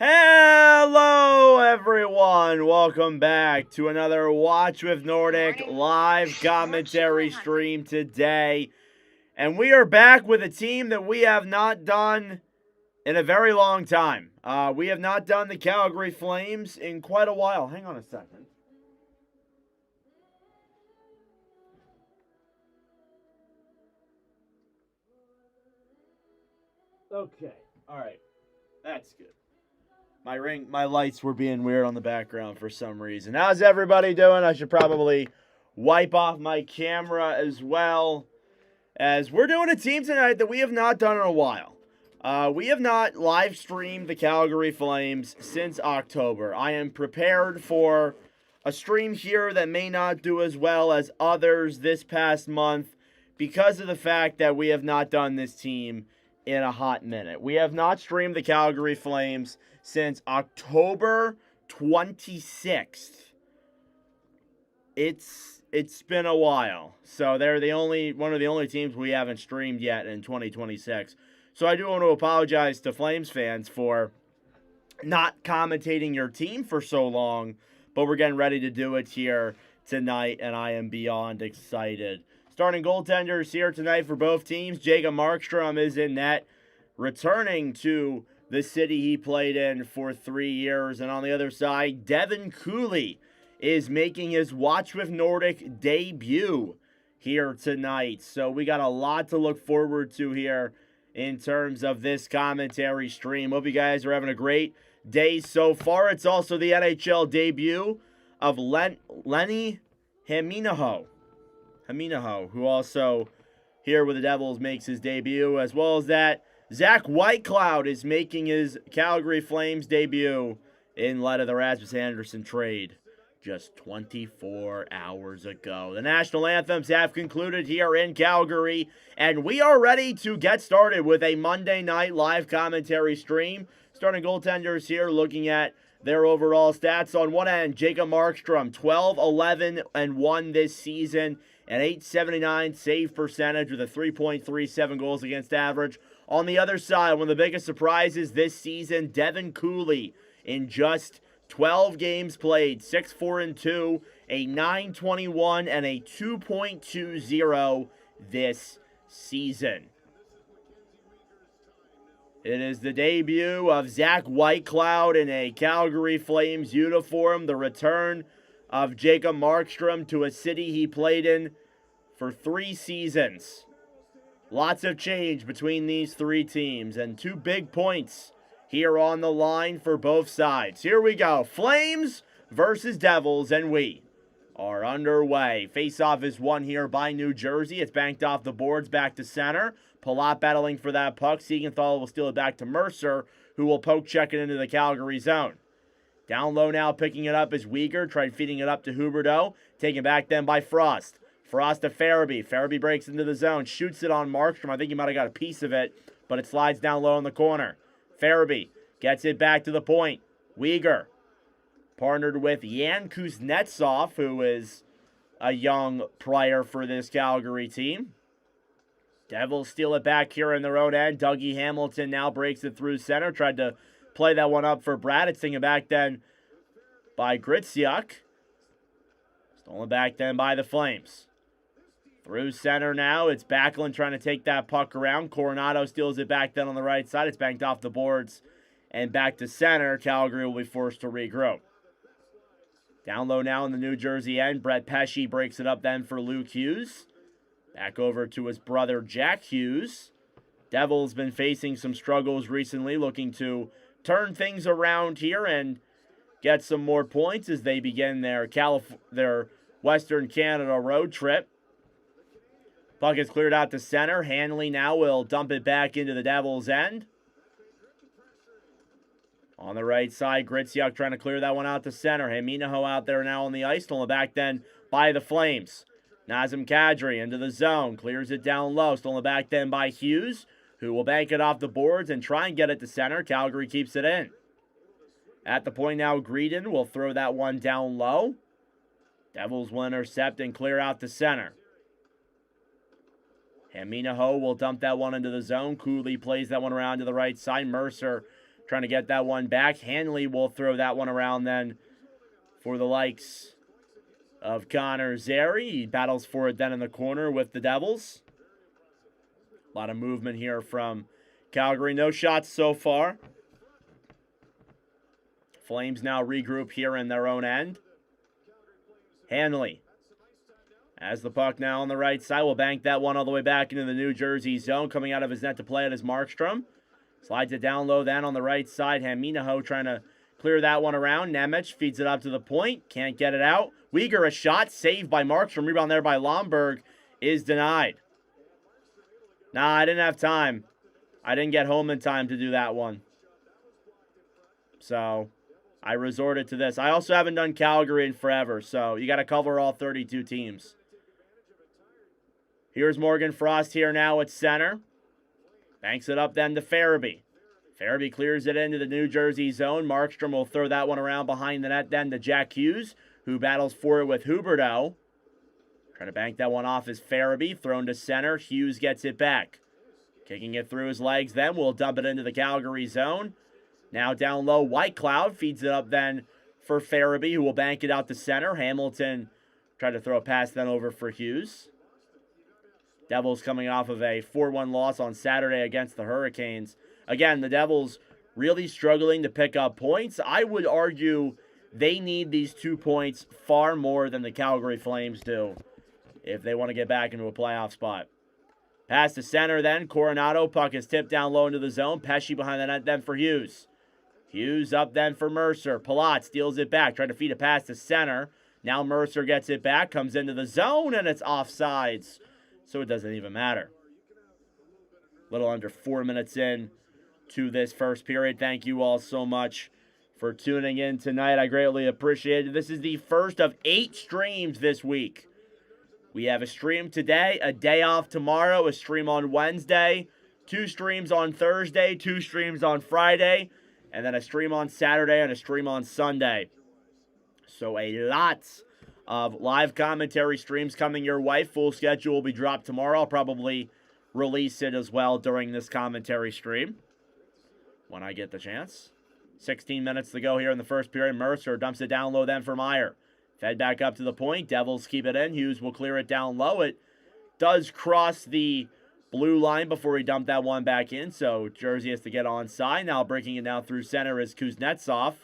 Hello, everyone. Welcome back to another Watch with Nordic live commentary stream today. And we are back with a team that we have not done in a very long time. We have not done the Calgary Flames in quite a while. Hang on a second. Okay. All right. That's good. My lights were being weird on the background for some reason. How's everybody doing? I should probably wipe off my camera as well, as we're doing a team tonight that we have not done in a while. We have not live streamed the Calgary Flames since October. I am prepared for a stream here that may not do as well as others this past month because of the fact that we have not done this team in a hot minute. We have not streamed the Calgary Flames since October 26th. It's been a while. So they're one of the only teams we haven't streamed yet in 2026. So I do want to apologize to Flames fans for not commentating your team for so long, but we're getting ready to do it here tonight, and I am beyond excited. Starting goaltenders here tonight for both teams. Jacob Markstrom is in net, returning to the city he played in for 3 years. And on the other side, Devin Cooley is making his Watch with Nordic debut here tonight. So we got a lot to look forward to here in terms of this commentary stream. Hope you guys are having a great day so far. It's also the NHL debut of Lenny Haminaho, who also here with the Devils makes his debut, as well as that Zach Whitecloud is making his Calgary Flames debut in light of the Rasmus Andersson trade just 24 hours ago. The national anthems have concluded here in Calgary, and we are ready to get started with a Monday night live commentary stream. Starting goaltenders here, looking at their overall stats. On one end, Jacob Markstrom, 12-11-1 this season, an .879 save percentage with a 3.37 goals against average. On the other side, one of the biggest surprises this season, Devin Cooley, in just 12 games played, 6-4-2, a .921 and a 2.20 this season. It is the debut of Zach Whitecloud in a Calgary Flames uniform, the return of Jacob Markstrom to a city he played in for 3 seasons. Lots of change between these 3 teams, and 2 big points here on the line for both sides. Here we go. Flames versus Devils, and we are underway. Face-off is won here by New Jersey. It's banked off the boards back to center. Palat battling for that puck. Siegenthaler will steal it back to Mercer, who will poke check it into the Calgary zone. Down low now, picking it up is Weegar. Tried feeding it up to Huberdeau. Taken back then by Frost. Frost to Farabee. Farabee breaks into the zone. Shoots it on Markstrom. I think he might have got a piece of it, but it slides down low in the corner. Farabee gets it back to the point. Weegar partnered with Yan Kuznetsov, who is a young player for this Calgary team. Devils steal it back here in their own end. Dougie Hamilton now breaks it through center. Tried to play that one up for Brad. It's taken back then by Gritziuk. Stolen back then by the Flames. Through center now. It's Backlund trying to take that puck around. Coronado steals it back then on the right side. It's banked off the boards and back to center. Calgary will be forced to regroup. Down low now in the New Jersey end. Brett Pesce breaks it up then for Luke Hughes. Back over to his brother Jack Hughes. Devils been facing some struggles recently, looking to turn things around here and get some more points as they begin their Western Canada road trip. Puck is cleared out to center. Hanley now will dump it back into the Devils' end. On the right side, Gritziuk trying to clear that one out to center. Haminaho out there now on the ice. Stolen back then by the Flames. Nazem Kadri into the zone. Clears it down low. Stolen back then by Hughes, who will bank it off the boards and try and get it to center. Calgary keeps it in. At the point now, Greedon will throw that one down low. Devils will intercept and clear out to center. Haminaho will dump that one into the zone. Cooley plays that one around to the right side. Mercer trying to get that one back. Hanley will throw that one around then for the likes of Connor Zary. He battles for it then in the corner with the Devils. A lot of movement here from Calgary. No shots so far. Flames now regroup here in their own end. Hanley has the puck now on the right side. Will bank that one all the way back into the New Jersey zone. Coming out of his net to play it is Markstrom. Slides it down low then on the right side. Haminaho trying to clear that one around. Nemec feeds it up to the point. Can't get it out. Weegar, a shot. Saved by Markstrom. Rebound there by Lomberg is denied. Nah, I didn't have time. I didn't get home in time to do that one. So I resorted to this. I also haven't done Calgary in forever, so you got to cover all 32 teams. Here's Morgan Frost here now at center. Banks it up then to Farabee. Farabee clears it into the New Jersey zone. Markstrom will throw that one around behind the net then to Jack Hughes, who battles for it with Huberdeau. Trying to bank that one off is Farabee. Thrown to center. Hughes gets it back. Kicking it through his legs then. We'll dump it into the Calgary zone. Now down low, Whitecloud feeds it up then for Farabee, who will bank it out to center. Hamilton tried to throw a pass then over for Hughes. Devils coming off of a 4-1 loss on Saturday against the Hurricanes. Again, the Devils really struggling to pick up points. I would argue they need these 2 points far more than the Calgary Flames do if they want to get back into a playoff spot. Pass to center then. Coronado, puck is tipped down low into the zone. Pesce behind the net then for Hughes. Hughes up then for Mercer. Palat steals it back, trying to feed a pass to center. Now Mercer gets it back, comes into the zone, and it's offsides. So it doesn't even matter. A little under 4 minutes in to this first period. Thank you all so much for tuning in tonight. I greatly appreciate it. This is the first of 8 streams this week. We have a stream today, a day off tomorrow, a stream on Wednesday, 2 streams on Thursday, 2 streams on Friday, and then a stream on Saturday and a stream on Sunday. So a lot of live commentary streams coming your way. Full schedule will be dropped tomorrow. I'll probably release it as well during this commentary stream when I get the chance. 16 minutes to go here in the first period. Mercer dumps it down low then for Meyer. Fed back up to the point. Devils keep it in. Hughes will clear it down low. It does cross the blue line before he dumped that one back in, so Jersey has to get onside. Now breaking it down through center is Kuznetsov,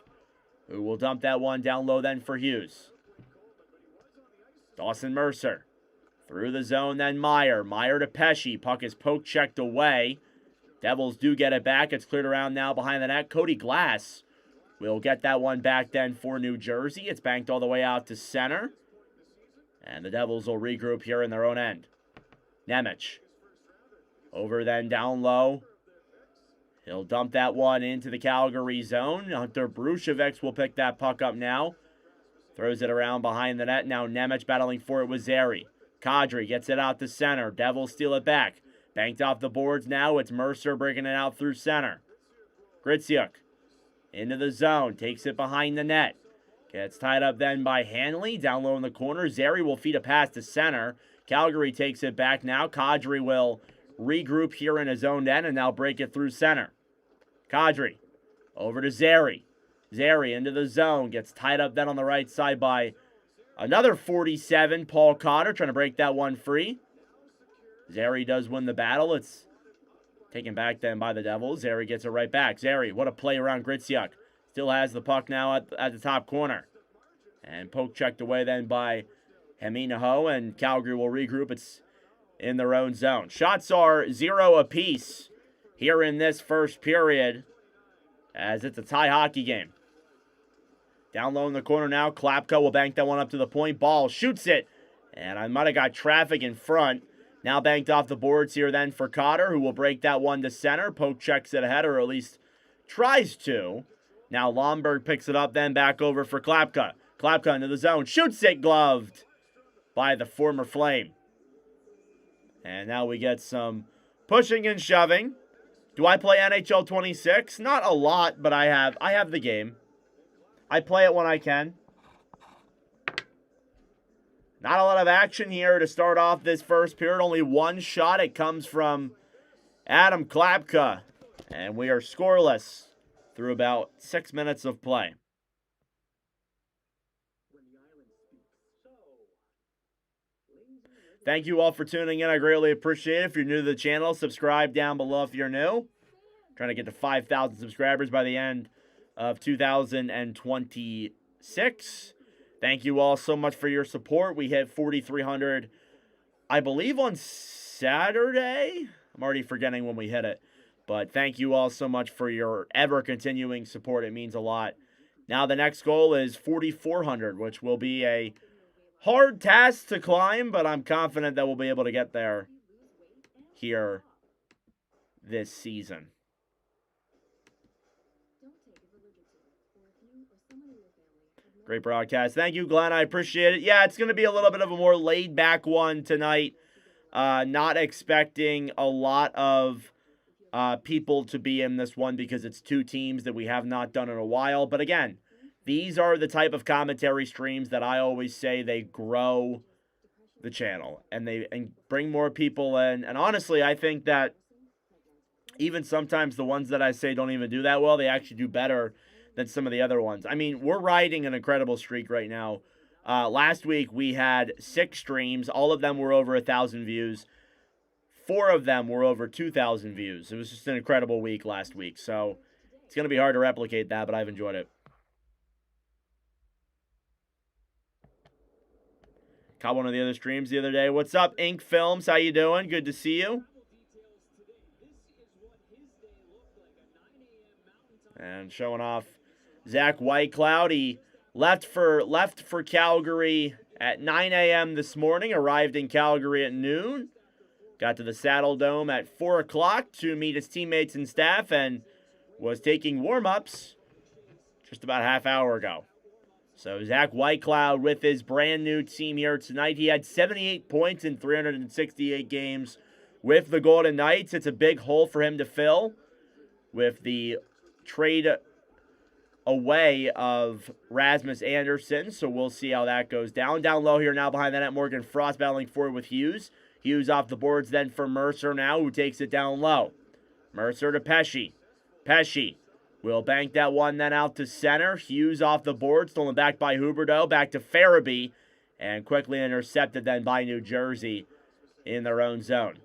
who will dump that one down low then for Hughes. Dawson Mercer. Through the zone then Meyer. Meyer to Pesce. Puck is poke-checked away. Devils do get it back. It's cleared around now behind the net. Cody Glass will get that one back then for New Jersey. It's banked all the way out to center. And the Devils will regroup here in their own end. Nemec. Over then down low. He'll dump that one into the Calgary zone. Hunter Brushevich will pick that puck up now. Throws it around behind the net. Now Nemec battling for it with Zary. Kadri gets it out to center. Devils steal it back. Banked off the boards now. It's Mercer breaking it out through center. Gritsyuk into the zone. Takes it behind the net. Gets tied up then by Hanley. Down low in the corner. Zary will feed a pass to center. Calgary takes it back now. Kadri will regroup here in his own end and now break it through center. Kadri over to Zary. Zary into the zone. Gets tied up then on the right side by another 47, Paul Cotter, trying to break that one free. Zary does win the battle. It's taken back then by the Devils. Zary gets it right back. Zary, what a play around Gritsyuk. Still has the puck now at the top corner. And poke checked away then by Haminaho, and Calgary will regroup. It's in their own zone. Shots are 0 apiece here in this first period, as it's a tie hockey game. Down low in the corner now, Klapka will bank that one up to the point. Ball shoots it, and I might have got traffic in front. Now banked off the boards here then for Cotter, who will break that one to center. Poke checks it ahead, or at least tries to. Now Lomberg picks it up then back over for Klapka. Klapka into the zone, shoots it, gloved by the former Flame. And now we get some pushing and shoving. Do I play NHL 26? Not a lot, but I have the game. I play it when I can. Not a lot of action here to start off this first period. Only one shot. It comes from Adam Klapka. And we are scoreless through about 6 minutes of play. Thank you all for tuning in. I greatly appreciate it. If you're new to the channel, subscribe down below if you're new. Trying to get to 5,000 subscribers by the end of 2026. Thank you all so much for your support. We hit 4,300, I believe, on Saturday. I'm already forgetting when we hit it. But thank you all so much for your ever-continuing support. It means a lot. Now the next goal is 4,400, which will be a hard task to climb, but I'm confident that we'll be able to get there here this season. Great broadcast. Thank you, Glenn. I appreciate it. Yeah, it's going to be a little bit of a more laid-back one tonight. Not expecting a lot of people to be in this one because it's two teams that we have not done in a while. But again, these are the type of commentary streams that I always say they grow the channel and bring more people in. And honestly, I think that even sometimes the ones that I say don't even do that well, they actually do better than some of the other ones. I mean, we're riding an incredible streak right now. Last week, we had 6 streams. All of them were over 1,000 views. 4 of them were over 2,000 views. It was just an incredible week last week. So it's going to be hard to replicate that, but I've enjoyed it. Caught one of the other streams the other day. What's up, Ink Films? How you doing? Good to see you. And showing off Zach Whitecloud. He left for Calgary at 9 a.m. this morning. Arrived in Calgary at noon. Got to the Saddle Dome at 4 o'clock to meet his teammates and staff, and was taking warm-ups just about a half hour ago. So Zach Whitecloud with his brand new team here tonight. He had 78 points in 368 games with the Golden Knights. It's a big hole for him to fill with the trade away of Rasmus Anderson. So we'll see how that goes down. Down low here now behind the net, Morgan Frost battling forward with Hughes. Hughes off the boards then for Mercer now, who takes it down low. Mercer to Pesce. Pesce will bank that one then out to center. Hughes off the board, stolen back by Huberdeau. Back to Farabee, and quickly intercepted then by New Jersey in their own zone.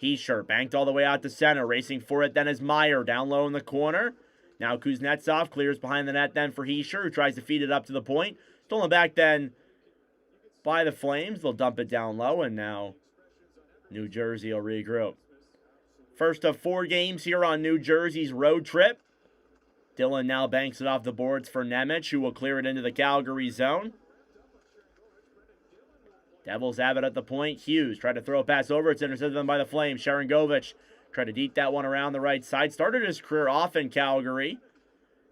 Hischier banked all the way out to center. Racing for it then is Meyer down low in the corner. Now Kuznetsov clears behind the net then for Hischier, who tries to feed it up to the point. Stolen back then by the Flames. They'll dump it down low, and now New Jersey will regroup. First of 4 games here on New Jersey's road trip. Dillon now banks it off the boards for Nemec, who will clear it into the Calgary zone. Devils have it at the point. Hughes tried to throw a pass over. It's intercepted then by the Flames. Sharangovich tried to deep that one around the right side. Started his career off in Calgary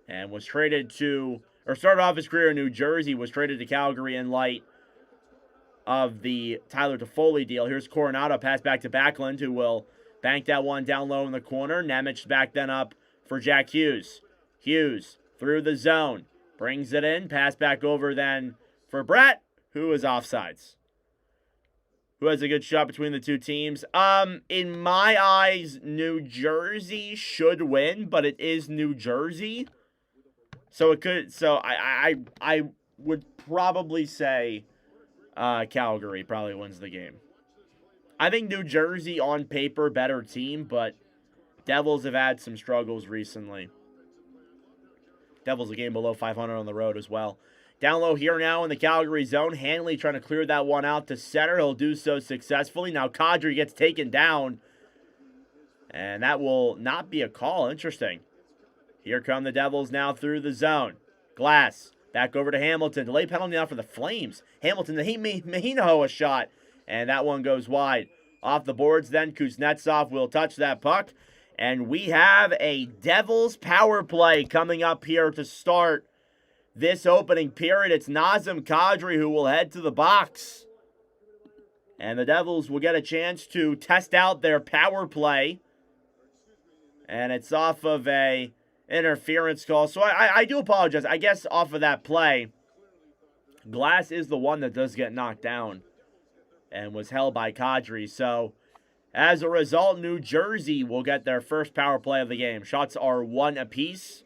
and was traded to, or started off his career in New Jersey, was traded to Calgary in light of the Tyler Toffoli deal. Here's Coronado, pass back to Backlund, who will bank that one down low in the corner. Nemec back then up for Jack Hughes. Hughes through the zone. Brings it in. Pass back over then for Brett, who is offsides. Who has a good shot between the two teams? In my eyes, New Jersey should win, but it is New Jersey. So it could, so I would probably say Calgary probably wins the game. I think New Jersey, on paper, better team, but Devils have had some struggles recently. Devils a game below 500 on the road as well. Down low here now in the Calgary zone. Hanley trying to clear that one out to center. He'll do so successfully. Now Kadri gets taken down, and that will not be a call. Interesting. Here come the Devils now through the zone. Glass back over to Hamilton. Delay penalty now for the Flames. Hamilton, the Mahinaho a shot. And that one goes wide. Off the boards then, Kuznetsov will touch that puck. And we have a Devils power play coming up here to start this opening period. It's Nazem Kadri who will head to the box. And the Devils will get a chance to test out their power play. And it's off of a interference call. So I do apologize. I guess off of that play, Glass is the one that does get knocked down and was held by Kadri. So As a result, New Jersey will get their first power play of the game. Shots are 1 apiece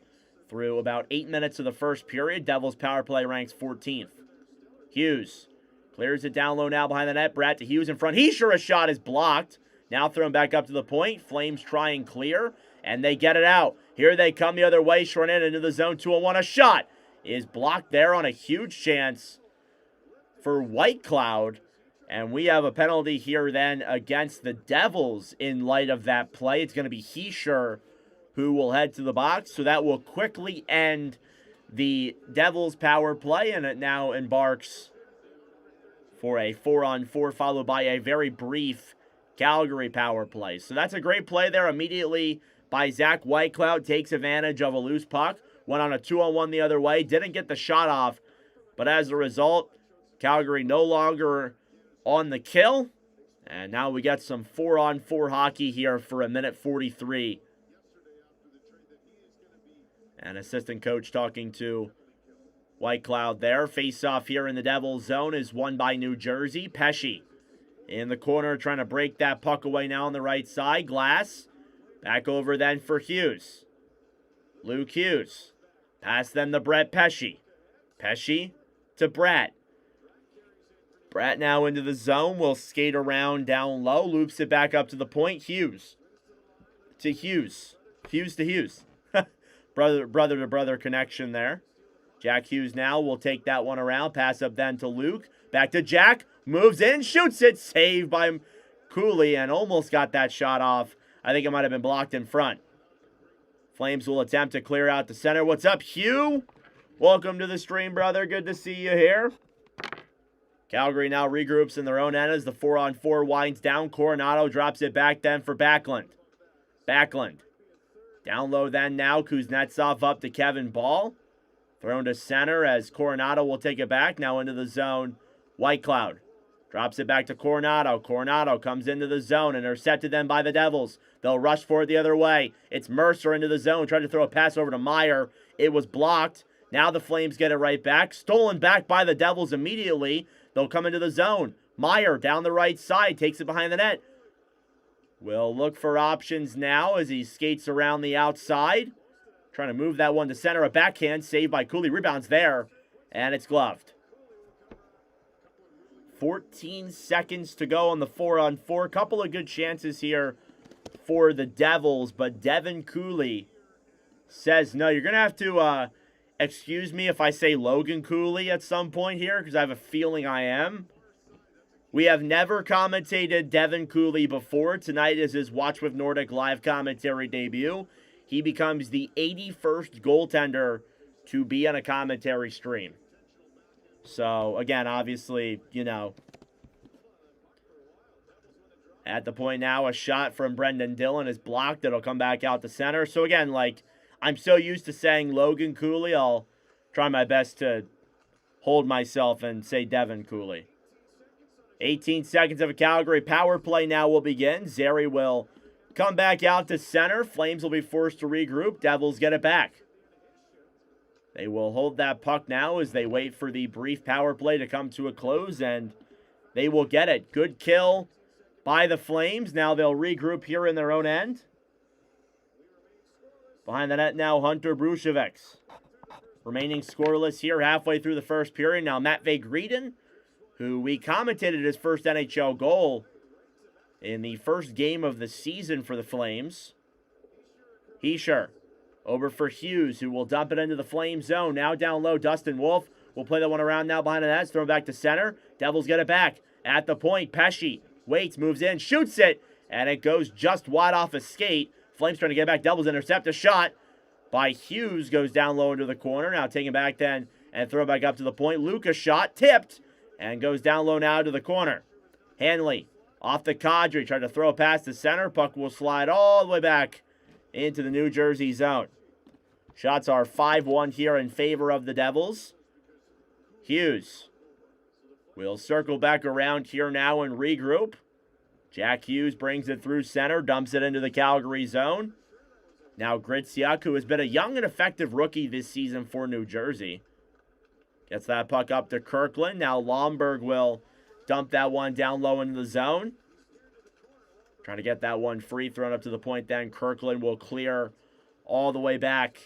through about 8 minutes of the first period. Devils power play ranks 14th. Hughes clears it down low now behind the net. Bratt to Hughes in front. A shot is blocked. Now thrown back up to the point. Flames try and clear, and they get it out. Here they come the other way. Shorten into the zone. 2-on-1. A shot is blocked there on a huge chance for White Cloud. And we have a penalty here then against the Devils in light of that play. It's going to be Heischer who will head to the box. So that will quickly end the Devils power play, and it now embarks for a 4-on-4 followed by a very brief Calgary power play. So that's a great play there immediately by Zach Whitecloud. Takes advantage of a loose puck. Went on a 2-on-1 the other way. Didn't get the shot off, but as a result, Calgary no longer on the kill. And now we got some 4-on-4 hockey here for a minute 43. And assistant coach talking to Whitecloud there. Face-off here in the Devils zone is won by New Jersey. Pesce in the corner trying to break that puck away now on the right side. Glass back over then for Hughes. Luke Hughes. Pass them to Brett Pesce. Pesce to Bratt. Bratt now into the zone. Will skate around down low. Loops it back up to the point. Hughes to Hughes. Hughes to Hughes. Brother-to-brother connection there. Jack Hughes now will take that one around. Pass up then to Luke. Back to Jack. Moves in. Shoots it. Saved by Cooley and almost got that shot off. I think it might have been blocked in front. Flames will attempt to clear out the center. What's up, Hugh? Welcome to the stream, brother. Good to see you here. Calgary now regroups in their own end as the 4-on-4 winds down. Coronado drops it back then for Backlund. Backlund. Down low then now. Kuznetsov up to Kevin Ball. Thrown to center as Coronado will take it back. Now into the zone. Whitecloud drops it back to Coronado. Coronado comes into the zone. Intercepted then by the Devils. They'll rush for it the other way. It's Mercer into the zone. Tried to throw a pass over to Meyer. It was blocked. Now the Flames get it right back. Stolen back by the Devils immediately. They'll come into the zone. Meyer down the right side. Takes it behind the net. Will look for options now as he skates around the outside. Trying to move that one to center. A backhand saved by Cooley. Rebounds there. And it's gloved. 14 seconds to go on the 4-on-4. Couple of good chances here for the Devils. But Devin Cooley says, no, you're going to have to excuse me if I say Logan Cooley at some point here, because I have a feeling I am. We have never commentated Devin Cooley before. Tonight is his Watch with Nordic live commentary debut. He becomes the 81st goaltender to be on a commentary stream. So, again, obviously, you know, at the point now, a shot from Brendan Dillon is blocked. It'll come back out to center. So, again, like, I'm so used to saying Logan Cooley, I'll try my best to hold myself and say Devin Cooley. 18 seconds of a Calgary power play now will begin. Zary will come back out to center. Flames will be forced to regroup. Devils get it back. They will hold that puck now as they wait for the brief power play to come to a close, and they will get it. Good kill by the Flames. Now they'll regroup here in their own end. Behind the net now, Hunter Brucevics. Remaining scoreless here halfway through the first period. Now Matvei Gredin, who we commentated his first NHL goal in the first game of the season for the Flames. Heischer over for Hughes, who will dump it into the Flames zone. Now down low, Dustin Wolf will play that one around now behind the net. Throw it back to center. Devils get it back. At the point, Pesce waits, moves in, shoots it, and it goes just wide off a skate. Flames trying to get back. Devils intercept a shot by Hughes. Goes down low into the corner. Now taking back then and throw back up to the point. Lucas shot, tipped, and goes down low now to the corner. Hanley off the Kadri. Tried to throw a pass to center. Puck will slide all the way back into the New Jersey zone. Shots are 5-1 here in favor of the Devils. Hughes will circle back around here now and regroup. Jack Hughes brings it through center, dumps it into the Calgary zone. Now Gritsiak, who has been a young and effective rookie this season for New Jersey, gets that puck up to Kirkland. Now Lomberg will dump that one down low into the zone. Trying to get that one free, thrown up to the point then. Kirkland will clear all the way back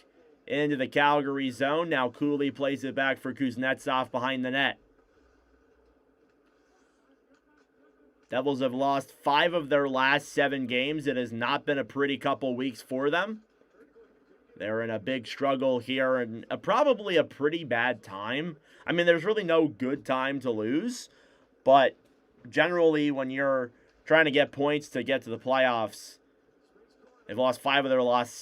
into the Calgary zone. Now Cooley plays it back for Kuznetsov behind the net. Devils have lost 5 of their last 7 games. It has not been a pretty couple weeks for them. They're in a big struggle here and probably a pretty bad time. I mean, there's really no good time to lose, but generally when you're trying to get points to get to the playoffs, they've lost 5 of their last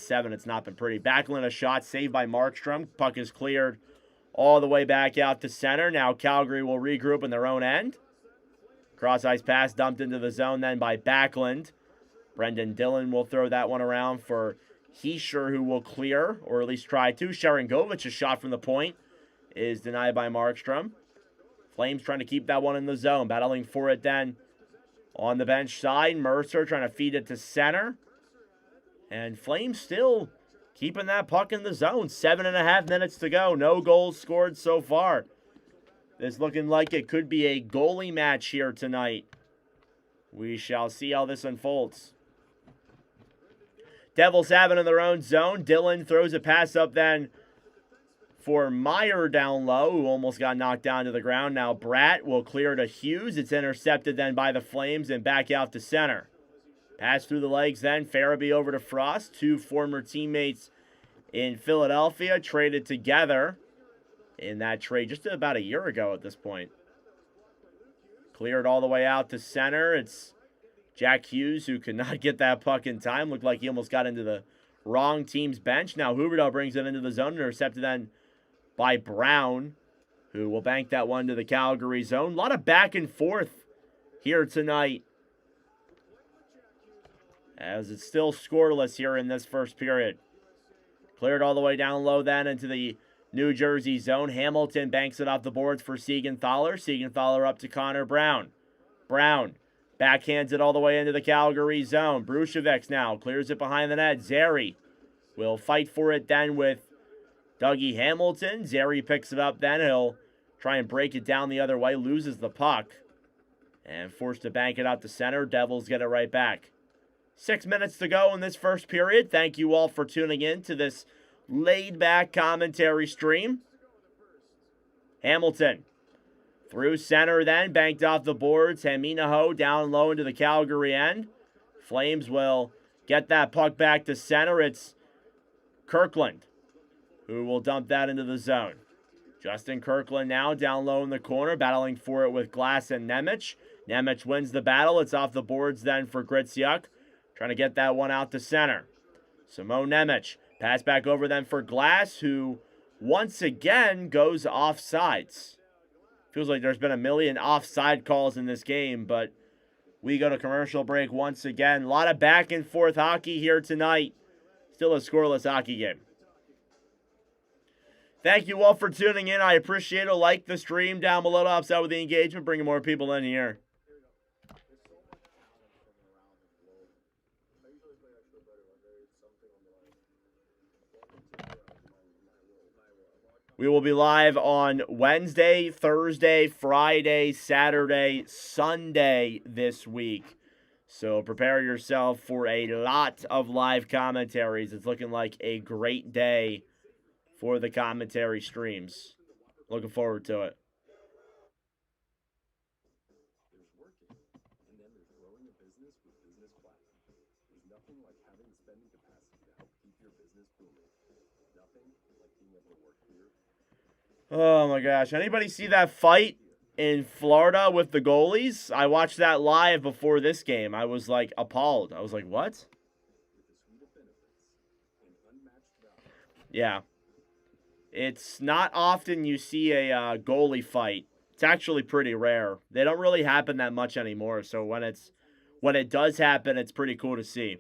7. It's not been pretty. Backlund, a shot saved by Markstrom. Puck is cleared all the way back out to center. Now Calgary will regroup in their own end. Cross-ice pass dumped into the zone then by Backlund. Brendan Dillon will throw that one around for Heischer, who will clear, or at least try to. Sharangovich, a shot from the point, is denied by Markstrom. Flames trying to keep that one in the zone. Battling for it then on the bench side. Mercer trying to feed it to center. And Flames still keeping that puck in the zone. 7.5 minutes to go. No goals scored so far. This looking like it could be a goalie match here tonight. We shall see how this unfolds. Devils have it in their own zone. Dillon throws a pass up then for Meyer down low, who almost got knocked down to the ground. Now Bratt will clear to Hughes. It's intercepted then by the Flames and back out to center. Pass through the legs then. Farabee over to Frost. 2 former teammates in Philadelphia traded together in that trade just about a year ago at this point. Cleared all the way out to center. It's Jack Hughes, who could not get that puck in time. Looked like he almost got into the wrong team's bench. Now Huberdeau brings it into the zone. Intercepted then by Brown, who will bank that one to the Calgary zone. A lot of back and forth here tonight, as it's still scoreless here in this first period. Cleared all the way down low then into the New Jersey zone. Hamilton banks it off the boards for Siegenthaler. Siegenthaler up to Connor Brown. Brown backhands it all the way into the Calgary zone. Brucevic now clears it behind the net. Zary will fight for it then with Dougie Hamilton. Zary picks it up then. He'll try and break it down the other way. Loses the puck. And forced to bank it out to center. Devils get it right back. 6 minutes to go in this first period. Thank you all for tuning in to this laid-back commentary stream. Hamilton through center then, banked off the boards. Haminaho down low into the Calgary end. Flames will get that puck back to center. It's Kirkland who will dump that into the zone. Justin Kirkland now down low in the corner, battling for it with Glass and Nemec. Nemec wins the battle. It's off the boards then for Griciuk. Trying to get that one out to center. Simone Nemec. Pass back over then for Glass, who once again goes offsides. Feels like there's been a million offside calls in this game, but we go to commercial break once again. A lot of back and forth hockey here tonight. Still a scoreless hockey game. Thank you all for tuning in. I appreciate it. Like the stream down below to help out with the engagement, bringing more people in here. We will be live on Wednesday, Thursday, Friday, Saturday, Sunday this week. So prepare yourself for a lot of live commentaries. It's looking like a great day for the commentary streams. Looking forward to it. Oh my gosh. Anybody see that fight in Florida with the goalies? I watched that live before this game. I was like appalled. I was like, what? Yeah. It's not often you see a goalie fight. It's actually pretty rare. They don't really happen that much anymore. So when it does happen, it's pretty cool to see.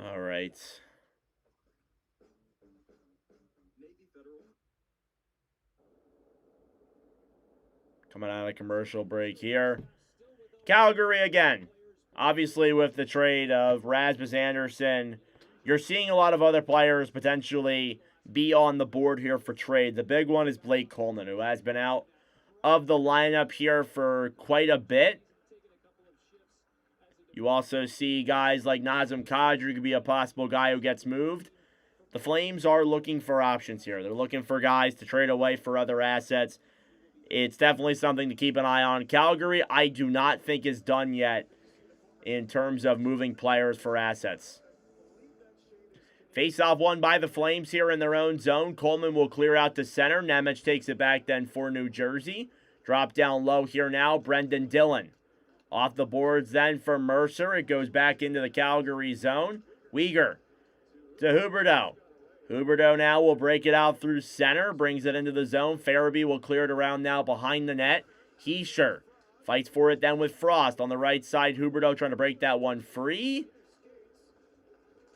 All right. Coming out of commercial break here. Calgary again. Obviously, with the trade of Rasmus Andersson, you're seeing a lot of other players potentially be on the board here for trade. The big one is Blake Coleman, who has been out of the lineup here for quite a bit. You also see guys like Nazem Kadri could be a possible guy who gets moved. The Flames are looking for options here. They're looking for guys to trade away for other assets. It's definitely something to keep an eye on. Calgary, I do not think is done yet in terms of moving players for assets. Face-off won by the Flames here in their own zone. Coleman will clear out to center. Nemec takes it back then for New Jersey. Drop down low here now, Brendan Dillon. Off the boards then for Mercer. It goes back into the Calgary zone. Weegar to Huberdeau. Huberdeau now will break it out through center. Brings it into the zone. Farabee will clear it around now behind the net. Heischer fights for it then with Frost. On the right side, Huberdeau trying to break that one free.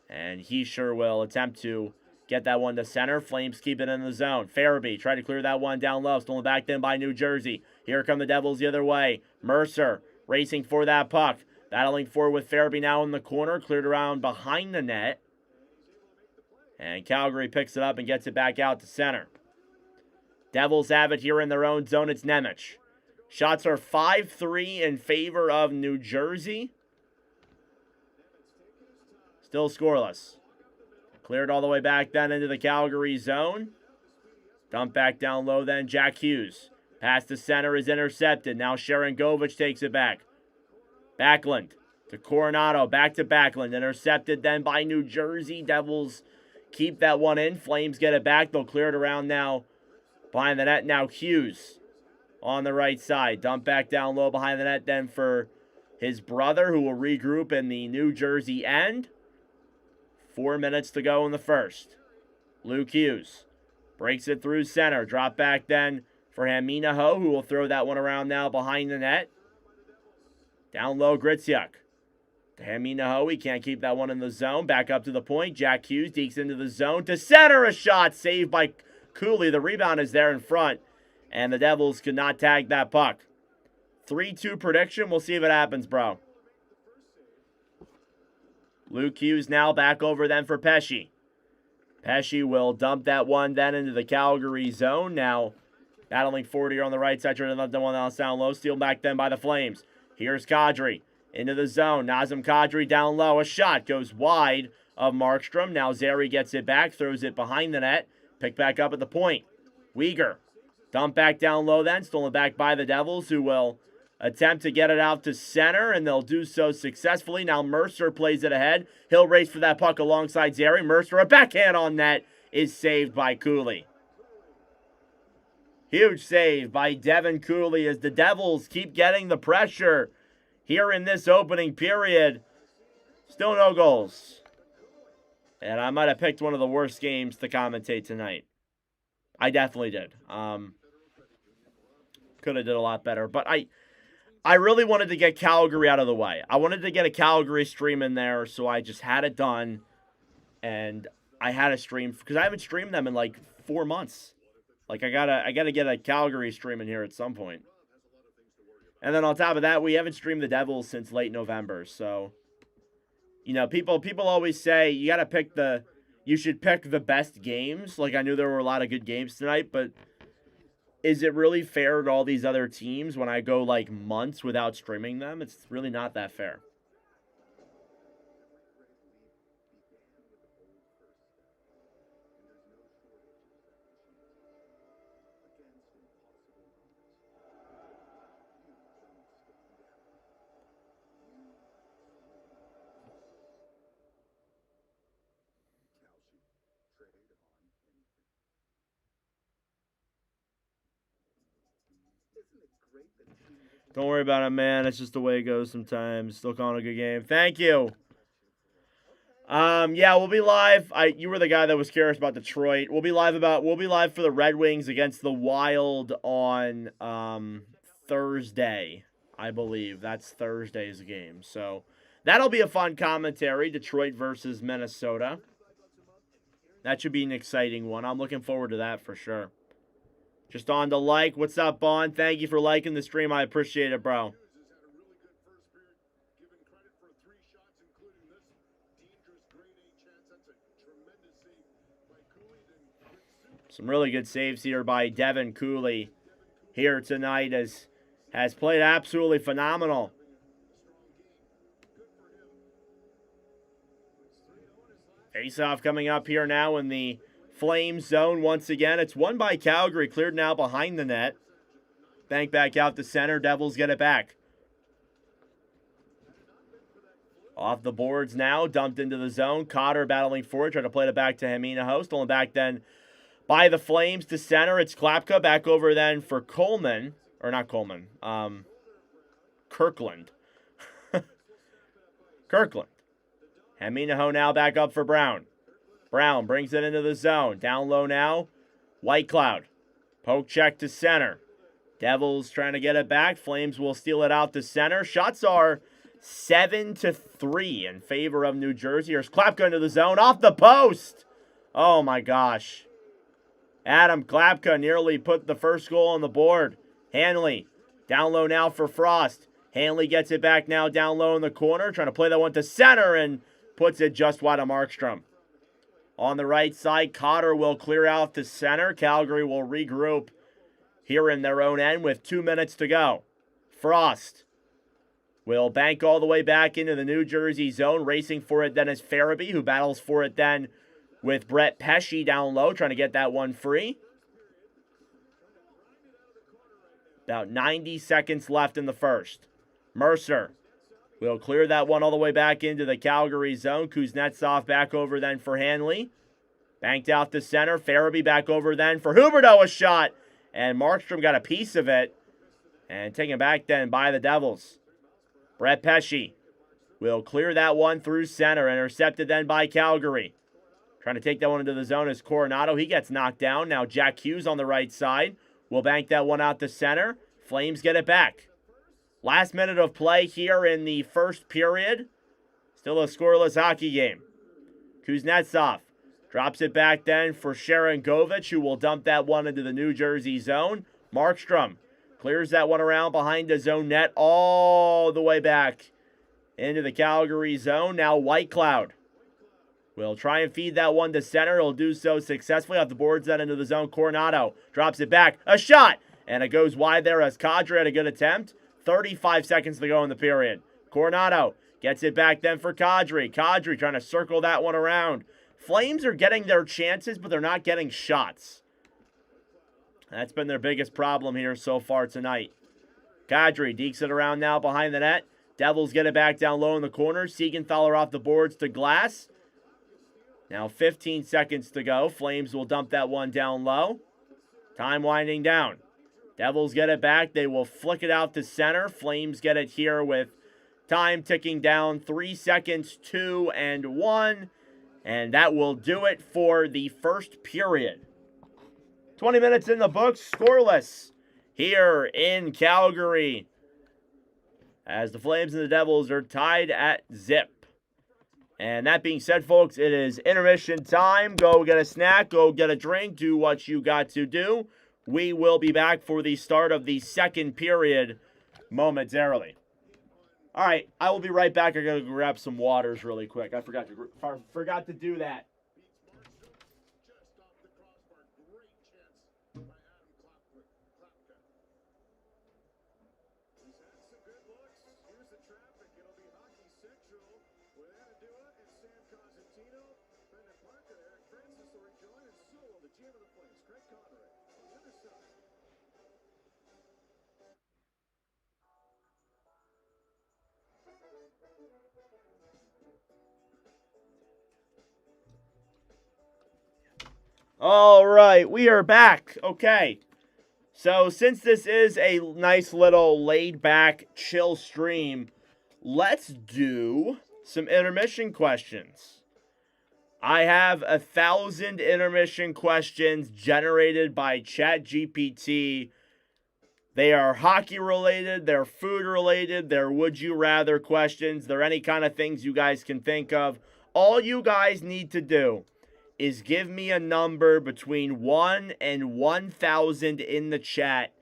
And Heischer will attempt to get that one to center. Flames keep it in the zone. Farabee tried to clear that one down low. Stolen back then by New Jersey. Here come the Devils the other way. Mercer racing for that puck. Battling forward with Farabee now in the corner. Cleared around behind the net. And Calgary picks it up and gets it back out to center. Devils have it here in their own zone. It's Nemec. Shots are 5-3 in favor of New Jersey. Still scoreless. Cleared all the way back then into the Calgary zone. Dump back down low then, Jack Hughes. Pass to center is intercepted. Now Sharon Govich takes it back. Backlund to Coronado. Back to Backlund. Intercepted then by New Jersey. Devils keep that one in. Flames get it back. They'll clear it around now behind the net. Now Hughes on the right side. Dump back down low behind the net then for his brother, who will regroup in the New Jersey end. 4 minutes to go in the first. Luke Hughes breaks it through center. Drop back then for Haminaho, who will throw that one around now behind the net. Down low, Gritsuk. To Haminaho, he can't keep that one in the zone. Back up to the point. Jack Hughes dekes into the zone. To center, a shot saved by Cooley. The rebound is there in front. And the Devils could not tag that puck. 3-2 prediction. We'll see if it happens, bro. Luke Hughes now back over then for Pesce. Pesce will dump that one then into the Calgary zone. Now battling forward here on the right side. Trying to let the one down low. Steal back then by the Flames. Here's Kadri into the zone. Nazem Kadri down low. A shot goes wide of Markstrom. Now Zary gets it back. Throws it behind the net. Picked back up at the point. Weegar. Dump back down low then. Stolen back by the Devils, who will attempt to get it out to center, and they'll do so successfully. Now Mercer plays it ahead. He'll race for that puck alongside Zary. Mercer, a backhand on net, is saved by Cooley. Huge save by Devin Cooley as the Devils keep getting the pressure here in this opening period. Still no goals. And I might have picked one of the worst games to commentate tonight. I definitely did. Could have did a lot better, but I really wanted to get Calgary out of the way. I wanted to get a Calgary stream in there, so I just had it done. And I had a stream, because I haven't streamed them in like 4 months. Like, I gotta get a Calgary stream in here at some point. And then on top of that, we haven't streamed the Devils since late November. So, you know, people always say you should pick the best games. Like, I knew there were a lot of good games tonight, but is it really fair to all these other teams when I go like months without streaming them? It's really not that fair. Don't worry about it, man. It's just the way it goes sometimes. Still calling a good game. Thank you. Yeah, we'll be live. You were the guy that was curious about Detroit. We'll be live for the Red Wings against the Wild on Thursday, I believe. That's Thursday's game. So that'll be a fun commentary. Detroit versus Minnesota. That should be an exciting one. I'm looking forward to that for sure. Just on to like. What's up, Bond? Thank you for liking the stream. I appreciate it, bro. Some really good saves here by Devin Cooley here tonight, has played absolutely phenomenal. Face-off coming up here now in the Flames zone once again. It's won by Calgary, cleared now behind the net. Bank back out to center. Devils get it back. Off the boards now, dumped into the zone. Cotter battling for it, trying to play it back to Jimenez. Stolen back then by the Flames to center. It's Klapka back over then for Coleman. Or not Coleman. Kirkland. Kirkland. Jimenez now back up for Brown. Brown brings it into the zone. Down low now. Whitecloud. Poke check to center. Devils trying to get it back. Flames will steal it out to center. Shots are 7-3 in favor of New Jersey. Here's Klapka into the zone. Off the post. Oh my gosh. Adam Klapka nearly put the first goal on the board. Hanley. Down low now for Frost. Hanley gets it back now down low in the corner. Trying to play that one to center and puts it just wide of Markstrom. On the right side, Cotter will clear out to center. Calgary will regroup here in their own end with 2 minutes to go. Frost will bank all the way back into the New Jersey zone. Racing for it then is Farabee, who battles for it then with Brett Pesce down low, trying to get that one free. About 90 seconds left in the first. Mercer will clear that one all the way back into the Calgary zone. Kuznetsov back over then for Hanley. Banked out to center. Farabee back over then for Huberdeau, a shot. And Markstrom got a piece of it. And taken back then by the Devils. Brett Pesce will clear that one through center. Intercepted then by Calgary. Trying to take that one into the zone is Coronado. He gets knocked down. Now Jack Hughes on the right side will bank that one out to center. Flames get it back. Last minute of play here in the first period. Still a scoreless hockey game. Kuznetsov drops it back then for Sharon Govich, who will dump that one into the New Jersey zone. Markstrom clears that one around behind the zone net all the way back into the Calgary zone. Now Whitecloud will try and feed that one to center. He'll do so successfully. Off the boards then into the zone. Coronado drops it back. A shot! And it goes wide there as Kadri had a good attempt. 35 seconds to go in the period. Coronado gets it back then for Kadri. Kadri trying to circle that one around. Flames are getting their chances, but they're not getting shots. That's been their biggest problem here so far tonight. Kadri dekes it around now behind the net. Devils get it back down low in the corner. Siegenthaler off the boards to Glass. Now 15 seconds to go. Flames will dump that one down low. Time winding down. Devils get it back. They will flick it out to center. Flames get it here with time ticking down. 3 seconds, 2 and 1. And that will do it for the first period. 20 minutes in the books, scoreless here in Calgary, as the Flames and the Devils are tied at zip. And that being said, folks, it is intermission time. Go get a snack, go get a drink, do what you got to do. We will be back for the start of the second period momentarily. All right, I will be right back. I gotta grab some waters really quick. I forgot to do that. All right, we are back. Okay, so since this is a nice little laid-back, chill stream, let's do some intermission questions. I have 1,000 intermission questions generated by ChatGPT. They are hockey-related, they're food-related, they're would-you-rather questions, they're any kind of things you guys can think of. All you guys need to do is give me a number between 1 and 1,000 in the chat,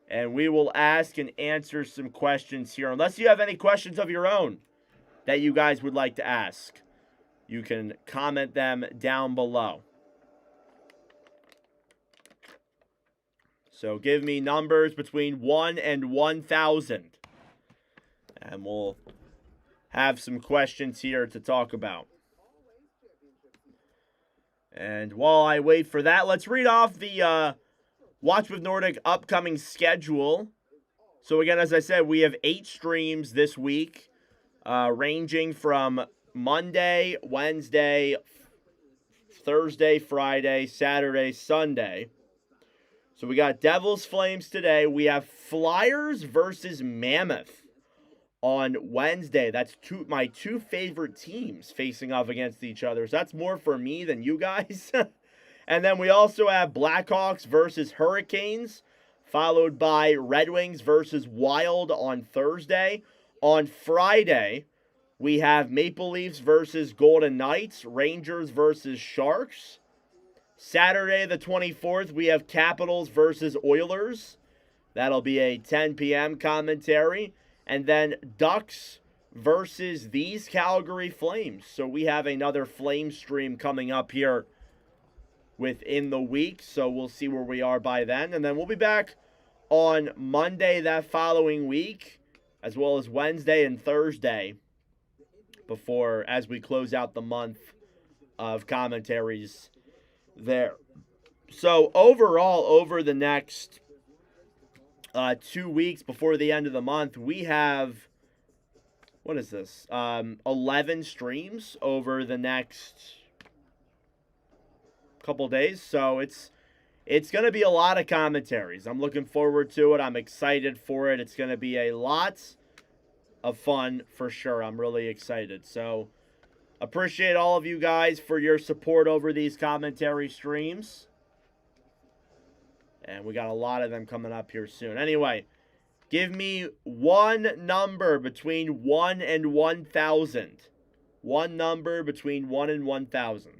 and we will ask and answer some questions here. Unless you have any questions of your own that you guys would like to ask, you can comment them down below. So give me numbers between 1 and 1,000. And we'll have some questions here to talk about. And while I wait for that, let's read off the Watch with Nordic upcoming schedule. So again, as I said, we have 8 streams this week, ranging from Monday, Wednesday, Thursday, Friday, Saturday, Sunday. So we got Devils Flames today. We have Flyers versus Mammoth on Wednesday. That's my two favorite teams facing off against each other. So that's more for me than you guys. And then we also have Blackhawks versus Hurricanes, followed by Red Wings versus Wild on Thursday. On Friday, we have Maple Leafs versus Golden Knights, Rangers versus Sharks. Saturday the 24th, we have Capitals versus Oilers. That'll be a 10 p.m. commentary. And then Ducks versus these Calgary Flames. So we have another Flame stream coming up here within the week. So we'll see where we are by then. And then we'll be back on Monday that following week, as well as Wednesday and Thursday, as we close out the month of commentaries there. So overall, over the next 2 weeks before the end of the month, we have, what is this, 11 streams over the next couple days. So it's going to be a lot of commentaries. I'm looking forward to it. I'm excited for it. It's going to be a lot of fun for sure. I'm really excited. So appreciate all of you guys for your support over these commentary streams. And we got a lot of them coming up here soon. Anyway, give me one number between 1 and 1,000. One number between 1 and 1,000.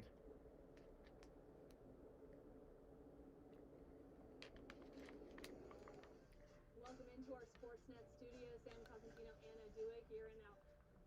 Welcome into our Sportsnet studios. Sam Cosentino, Anna Duick here. And now,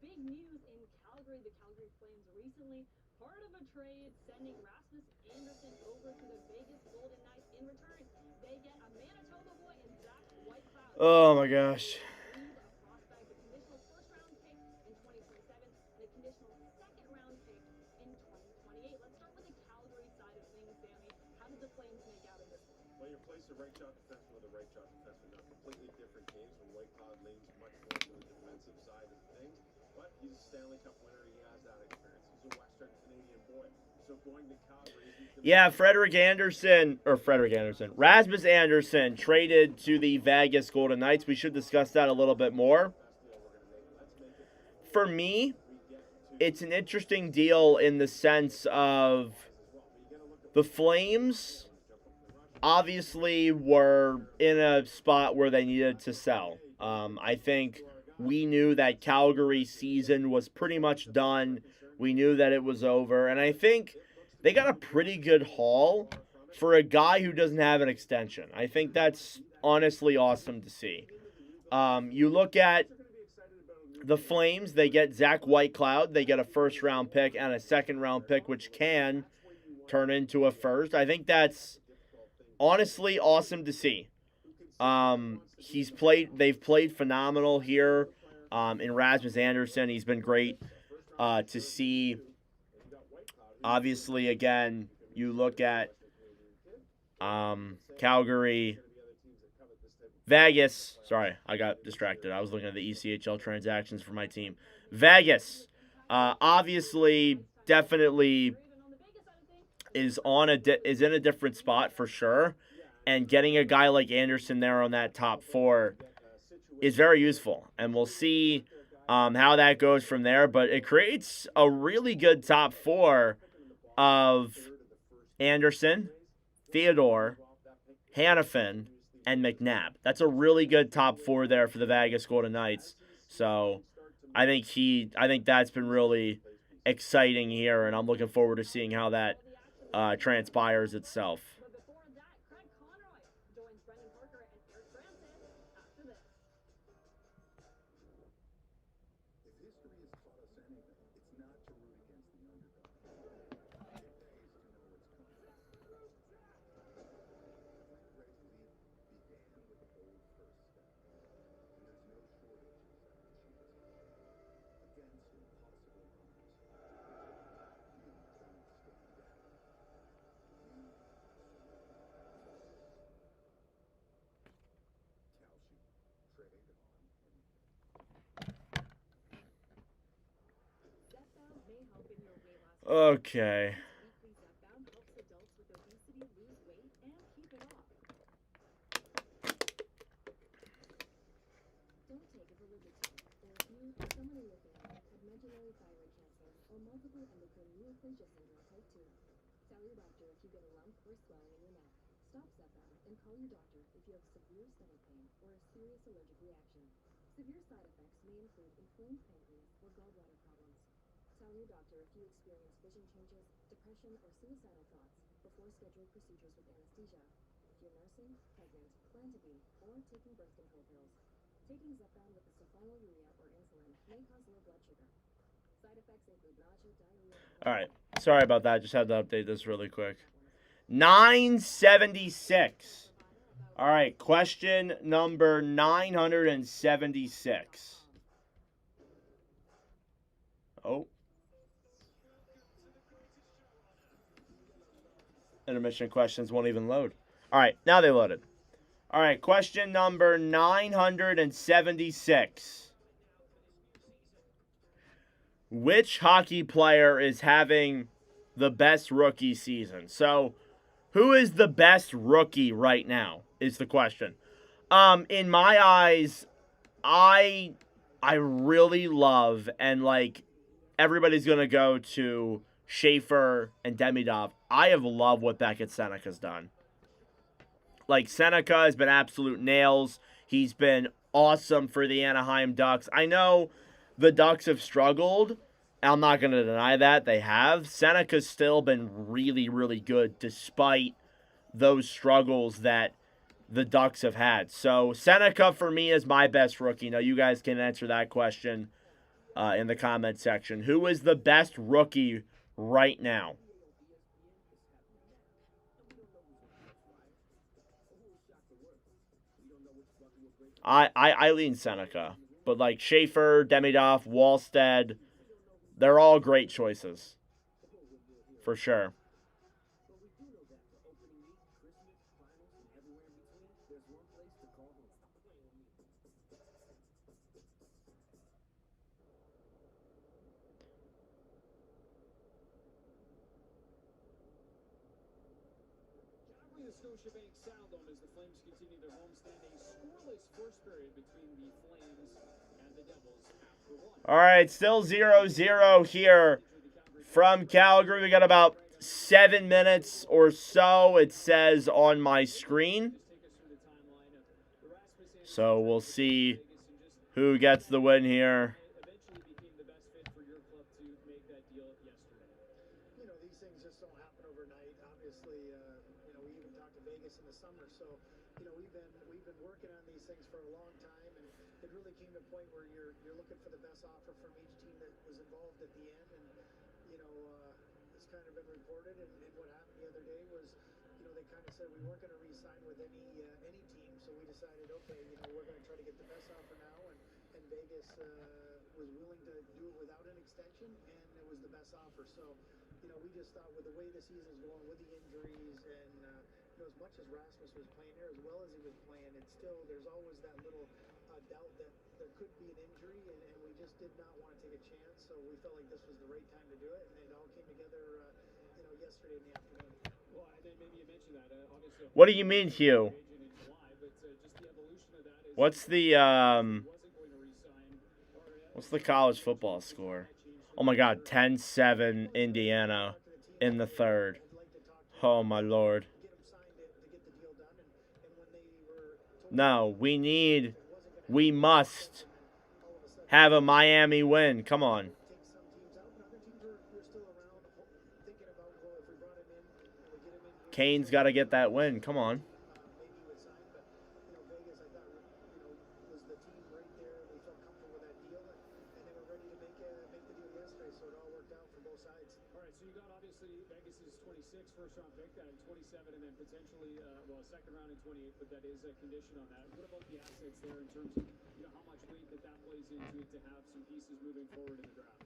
big news in Calgary. The Calgary Flames recently part of a trade, sending Rasmus Anderson over to the Vegas Golden Knights. In return, they get a Manitoba boy in Zach Whitecloud. Oh my gosh. A prospect, a conditional first-round pick in 2027, and a conditional second-round pick in 2028. Let's start with the Calgary side of things, Sammy. How did the Flames make out of this one? Well, you replace the right shot defenseman with a right shot defenseman. Now, completely different games when Whitecloud leans much more to the defensive side of things. But he's a Stanley Cup winner. He has that experience. He's a Western Canadian boy. So going to Calgary, yeah, Rasmus Anderson traded to the Vegas Golden Knights. We should discuss that a little bit more. For me, it's an interesting deal in the sense of the Flames obviously were in a spot where they needed to sell. I think we knew that Calgary season was pretty much done. We knew that it was over. And I think they got a pretty good haul for a guy who doesn't have an extension. I think that's honestly awesome to see. You look at the Flames, they get Zach Whitecloud. They get a first-round pick and a second-round pick, which can turn into a first. I think that's honestly awesome to see. They've played phenomenal here in Rasmus Anderson. He's been great to see. Obviously, again, you look at Calgary, Vegas. Sorry, I got distracted. I was looking at the ECHL transactions for my team. Vegas, obviously, definitely is in a different spot for sure. And getting a guy like Anderson there on that top 4 is very useful. And we'll see how that goes from there. But it creates a really good top 4 of Anderson, Theodore, Hannafin, and McNabb. That's a really good top 4 there for the Vegas Golden Knights. So I think that's been really exciting here, and I'm looking forward to seeing how that transpires itself. Okay. Weekly Zepbound helps adults with obesity lose weight and keep it off. Don't take it for liberty. Or if you or someone in your family had medullary thyroid cancer or multiple endocrine neoplasia syndrome type 2. Tell your doctor if you get a lump or swelling in your neck. Stop Zepbound and call your doctor if you have severe stomach pain or a serious allergic reaction. Severe side effects may include inflamed pancreas or gallbladder problems. Tell your doctor if you experience vision changes, depression, or suicidal thoughts before scheduled procedures with anesthesia. If you're nursing, pregnant, plan to be, or taking birth control pills. Taking Zepbound with a sulfonylurea or insulin may cause low blood sugar. Side effects include nausea, diarrhea. All right. Sorry about that. Just had to update this really quick. 976. All right. Question number 976. Oh. Intermission questions won't even load. All right. Now they loaded. All right. Question number 976. Which hockey player is having the best rookie season? So, who is the best rookie right now is the question. In my eyes, I really love, and like everybody's gonna go to Schaefer and Demidov. I have loved what Beckett Seneca's done. Like, Seneca has been absolute nails. He's been awesome for the Anaheim Ducks. I know the Ducks have struggled. I'm not going to deny that. They have. Seneca's still been really, really good despite those struggles that the Ducks have had. So, Seneca for me is my best rookie. Now, you guys can answer that question in the comment section. Who is the best rookie right now? I lean Seneca. But like Schaefer, Demidov, Wallstead, they're all great choices. For sure. Calgary, the Scotiabank Saddledome as the Flames continue their homestand. A scoreless first period between the Flames and the Devils after one. All right, still 0-0 here from Calgary. We got about 7 minutes or so, it says on my screen. So we'll see who gets the win here. Eventually became the best fit for your club to make that deal yesterday. You know, these things just don't happen overnight. Obviously, we even talked to Vegas in the summer, so we've been working on these things for a long time, and it really came to a point where you're looking for the best offer from each team that was involved at the end, and it's kind of been reported, and what happened the other day was, they kind of said we weren't going to re-sign with any team, so we decided, okay, we're going to try to get the best offer now, and Vegas was willing to do it without an extension, and it was the best offer. So, we just thought with the way the season's going, with the injuries, and as much as Rasmus was playing here, as well as he was playing, there's always that little doubt that there could be an injury, and we just did not want to take a chance. So we felt like this was the right time to do it, and it all came together, yesterday in the afternoon. Well, and then maybe you mentioned that. Obviously, What do you mean, Hugh? What's the college football score? Oh my God, 10-7 Indiana in the third. Oh my Lord. No, we must have a Miami win. Come on. Kane's got to get that win. Come on. First-round pick and 27, and then potentially, second round and 28, but that is a condition on that. What about the assets there in terms of, how much weight that plays into it to have some pieces moving forward in the draft?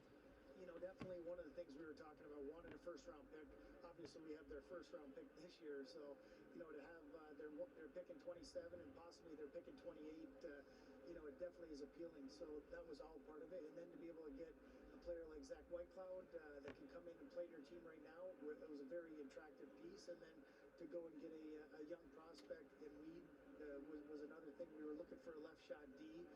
Definitely one of the things we were talking about, wanting a first-round pick. Obviously, we have their first-round pick this year, so, to have their pick in 27 and possibly their pick in 28, it definitely is appealing. So that was all part of it. And then to be able to get a player like Zach Whitecloud that can come in and play in your team right now, it was a very attractive piece. And then to go and get a young prospect in Weed was another thing. We were looking for a left shot D.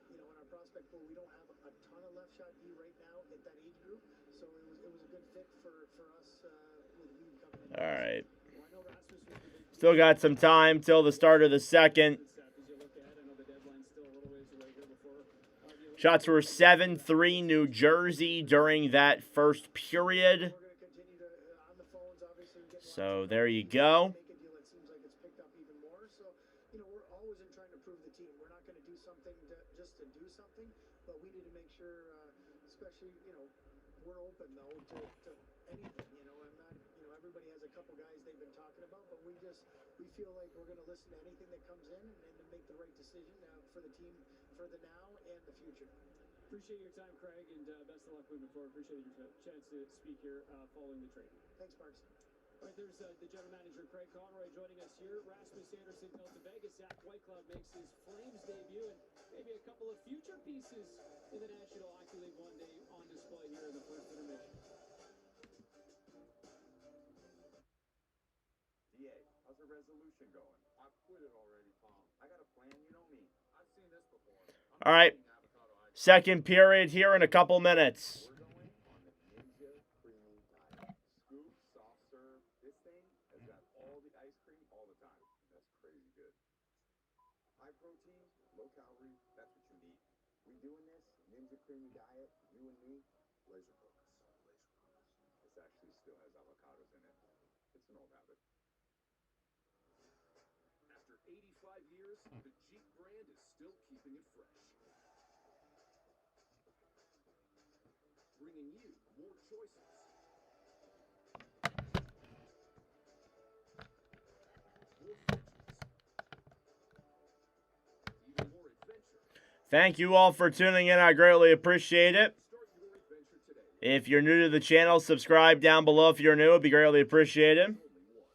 You know, in our prospect pool, we don't have a ton of left shot D right now at that age group, so it was a good fit for us with Weed coming in. All right. Well, I know Rasmus was the big Still got some time till the start of the second. step as you look ahead. I know the deadline's still a little ways away here before the Olympics. Shots were 7-3 New Jersey during that first period. We're going to continue to on the phones, obviously. We get So there you go. make a deal. It seems like it's picked up even more. So, you know, we're always in trying to prove the team. We're not going to do something just to do something, but we need to make sure, especially, you know, we're open though to anything. You know, I'm not, you know, everybody has a couple guys they've been talking about, but we feel like we're going to listen to anything that comes in and to make the right decision for the team for the now and the future. Appreciate your time, Craig, and best of luck moving forward. Appreciate your chance to speak here following the trade. Thanks, Marks. All right, there's the general manager, Craig Conroy, joining us here. Rasmus Anderson goes to Vegas. Zach Whitecloud makes his Flames debut, and maybe a couple of future pieces in the National Hockey League one day on display here in the first intermission. DA, how's the resolution going? I've quit it already, Tom. I got a plan, you know me. I've seen this before. All right. Second period here in a couple minutes. We're going on the Ninja Creamy diet. Scoop, soft serve. This thing has got all the ice cream all the time. That's crazy good. High protein, low calorie, that's what you need. We doing this Ninja Creamy diet, you and me, laser focus. This actually still has avocados in it. It's an old habit. After 85 years, the Jeep brand is still keeping it fresh. Bringing you more choices. More features. Even more adventure. Thank you all for tuning in. I greatly appreciate it. Start your adventure today. If you're new to the channel, subscribe down below if you're new. It'd be greatly appreciated. Only one.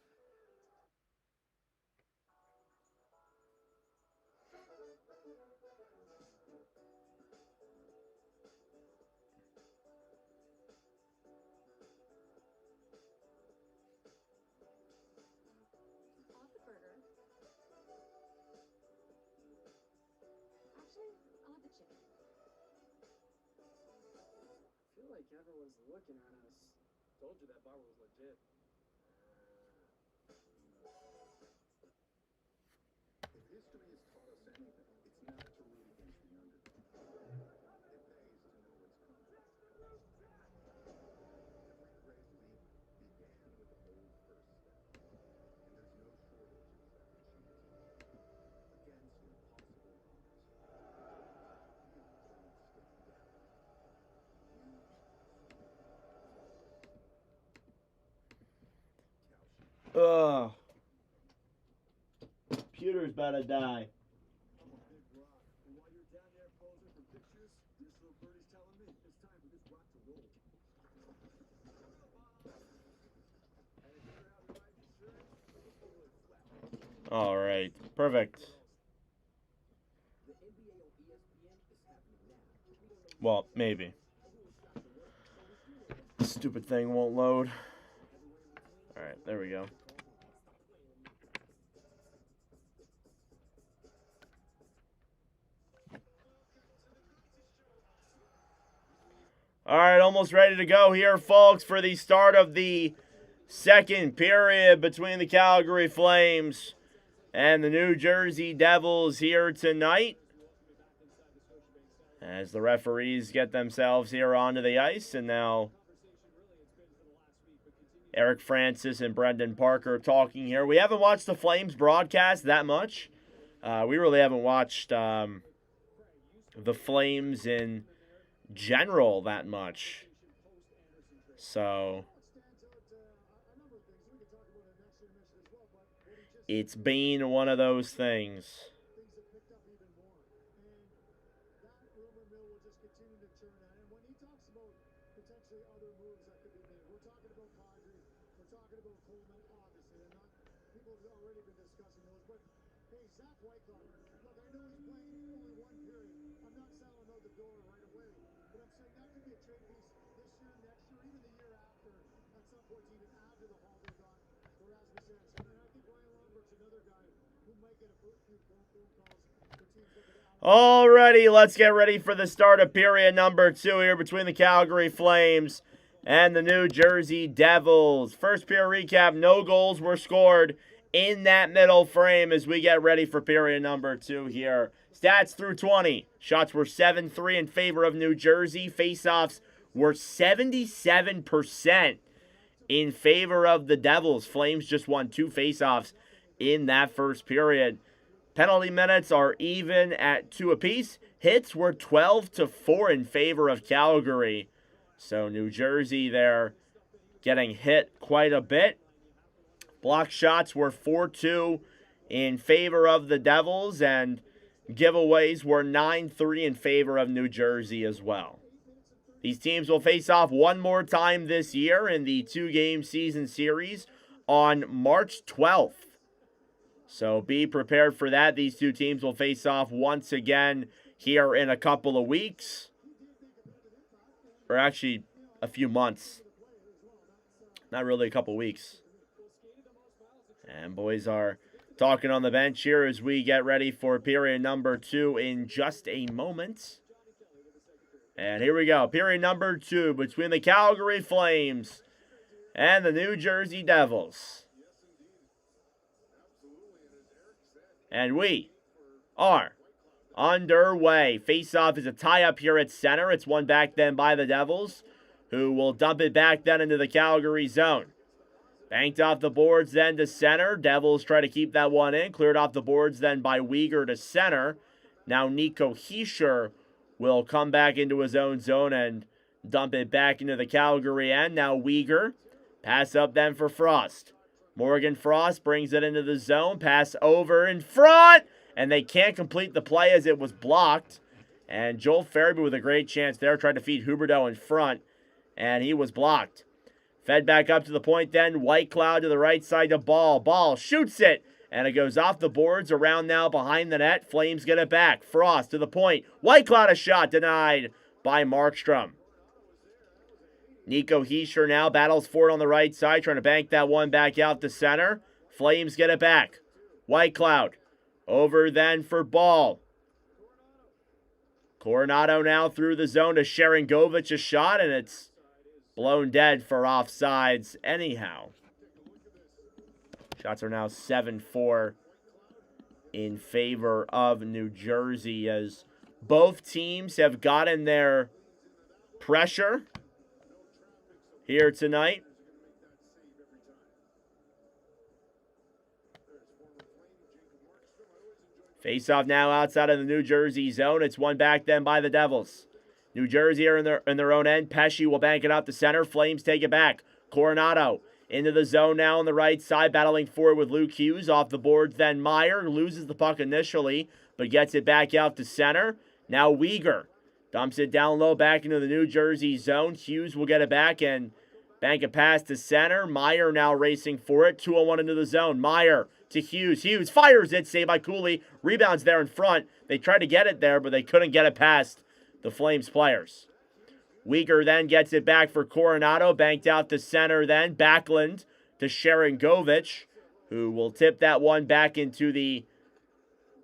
Off the burger. Actually, I'll have the chicken. I feel like everyone's looking at us. Told you that bar was legit. If history has taught us anything, it's not to root against the underdog. It pays to know what's coming. Every great leap began with a bold first step, and there's no shortage of second chances. Against impossible odds. You don't stand down. You Ugh. Computer's about to die. I'm a big rock. And while you're down there posing for pictures, this little birdie's telling me it's time for this rock to roll. And if you're out riding insurance, it's a little flat. All right. Perfect. The NBA on ESPN is happening now. We don't know Well, maybe. Stupid thing won't load. All right. There we go. All right, almost ready to go here, folks, for the start of the second period between the Calgary Flames and the New Jersey Devils here tonight. As the referees get themselves here onto the ice, and now Eric Francis and Brendan Parker talking here. We haven't watched the Flames broadcast that much. We really haven't watched the Flames in general that much. So it's been one of those things. Things have picked up even more. And that rumor mill will just continue to churn out. And when he talks about potentially other moves that could be made, we're talking about Calgary, we're talking about Coleman, obviously. And not, people have already been discussing those. But, hey, Zach Whitecloud, look, I know he's playing only one period. I'm not selling out the door right away. But I'm saying that could be a trade piece this year, next year, even the year after. At some point, even add to the haul they got for Rasmus Anderson. And I think Ryan Lomberg's another guy who might get a few phone calls for teams looking to add. Alrighty, let's get ready for the start of period number 2 here between the Calgary Flames and the New Jersey Devils. First period recap, no goals were scored in that middle frame as we get ready for period number 2 here. Stats through 20. Shots were 7-3 in favor of New Jersey. Faceoffs were 77% in favor of the Devils. Flames just won 2 faceoffs in that first period. Penalty minutes are even at 2 apiece. Hits were 12-4 in favor of Calgary. So New Jersey there getting hit quite a bit. Block shots were 4-2 in favor of the Devils, and giveaways were 9-3 in favor of New Jersey as well. These teams will face off one more time this year in the 2-game season series on March 12th. So be prepared for that. These two teams will face off once again here in a couple of weeks. Or actually, a few months. Not really a couple weeks. And boys are talking on the bench here as we get ready for period number 2 in just a moment. And here we go. Period number 2 between the Calgary Flames and the New Jersey Devils. And we are underway. Face-off is a tie-up here at center. It's won back then by the Devils, who will dump it back then into the Calgary zone. Banked off the boards then to center. Devils try to keep that one in. Cleared off the boards then by Weegar to center. Now Nico Hischier will come back into his own zone and dump it back into the Calgary end. Now Weegar. Pass up then for Frost. Morgan Frost brings it into the zone. Pass over in front. And they can't complete the play as it was blocked. And Joel Farabee with a great chance there. Tried to feed Huberdeau in front. And he was blocked. Fed back up to the point then. Whitecloud to the right side to Ball. Ball shoots it. And it goes off the boards. Around now behind the net. Flames get it back. Frost to the point. Whitecloud a shot denied by Markstrom. Nico Hischier now battles for it on the right side, trying to bank that one back out to center. Flames get it back. Whitecloud over then for Ball. Coronado now through the zone to Sharangovich, a shot, and it's blown dead for offsides anyhow. Shots are now 7-4 in favor of New Jersey as both teams have gotten their pressure here tonight. Face-off now outside of the New Jersey zone. It's won back then by the Devils. New Jersey are in their own end. Pesce will bank it out to center. Flames take it back. Coronado into the zone now on the right side, battling forward with Luke Hughes. Off the boards then Meyer loses the puck initially, but gets it back out to center. Now Weegar dumps it down low back into the New Jersey zone. Hughes will get it back and bank a pass to center. Meyer now racing for it. 2-on-1 into the zone. Meyer to Hughes. Hughes fires it. Saved by Cooley. Rebounds there in front. They tried to get it there, but they couldn't get it past the Flames players. Weegar then gets it back for Coronado. Banked out to center then. Backlund to Sharangovich, who will tip that one back into the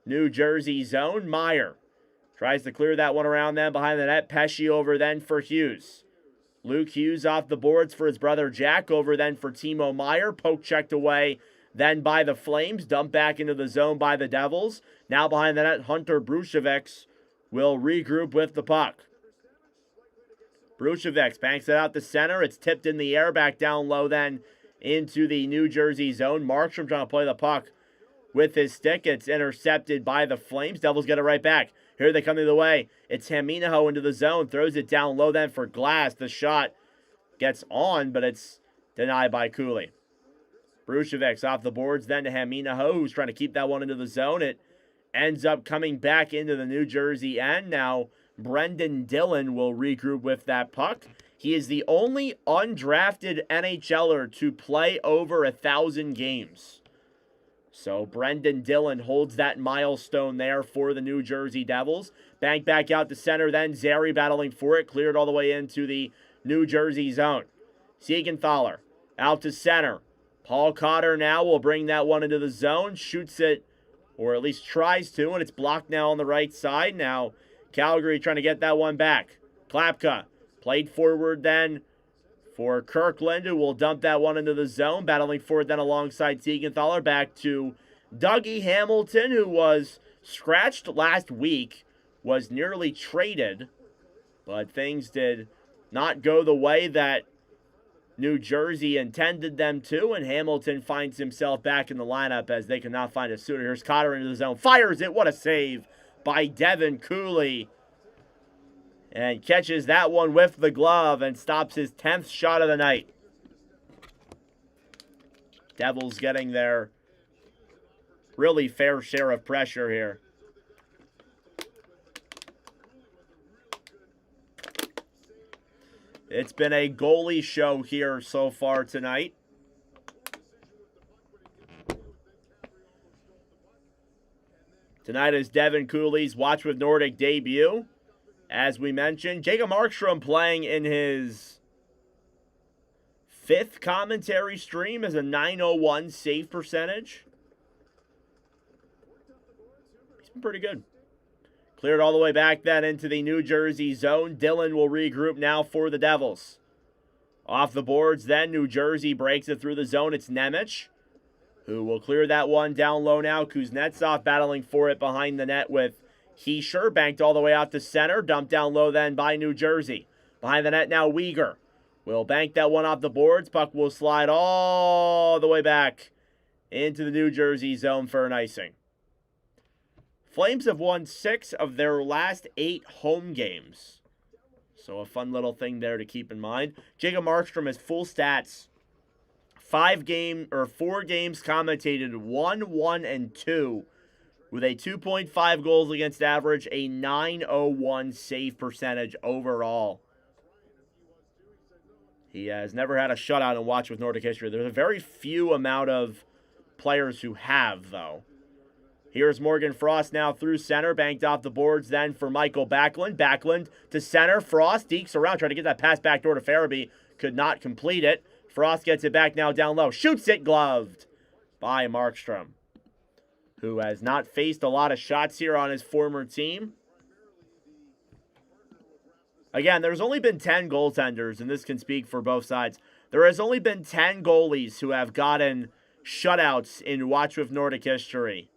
New Jersey zone. Meyer tries to clear that one around then behind the net. Pesce over then for Hughes. Luke Hughes off the boards for his brother Jack. Over then for Timo Meyer. Poke checked away then by the Flames. Dumped back into the zone by the Devils. Now behind the net, Hunter Brucevic will regroup with the puck. Brucevic banks it out to center. It's tipped in the air back down low then into the New Jersey zone. Markstrom trying to play the puck with his stick. It's intercepted by the Flames. Devils get it right back. Here they come the other way. It's Haminaho into the zone. Throws it down low then for Glass. The shot gets on, but it's denied by Cooley. Brucevic off the boards then to Haminaho, who's trying to keep that one into the zone. It ends up coming back into the New Jersey end. Now Brendan Dillon will regroup with that puck. He is the only undrafted NHLer to play over 1,000 games. So Brendan Dillon holds that milestone there for the New Jersey Devils. Bank back out to center, then Zary battling for it. Cleared all the way into the New Jersey zone. Siegenthaler out to center. Paul Cotter now will bring that one into the zone. Shoots it, or at least tries to, and it's blocked now on the right side. Now Calgary trying to get that one back. Klapka played forward then for Kirkland, who will dump that one into the zone. Battling for it then alongside Siegenthaler. Back to Dougie Hamilton, who was scratched last week, was nearly traded, but things did not go the way that New Jersey intended them to, and Hamilton finds himself back in the lineup as they cannot find a suitor. Here's Cotter into the zone. Fires it. What a save by Devin Cooley. And catches that one with the glove and stops his 10th shot of the night. Devils getting their really fair share of pressure here. It's been a goalie show here so far tonight. Tonight is Devin Cooley's Watch with Nordic debut. As we mentioned, Jacob Markstrom playing in his 5th commentary stream as a .901 save percentage. He's been pretty good. Cleared all the way back then into the New Jersey zone. Dillon will regroup now for the Devils. Off the boards then, New Jersey breaks it through the zone. It's Nemec, who will clear that one down low now. Kuznetsov battling for it behind the net with Heischer. Banked all the way out to center. Dumped down low then by New Jersey. Behind the net now, Weegar will bank that one off the boards. Puck will slide all the way back into the New Jersey zone for an icing. Flames have won 6 of their last 8 home games. So a fun little thing there to keep in mind. Jacob Markstrom has full stats. 4 games commentated, 1, 1, and 2. With a 2.5 goals against average, a .901 save percentage overall. He has never had a shutout in Watch with Nordic history. There's a very few amount of players who have, though. Here's Morgan Frost now through center. Banked off the boards then for Michael Backlund. Backlund to center. Frost dekes around. Trying to get that pass back door to Farabee. Could not complete it. Frost gets it back now down low. Shoots it gloved by Markstrom, who has not faced a lot of shots here on his former team. Again, there's only been 10 goaltenders, and this can speak for both sides. There has only been 10 goalies who have gotten shutouts in Watch with Nordic history.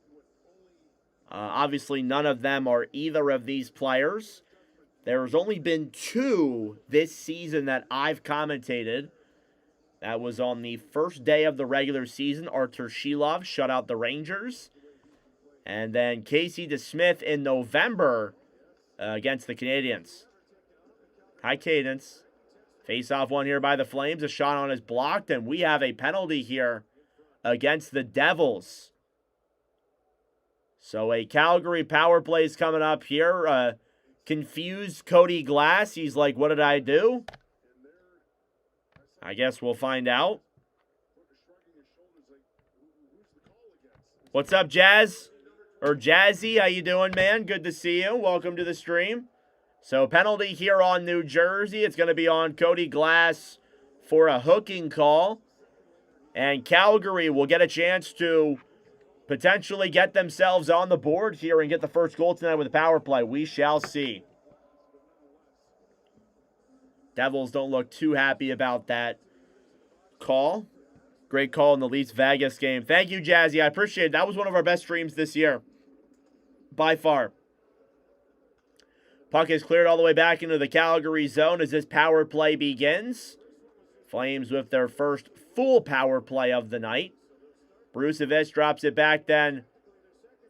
Obviously, none of them are either of these players. There's only been 2 this season that I've commentated. That was on the first day of the regular season. Artur Shilov shut out the Rangers. And then Casey DeSmith in November against the Canadiens. High cadence. Face-off one here by the Flames. A shot on is blocked, and we have a penalty here against the Devils. So a Calgary power play is coming up here. Confused Cody Glass. He's like, what did I do? I guess we'll find out. What's up, Jazz? Or Jazzy, how you doing, man? Good to see you. Welcome to the stream. So penalty here on New Jersey. It's going to be on Cody Glass for a hooking call. And Calgary will get a chance to potentially get themselves on the board here and get the first goal tonight with a power play. We shall see. Devils don't look too happy about that call. Great call in the Leafs Vegas game. Thank you, Jazzy. I appreciate it. That was one of our best streams this year. By far. Puck is cleared all the way back into the Calgary zone as this power play begins. Flames with their first full power play of the night. Brucevic drops it back then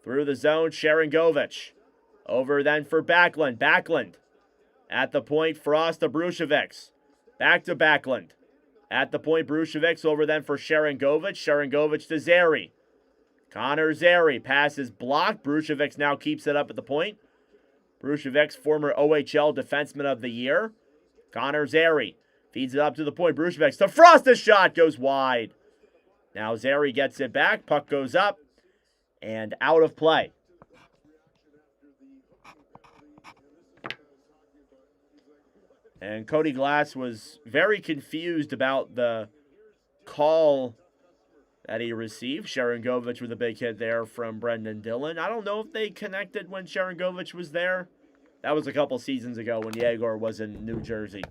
through the zone. Sharangovich over then for Backlund. Backlund at the point. Frost to Brucevic. Back to Backlund. At the point, Brucevic over then for Sharangovich. Sharangovich to Zary. Connor Zary. Pass is blocked. Brucevic now keeps it up at the point. Brucevic, former OHL Defenseman of the Year. Connor Zary feeds it up to the point. Brucevic to Frost. A shot goes wide. Now Zary gets it back. Puck goes up. and out of play. And Cody Glass was very confused about the call that he received. Sharangovich with a big hit there from Brendan Dillon. I don't know if they connected when Sharangovich was there. That was a couple seasons ago when Yegor was in New Jersey.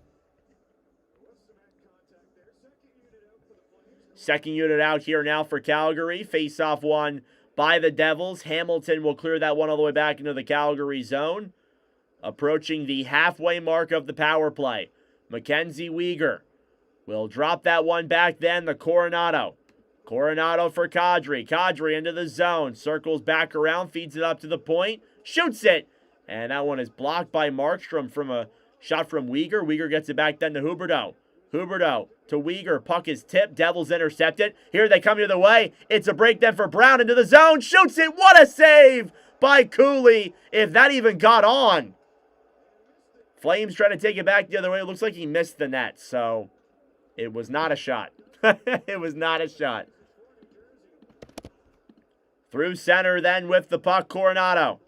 Second unit out here now for Calgary. Face-off one by the Devils. Hamilton will clear that one all the way back into the Calgary zone. Approaching the halfway mark of the power play. Mackenzie Weegar will drop that one back then. The Coronado. Coronado for Kadri. Kadri into the zone. Circles back around. Feeds it up to the point. Shoots it. And that one is blocked by Markstrom from a shot from Weegar. Weegar gets it back then to Huberdeau. Huberdeau to Weegar. Puck is tipped. Devils intercept it. Here they come the other way. It's a break then for Brown into the zone. Shoots it. What a save by Cooley. If that even got on. Flames trying to take it back the other way. It looks like he missed the net. So it was not a shot. It was not a shot. Through center then with the puck, Coronado.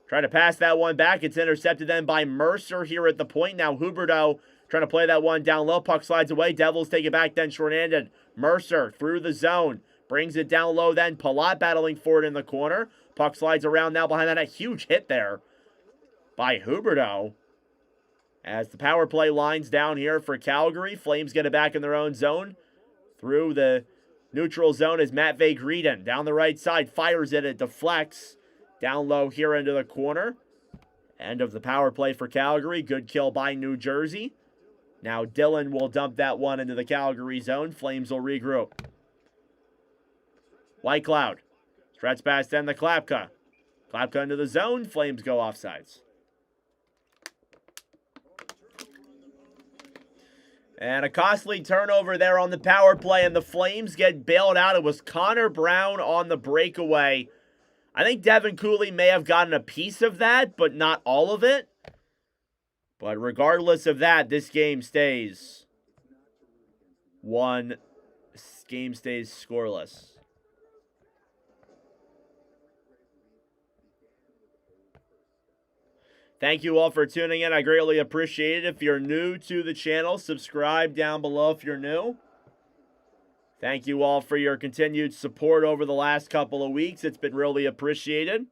Trying to pass that one back. It's intercepted then by Mercer here at the point. Now Huberdeau trying to play that one down low. Puck slides away. Devils take it back then short-handed. Mercer through the zone. Brings it down low then. Palat battling for it in the corner. Puck slides around now behind that. A huge hit there by Huberdeau. As the power play lines down here for Calgary. Flames get it back in their own zone. Through the neutral zone is Matvei Greden. Down the right side. Fires it. It deflects. Down low here into the corner. End of the power play for Calgary. Good kill by New Jersey. Now Dillon will dump that one into the Calgary zone. Flames will regroup. Whitecloud. Stretch pass then to Klapka. Klapka into the zone. Flames go offsides. And a costly turnover there on the power play, and the Flames get bailed out. It was Connor Brown on the breakaway. I think Devin Cooley may have gotten a piece of that, but not all of it. But regardless of that, this game stays scoreless. Thank you all for tuning in. I greatly appreciate it. If you're new to the channel, subscribe down below if you're new. Thank you all for your continued support over the last couple of weeks. It's been really appreciated.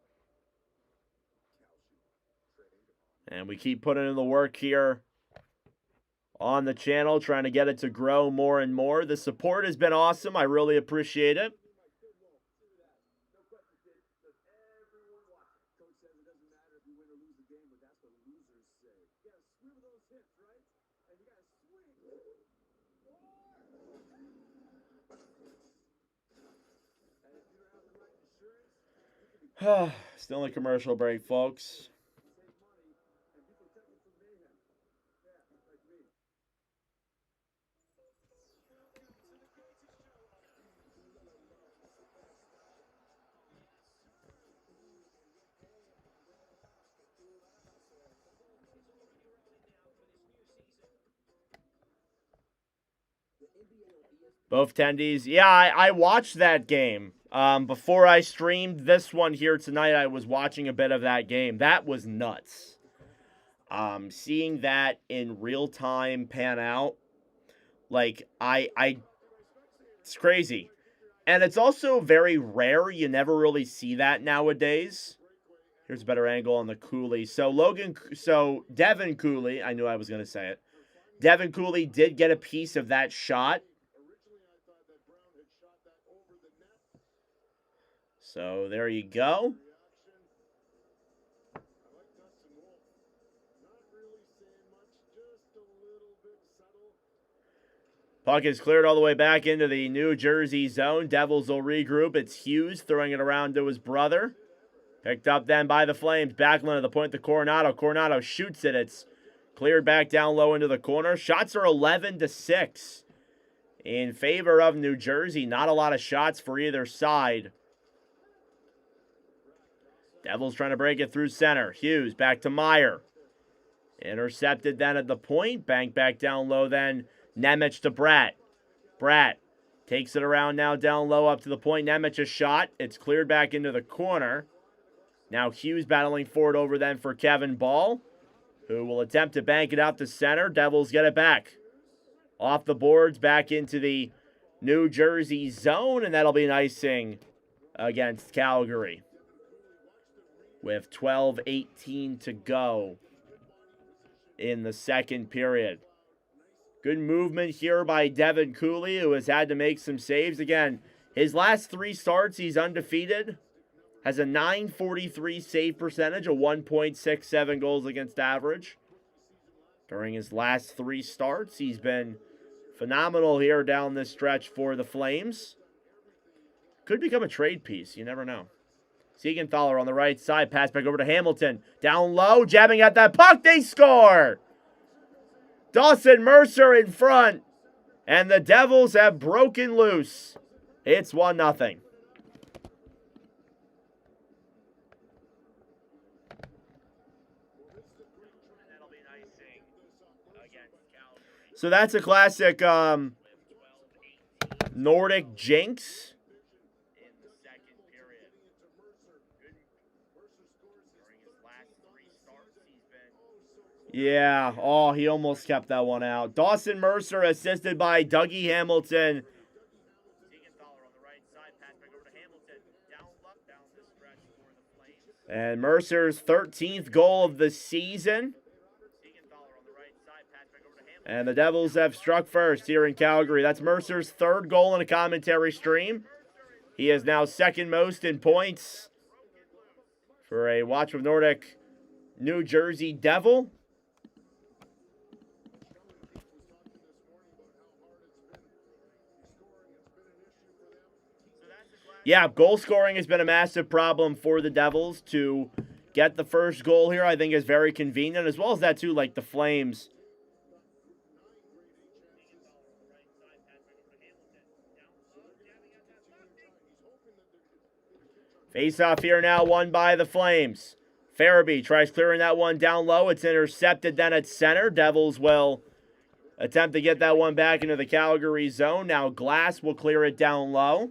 And we keep putting in the work here on the channel, trying to get it to grow more and more. The support has been awesome. I really appreciate it. Still in a commercial break, folks. Both tendies. Yeah, I watched that game. Before I streamed this one here tonight, I was watching a bit of that game. That was nuts. Seeing that in real time pan out, like, it's crazy. And it's also very rare. You never really see that nowadays. Here's a better angle on the Cooley. So Devin Cooley, I knew I was going to say it. Devin Cooley did get a piece of that shot. So there you go. Puck is cleared all the way back into the New Jersey zone. Devils will regroup. It's Hughes throwing it around to his brother. Picked up then by the Flames. Backlund at the point to Coronado. Coronado shoots it. It's cleared back down low into the corner. Shots are 11-6 in favor of New Jersey. Not a lot of shots for either side. Devils trying to break it through center. Hughes back to Meyer. Intercepted then at the point. Banked back down low then. Nemec to Bratt. Bratt Takes it around now down low up to the point. Nemec a shot. It's cleared back into the corner. Now Hughes battling forward over then for Kevin Ball, who will attempt to bank it out to center. Devils get it back. Off the boards, back into the New Jersey zone, and that'll be an icing against Calgary with 12:18 to go in the second period. Good movement here by Devin Cooley, who has had to make some saves. Again, his last 3 starts, he's undefeated. Has a .943 save percentage, a 1.67 goals against average. During his last 3 starts, he's been phenomenal here down this stretch for the Flames. Could become a trade piece. You never know. Siegenthaler on the right side. Pass back over to Hamilton. Down low. Jabbing at that puck. They score! Dawson Mercer in front. And the Devils have broken loose. It's 1-0. So that's a classic Nordic jinx. In the second period. During his last 3 starts, he's been... Yeah, oh, he almost kept that one out. Dawson Mercer assisted by Dougie Hamilton. And Mercer's 13th goal of the season. And the Devils have struck first here in Calgary. That's Mercer's 3rd goal in a commentary stream. He is now 2nd most in points for a Watch with Nordic New Jersey Devil. Yeah, goal scoring has been a massive problem for the Devils. To get the first goal here, I think, is very convenient, as well as that, too, like the Flames. Face-off here now, won by the Flames. Farabee tries clearing that one down low. It's intercepted then at center. Devils will attempt to get that one back into the Calgary zone. Now Glass will clear it down low.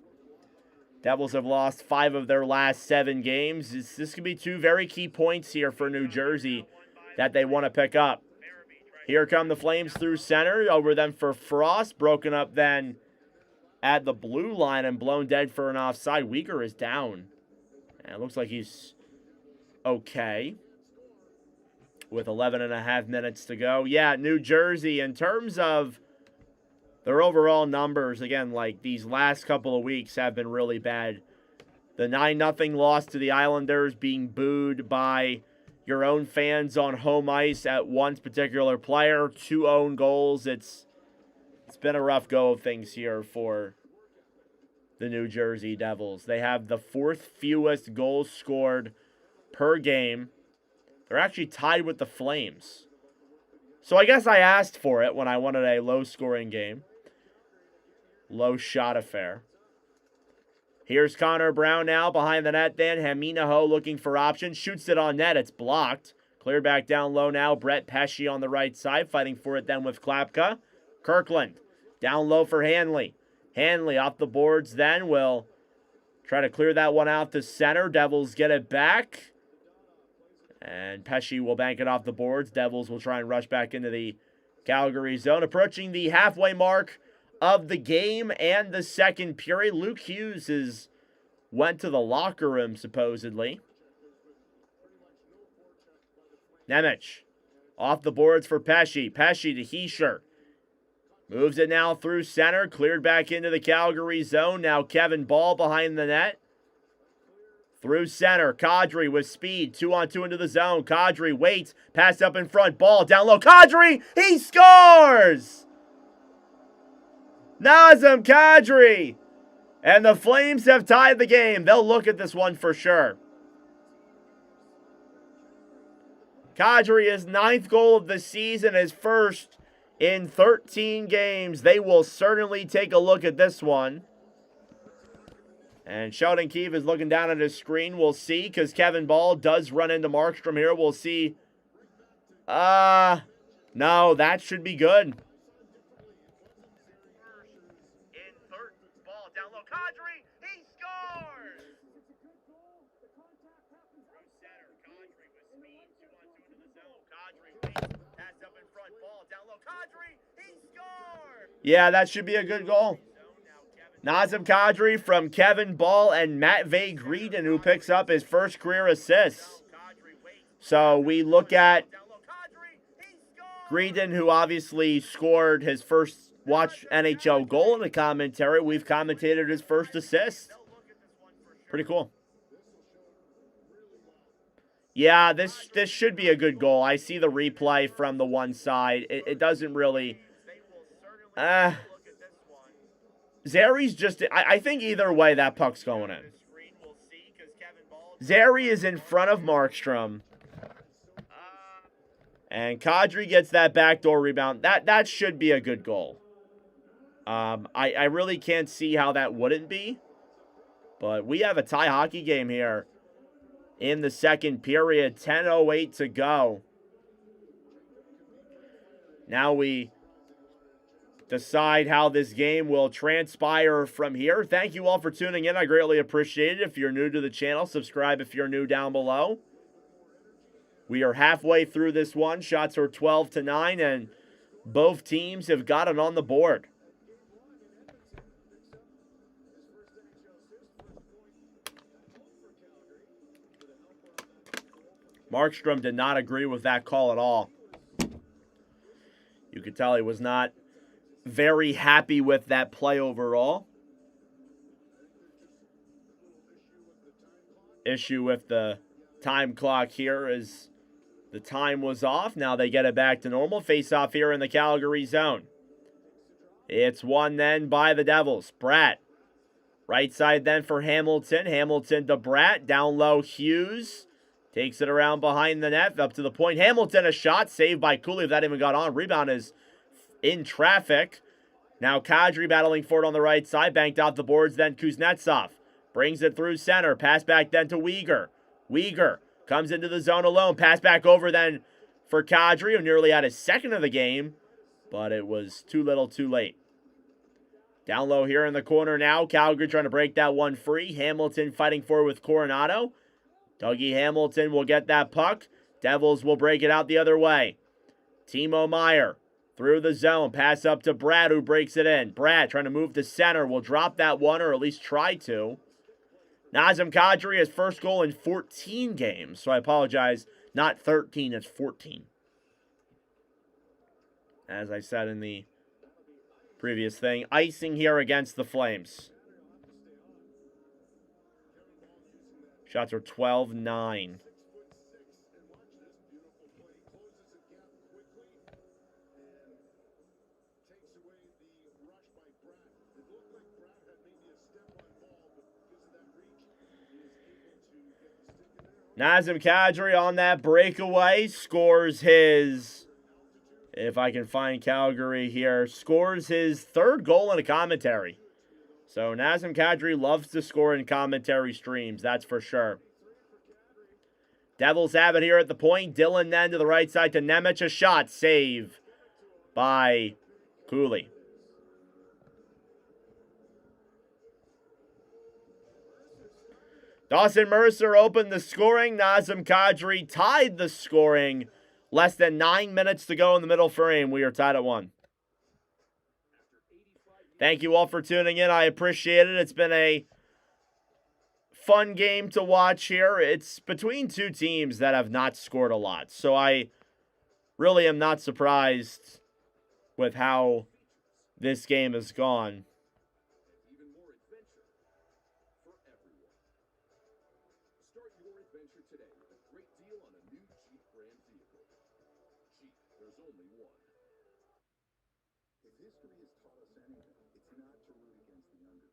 Devils have lost 5 of their last 7 games. This could be 2 very key points here for New Jersey that they want to pick up. Here come the Flames through center. Over them for Frost. Broken up then at the blue line and blown dead for an offside. Weegar is down. And it looks like he's okay with 11.5 minutes to go. Yeah, New Jersey, in terms of their overall numbers, again, like these last couple of weeks have been really bad. The 9-0 loss to the Islanders, being booed by your own fans on home ice at one particular player, 2 own goals. It's been a rough go of things here for the New Jersey Devils. They have the 4th fewest goals scored per game. They're actually tied with the Flames. So I guess I asked for it when I wanted a low-scoring game. Low shot affair. Here's Connor Brown now behind the net then. Haminaho looking for options. Shoots it on net. It's blocked. Cleared back down low now. Brett Pesce on the right side. Fighting for it then with Klapka. Kirkland down low for Hanley. Hanley off the boards then will try to clear that one out to center. Devils get it back. And Pesce will bank it off the boards. Devils will try and rush back into the Calgary zone. Approaching the halfway mark of the game and the second period. Luke Hughes went to the locker room, supposedly. Nemec off the boards for Pesce. Pesce to Hischier. Moves it now through center. Cleared back into the Calgary zone. Now Kevin Ball behind the net. Through center. Kadri with speed. 2-on-2 into the zone. Kadri waits. Pass up in front. Ball down low. Kadri! He scores! Nazem Kadri! And the Flames have tied the game. They'll look at this one for sure. Kadri, his 9th goal of the season, his first in 13 games. They will certainly take a look at this one. And Sheldon Keefe is looking down at his screen. We'll see, because Kevin Ball does run into Markstrom here. We'll see. No, that should be good. Yeah, that should be a good goal. Nazem Kadri from Kevin Ball and Matvey Greedon, who picks up his first career assist. So we look at Greedon, who obviously scored his first Watch NHL goal in the commentary. We've commentated his first assist. Pretty cool. Yeah, this should be a good goal. I see the replay from the one side. It doesn't really... Zari's just... I think either way that puck's going in. Zary is in front of Markstrom. And Kadri gets that backdoor rebound. That should be a good goal. I really can't see how that wouldn't be. But we have a tie hockey game here in the second period. 10:08 to go. Now we decide how this game will transpire from here. Thank you all for tuning in. I greatly appreciate it. If you're new to the channel, subscribe if you're new down below. We are halfway through this one. Shots are 12-9, and both teams have got it on the board. Markstrom did not agree with that call at all. You could tell he was not very happy with that play overall. Issue with the time clock here is the time was off. Now they get it back to normal. Face off here in the Calgary zone. It's won then by the Devils. Bratt. Right side then for Hamilton. Hamilton to Bratt. Down low Hughes. Takes it around behind the net. Up to the point. Hamilton a shot. Saved by Cooley. If that even got on. Rebound is in traffic. Now Kadri battling for it on the right side. Banked off the boards then Kuznetsov. Brings it through center. Pass back then to Weegar. Weegar comes into the zone alone. Pass back over then for Kadri, who nearly had his second of the game. But it was too little too late. Down low here in the corner now. Calgary trying to break that one free. Hamilton fighting for it with Coronado. Dougie Hamilton will get that puck. Devils will break it out the other way. Timo Meier through the zone. Pass up to Brad, who breaks it in. Brad trying to move to center. Will drop that one, or at least try to. Nazem Kadri, his first goal in 14 games. So I apologize. Not 13, it's 14. As I said in the previous thing. Icing here against the Flames. Shots are 12-9. Nazem Kadri on that breakaway scores his, if I can find Calgary here, scores his third goal in a commentary. So Nazem Kadri loves to score in commentary streams, that's for sure. Devils have it here at the point. Dillon then to the right side to Nemec. A shot, save by Cooley. Dawson Mercer opened the scoring. Nazem Kadri tied the scoring. Less than 9 minutes to go in the middle frame. We are tied at 1. Thank you all for tuning in. I appreciate it. It's been a fun game to watch here. It's between two teams that have not scored a lot. So I really am not surprised with how this game has gone. Even more adventure for everyone. Start your adventure today with a great deal on a new Jeep brand vehicle. Jeep, there's only one. If history has taught us anything, it's not to root against the underdog.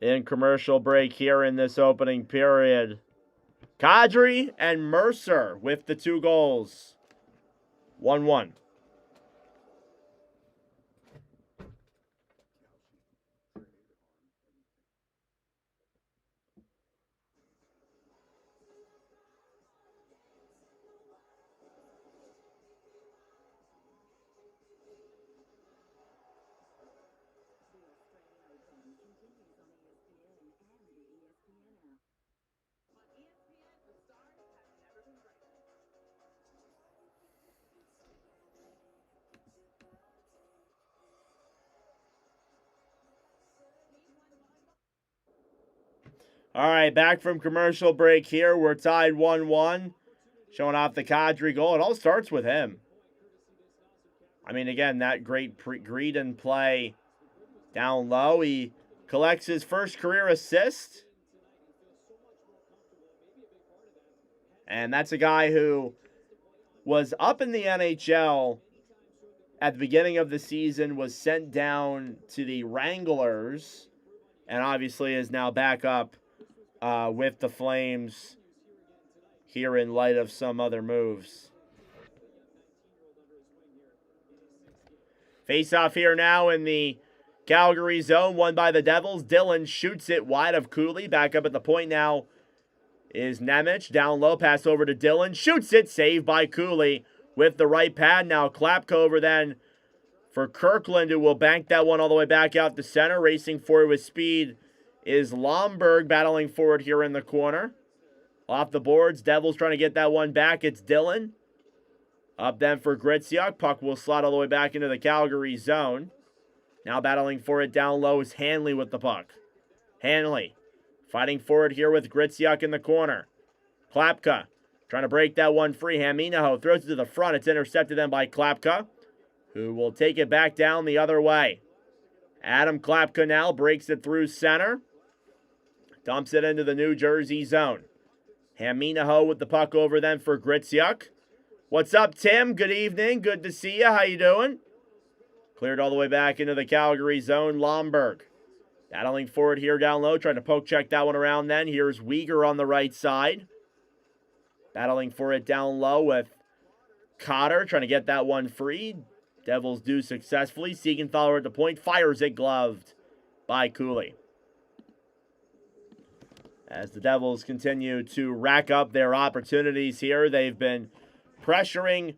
In commercial break here in this opening period. Kadri and Mercer with the 2 goals. 1-1. All right, back from commercial break here. We're tied 1-1. Showing off the Kadri goal. It all starts with him. I mean, again, that great greed and play down low. He collects his first career assist. And that's a guy who was up in the NHL at the beginning of the season, was sent down to the Wranglers, and obviously is now back up with the Flames here in light of some other moves. Face off here now in the Calgary zone, won by the Devils. Dillon shoots it wide of Cooley. Back up at the point now is Nemec. Down low, pass over to Dillon. Shoots it, saved by Cooley with the right pad. Now Klapka over then for Kirkland, who will bank that one all the way back out to center. Racing forward with speed is Lomberg, battling forward here in the corner. Off the boards, Devils trying to get that one back. It's Dillon. Up then for Griciuk. Puck will slide all the way back into the Calgary zone. Now battling for it down low is Hanley with the puck. Hanley fighting forward here with Griciuk in the corner. Klapka trying to break that one free. Haminaho throws it to the front. It's intercepted then by Klapka, who will take it back down the other way. Adam Klapka now breaks it through center. Dumps it into the New Jersey zone. Haminaho with the puck over then for Griciuk. What's up, Tim? Good evening. Good to see you. How you doing? Cleared all the way back into the Calgary zone. Lomberg battling forward here down low. Trying to poke check that one around then. Here's Weegar on the right side. Battling for it down low with Cotter. Trying to get that one free. Devils do successfully. Siegenthaler at the point. Fires it gloved by Cooley. As the Devils continue to rack up their opportunities here, they've been pressuring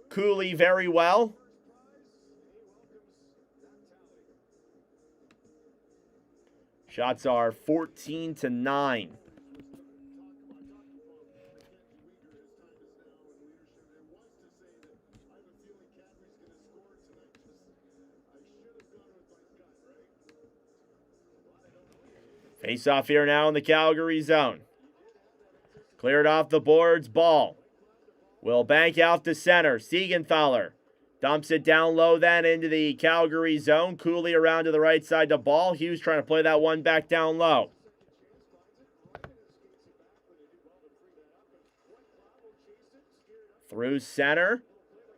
Cooley very well. Shots are 14-9. Face off here now in the Calgary zone. Cleared off the boards. Ball will bank out to center. Siegenthaler dumps it down low then into the Calgary zone. Cooley around to the right side to Ball. Hughes trying to play that one back down low. Through center.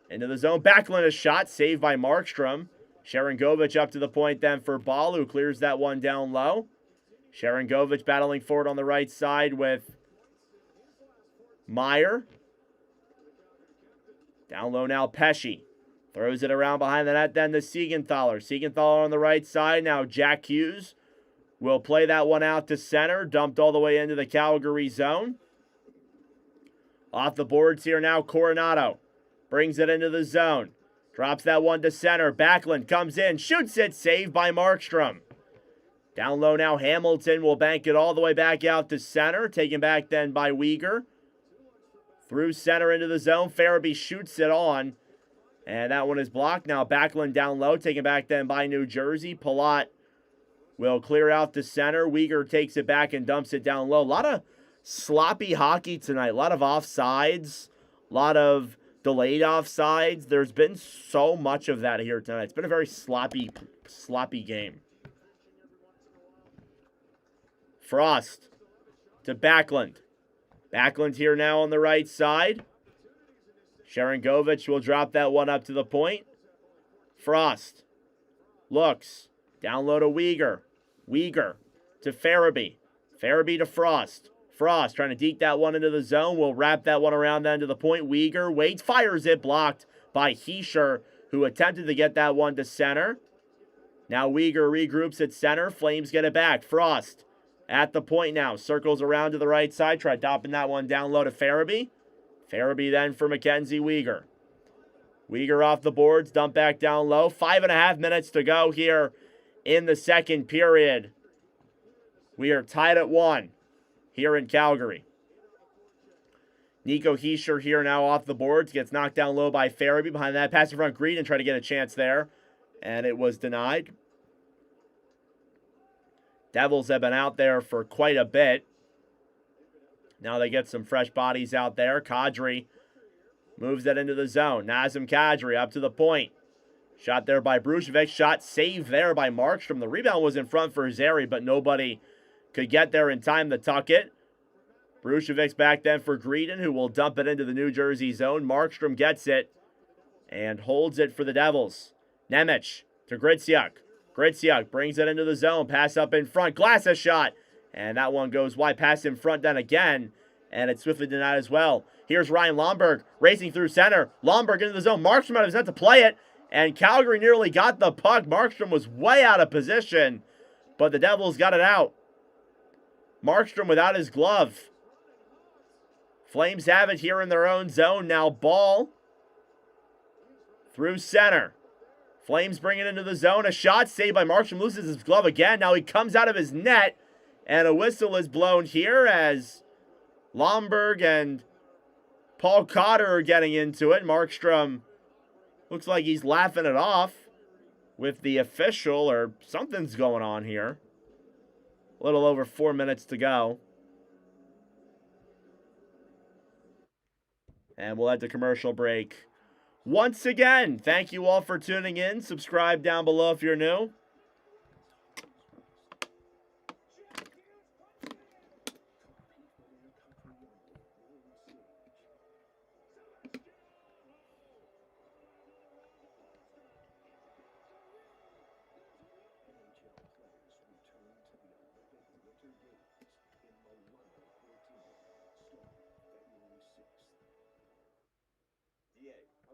Into the zone. Backlund a shot. Saved by Markstrom. Sharangovich up to the point then for Ball, who clears that one down low. Sharangovich battling forward on the right side with Meyer. Down low now, Pesce. Throws it around behind the net then to Siegenthaler. Siegenthaler on the right side. Now Jack Hughes will play that one out to center. Dumped all the way into the Calgary zone. Off the boards here now, Coronado. Brings it into the zone. Drops that one to center. Backlund comes in. Shoots it. Saved by Markstrom. Down low now, Hamilton will bank it all the way back out to center. Taken back then by Weegar. Through center into the zone. Farabee shoots it on. And that one is blocked. Now Backlund down low. Taken back then by New Jersey. Palat will clear out to center. Weegar takes it back and dumps it down low. A lot of sloppy hockey tonight. A lot of offsides. A lot of delayed offsides. There's been so much of that here tonight. It's been a very sloppy game. Frost to Backlund. Backlund here now on the right side. Sharangovich will drop that one up to the point. Frost looks. Down low to Weegar. Weegar to Farabee. Farabee to Frost. Frost trying to deke that one into the zone. Will wrap that one around then to the point. Weegar waits, fires it, blocked by Hischier, who attempted to get that one to center. Now Weegar regroups at center. Flames get it back. Frost at the point now. Circles around to the right side. Try dropping that one down low to Farabee. Farabee then for Mackenzie Weegar. Weegar off the boards. Dump back down low. 5.5 minutes to go here in the second period. We are tied at 1 here in Calgary. Nico Hischier here now off the boards. Gets knocked down low by Farabee. Behind that, pass in front Greed and try to get a chance there. And it was denied. Devils have been out there for quite a bit. Now they get some fresh bodies out there. Kadri moves that into the zone. Nazem Kadri up to the point. Shot there by Brucevic. Shot saved there by Markstrom. The rebound was in front for Zary, but nobody could get there in time to tuck it. Brucevic's back then for Greedon, who will dump it into the New Jersey zone. Markstrom gets it and holds it for the Devils. Nemec to Griciuk. Griciuk brings it into the zone. Pass up in front. Glass shot. And that one goes wide. Pass in front then again. And it's swiftly denied as well. Here's Ryan Lomberg racing through center. Lomberg into the zone. Markstrom out of his net to play it. And Calgary nearly got the puck. Markstrom was way out of position. But the Devils got it out. Markstrom without his glove. Flames have it here in their own zone. Now ball through center. Flames bring it into the zone. A shot saved by Markstrom. Loses his glove again. Now he comes out of his net. And a whistle is blown here as Lomberg and Paul Cotter are getting into it. Markstrom looks like he's laughing it off with the official, or something's going on here. A little over 4 minutes to go. And we'll head to commercial break. Once again, thank you all for tuning in. Subscribe down below if you're new.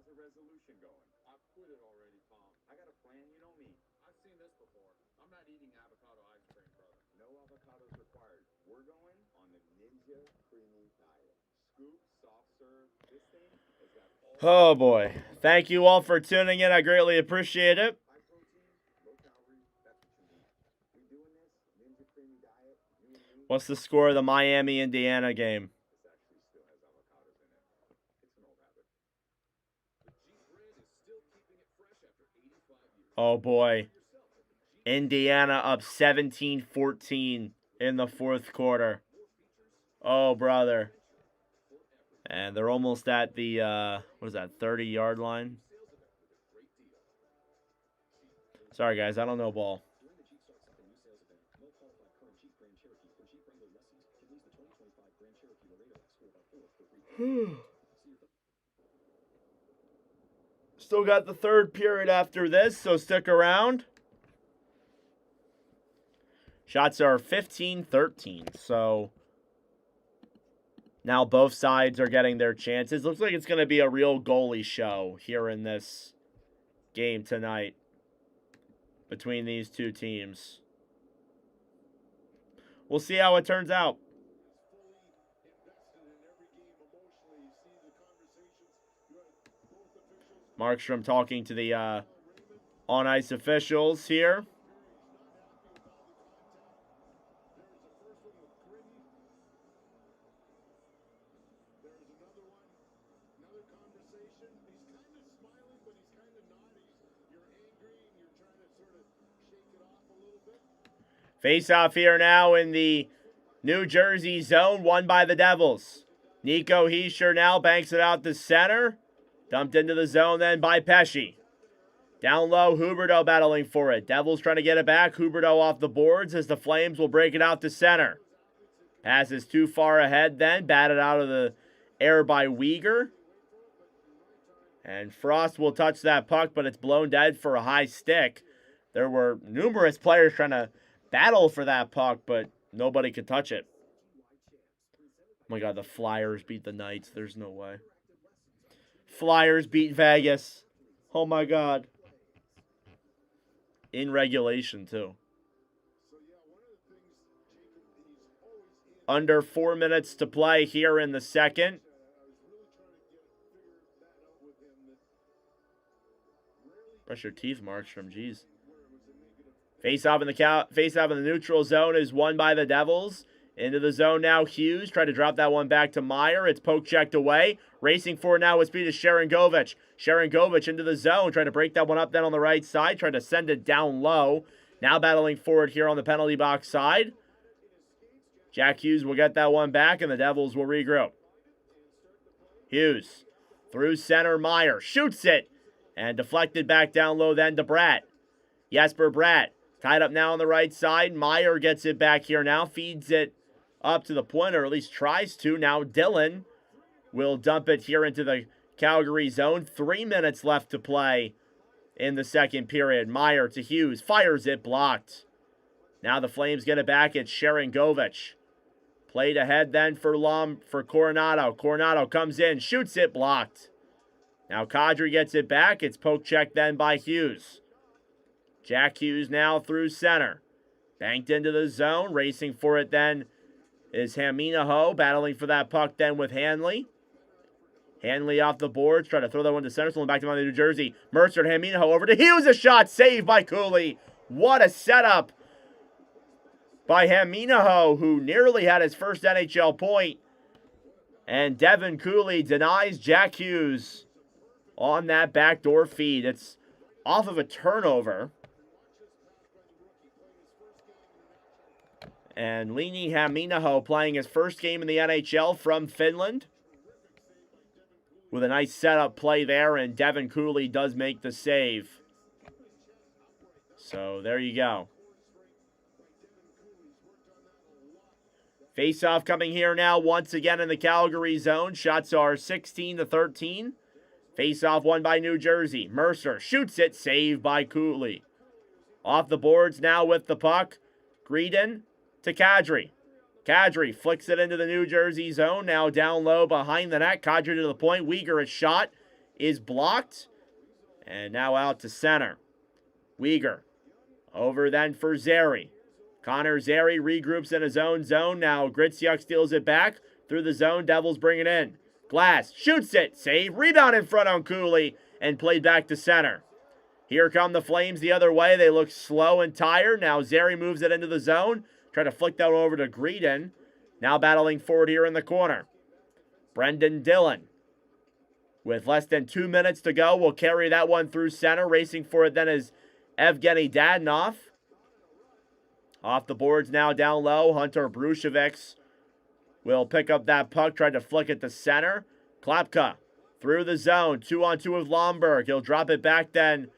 How's the resolution going? I've quit it already, Tom. I got a plan, you know me. I've seen this before. I'm not eating avocado ice cream, brother. No avocados required. We're going on the Ninja Creamy Diet. Scoop, soft serve, this thing has got all... Oh boy. Thank you all for tuning in. I greatly appreciate it. high protein, low calorie, that's what you need. We doing this Ninja Creamy Diet, you and me. What's the score of the Miami-Indiana game? This actually still has avocados in it. It's an old habit. The Jeep brand is still keeping it fresh after 85 years. Oh boy. Indiana up 17-14 in the fourth quarter. Oh, brother. And they're almost at the, what is that, 30-yard line? Sorry, guys, I don't know ball. Still got the third period after this, so stick around. Shots are 15-13, so now both sides are getting their chances. Looks like it's going to be a real goalie show here in this game tonight between these two teams. We'll see how it turns out. Markstrom talking to the on-ice officials here. Face-off here now in the New Jersey zone, won by the Devils. Nico Hischier now banks it out to center. Dumped into the zone then by Pesce. Down low, Huberdeau battling for it. Devils trying to get it back. Huberdeau off the boards as the Flames will break it out to center. Pass is too far ahead then. Batted out of the air by Weegar. And Frost will touch that puck, but it's blown dead for a high stick. There were numerous players trying to battle for that puck, but nobody could touch it. Oh my God, the Flyers beat the Knights. There's no way. Flyers beat Vegas. Oh my God. In regulation, too. Under 4 minutes to play here in the second. Brush your teeth, Markstrom. Jeez. Face-off in the neutral zone is won by the Devils. Into the zone now, Hughes. Tried to drop that one back to Meyer. It's poke-checked away. Racing for it now with speed is Sharangovich. Sharangovich into the zone. Trying to break that one up then on the right side. Trying to send it down low. Now battling forward here on the penalty box side. Jack Hughes will get that one back, and the Devils will regroup. Hughes through center. Meyer shoots it, and deflected back down low then to Bratt. Jesper Bratt tied up now on the right side. Meyer gets it back here now, feeds it up to the point, or at least tries to. Now Dillon will dump it here into the Calgary zone. 3 minutes left to play in the second period. Meyer to Hughes, fires it, blocked. Now the Flames get it back. It's Sharangovich. Played ahead then for Coronado. Coronado comes in, shoots it, blocked. Now Kadri gets it back. It's poke check then by Hughes. Jack Hughes now through center. Banked into the zone. Racing for it then is Haminaho. Battling for that puck then with Hanley. Hanley off the boards. Try to throw that one to center. Someone back to New Jersey. Mercer and Haminaho over to Hughes. A shot saved by Cooley. What a setup by Haminaho, who nearly had his first NHL point. And Devin Cooley denies Jack Hughes on that backdoor feed. It's off of a turnover. And Leini Haminaho playing his first game in the NHL from Finland. With a nice setup play there, and Devin Cooley does make the save. So there you go. Face-off coming here now once again in the Calgary zone. Shots are 16-13. Face-off won by New Jersey. Mercer shoots it, saved by Cooley. Off the boards now with the puck. Greedon to Kadri. Kadri flicks it into the New Jersey zone. Now down low behind the net. Kadri to the point. Weegar, a shot is blocked. And now out to center. Weegar over then for Zary. Connor Zary regroups in his own zone. Now Gritsyuk steals it back. Through the zone, Devils bring it in. Glass shoots it. Save. Rebound in front on Cooley. And played back to center. Here come the Flames the other way. They look slow and tired. Now Zary moves it into the zone. Try to flick that one over to Greedon. Now battling forward here in the corner. Brendan Dillon. With less than 2 minutes to go, will carry that one through center. Racing for it then is Evgeny Dadonov. Off the boards now down low. Hunter Brushevich will pick up that puck. Try to flick it to center. Klapka through the zone. 2-on-2 with Lomberg. He'll drop it back then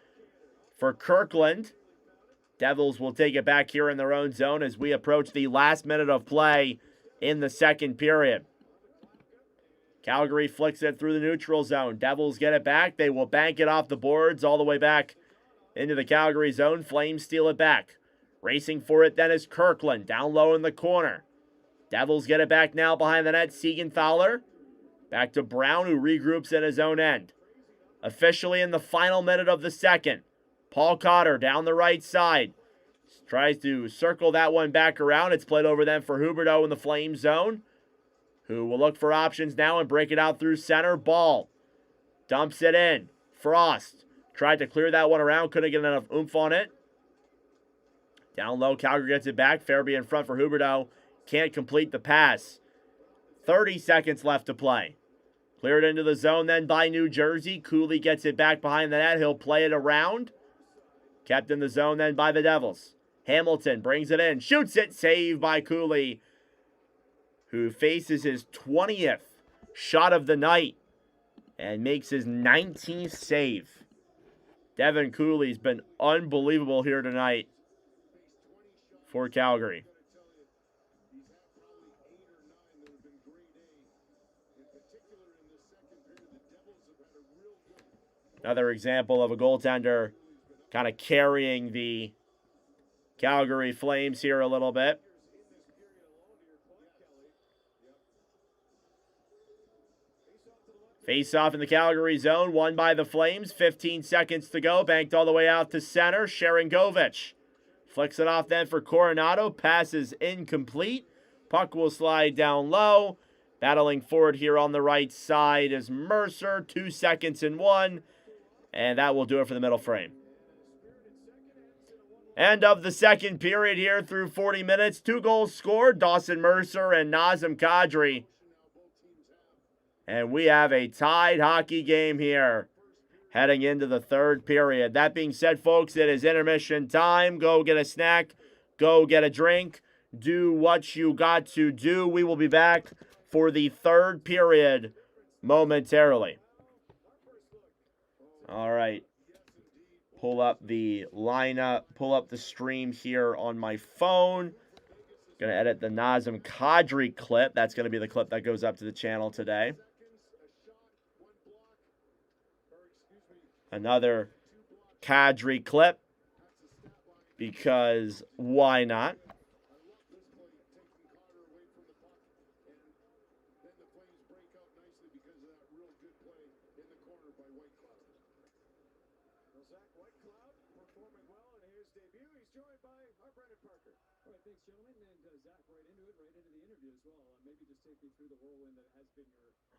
for Kirkland. Devils will take it back here in their own zone as we approach the last minute of play in the second period. Calgary flicks it through the neutral zone. Devils get it back. They will bank it off the boards all the way back into the Calgary zone. Flames steal it back. Racing for it then is Kirkland. Down low in the corner. Devils get it back now behind the net. Siegenthaler. Back to Brown, who regroups at his own end. Officially in the final minute of the second. Paul Cotter down the right side. Tries to circle that one back around. It's played over then for Huberdeau in the Flame zone, who will look for options now and break it out through center. Ball dumps it in. Frost tried to clear that one around. Couldn't get enough oomph on it. Down low, Calgary gets it back. Fairby in front for Huberdeau. Can't complete the pass. 30 seconds left to play. Cleared into the zone then by New Jersey. Cooley gets it back behind the net. He'll play it around. Kept in the zone then by the Devils. Hamilton brings it in. Shoots it. Saved by Cooley, who faces his 20th shot of the night and makes his 19th save. Devin Cooley's been unbelievable here tonight for Calgary. Another example of a goaltender kind of carrying the Calgary Flames here a little bit. Face off in the Calgary zone, won by the Flames. 15 seconds to go. Banked all the way out to center. Sharangovich flicks it off then for Coronado. Passes incomplete. Puck will slide down low. Battling forward here on the right side is Mercer. 2 seconds and 1. And that will do it for the middle frame. End of the second period here through 40 minutes. 2 goals scored. Dawson Mercer and Nazem Kadri. And we have a tied hockey game here heading into the third period. That being said, folks, it is intermission time. Go get a snack. Go get a drink. Do what you got to do. We will be back for the third period momentarily. All right. Pull up the lineup. Pull up the stream here on my phone. Going to edit the Nazem Kadri clip. That's going to be the clip that goes up to the channel today. Another Kadri clip, because why not?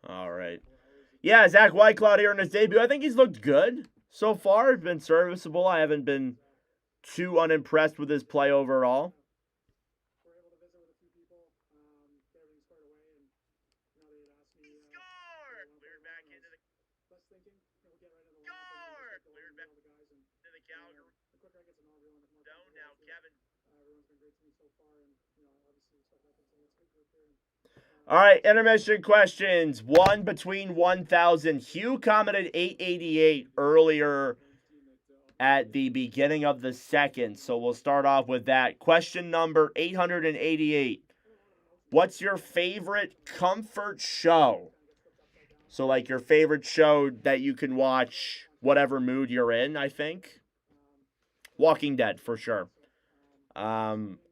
All right. Yeah, Zach Whitecloud here in his debut. I think he's looked good so far. Been serviceable. I haven't been too unimpressed with his play overall. We're able to visit with a few people. Everything squared away, and they had asked me. Cleared back into the Less thinking. We'll get right into the lineup. Cleared back all the guys, and to the Calgary the quicker I get to know everyone, the more zone now. Kevin. everyone's been great to me so far, and obviously expect that to continue. It's a good group here. All right, intermission questions. One between 1,000. Hugh commented 888 earlier at the beginning of the second, so we'll start off with that. Question number 888. What's your favorite comfort show? So, like, your favorite show that you can watch whatever mood you're in, I think. Walking Dead, for sure.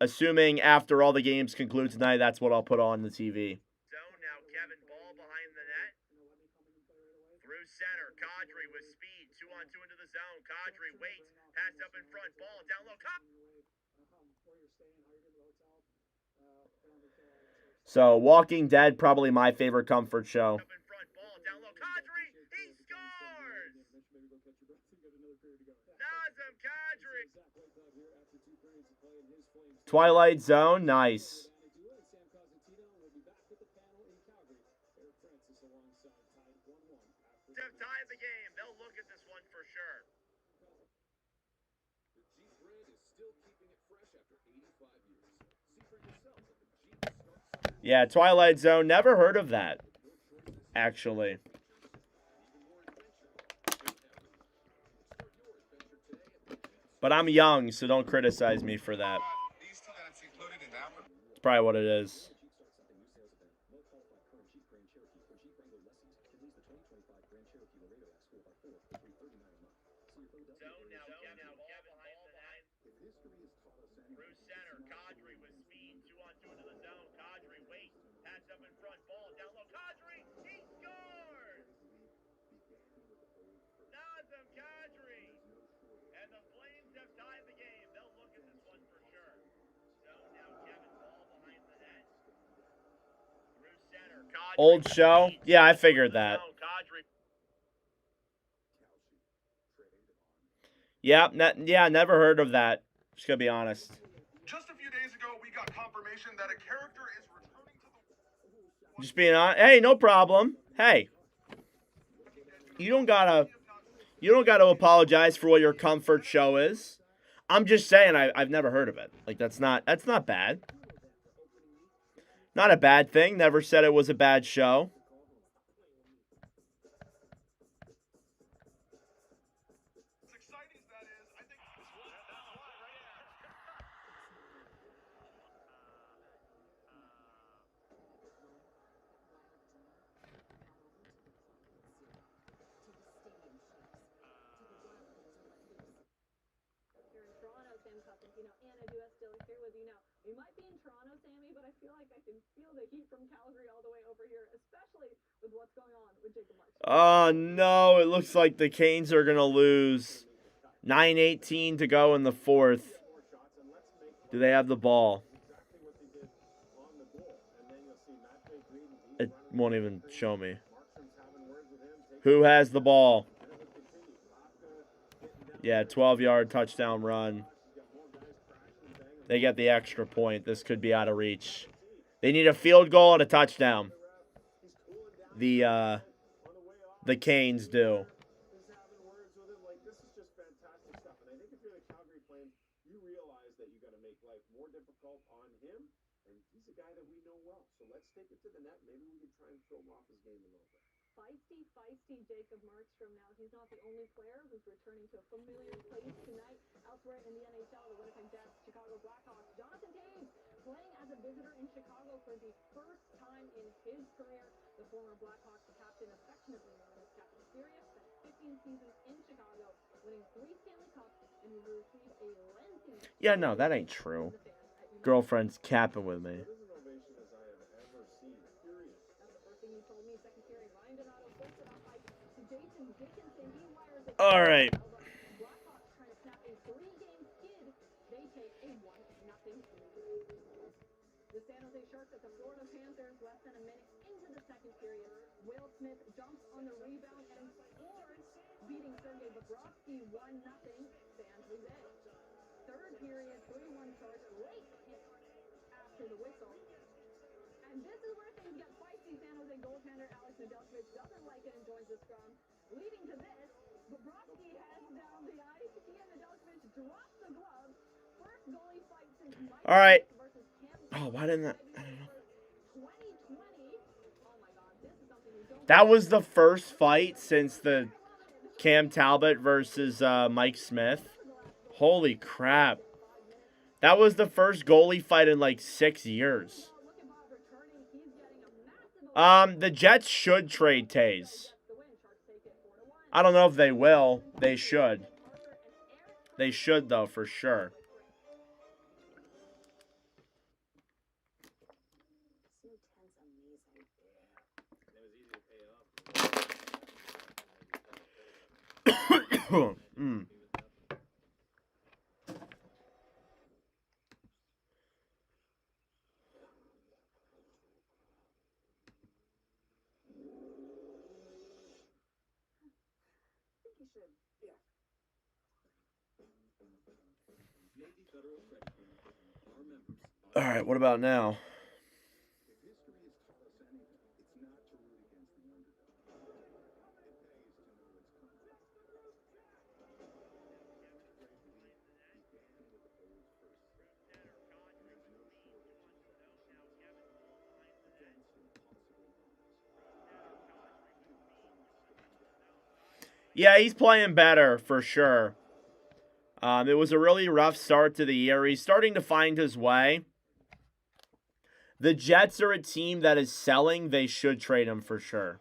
Assuming after all the games conclude tonight, that's what I'll put on the TV. Zone now, Kevin, ball behind the net. Through center, Kadri with speed. 2-on-2 into the zone. Kadri waits, pass up in front, ball down low. So, Walking Dead, probably my favorite comfort show. Up in front, ball down low. Kadri, he scores! Nazem Kadri. Twilight Zone, nice. They've tied the game. They'll look at this one for sure. The Jeep brand is still keeping it fresh after 85 years. See for yourself at the Jeep Start. Yeah, Twilight Zone. Never heard of that, actually. But I'm young, so don't criticize me for that. It's probably what it is. Through center, Kadri with speed. 2-on-2 into the zone. Kadri waits. Pass up in front. Ball down low. Kadri, he scores! Nazem Kadri. And the Flames have tied the game. They'll look at this one for sure. Zone now, Kevin, ball behind the net. Through center, Kadri. Old show? Yeah, I figured that. Yeah, never heard of that. Just gonna be honest. Just a few days ago, we got confirmation that a character is returning to the... Just being honest. Hey, no problem. Hey, you don't gotta apologize for what your comfort show is. I'm just saying I've never heard of it. Like that's not bad. Not a bad thing. Never said it was a bad show. Anna Duas still here with you now. We might be in Toronto, Sammy, but I feel like I can feel the heat from Calgary all the way over here, especially with what's going on with Jacob Markstrom. Oh, no. It looks like the Canes are going to lose. 9:18 to go in the fourth. Do they have the ball? It won't even show me. Who has the ball? Yeah, 12-yard touchdown run. They get the extra point. This could be out of reach. They need a field goal and a touchdown. The Canes do. just fantastic stuff. And I think if you're the Calgary Flames, you realize that you got to make life more difficult on him. And he's a guy that we know well. So let's take it to the net. Maybe we can try and throw him off his game a little bit. Feisty Jacob Markstrom now. He's not the only player who's returning to a familiar place tonight. Elsewhere in the NHL, the Winnipeg Jets, Chicago Blackhawks, Jonathan Toews playing as a visitor in Chicago for the first time in his career. The former Blackhawks captain, affectionately known as Captain Serious, spent 15 seasons in Chicago, winning 3 Stanley Cups, and he will receive a lengthy... Yeah, no, that ain't true. Girlfriend's capping with me. As good an ovation as I have ever seen, period. That's the first thing he told me. Second period, Ryan Donato puts it up ice to Jason Dickinson. He wires it. All right. Blackhawks trying to snap a 3-game skid. They take a 1-0 lead. The San Jose Sharks at the Florida Panthers, less than a minute into the second period. Will Smith jumps on the rebound and scores, beating Sergei Bobrovsky 1-0 San Jose. Third period, 3-1 Sharks, late hit after the whistle. And this is where things get feisty. San Jose goaltender Alex Nedeljkovic doesn't like it and joins the scrum. Leading to this, Bobrovsky heads down the ice. He and Nedeljkovic drop the glove. First goalie fight since Mike All right. versus Cam. Oh, why didn't that? I don't know. 2020. Oh my God, this is something we don't. That was the first fight since the Cam Talbot versus Mike Smith. Holy crap. That was the first goalie fight in like 6 years. The Jets should trade Tays. I don't know if they will. They should. They should, though, for sure. All right, what about now? Yeah, he's playing better for sure. It was a really rough start to the year. He's starting to find his way. The Jets are a team that is selling. They should trade him for sure.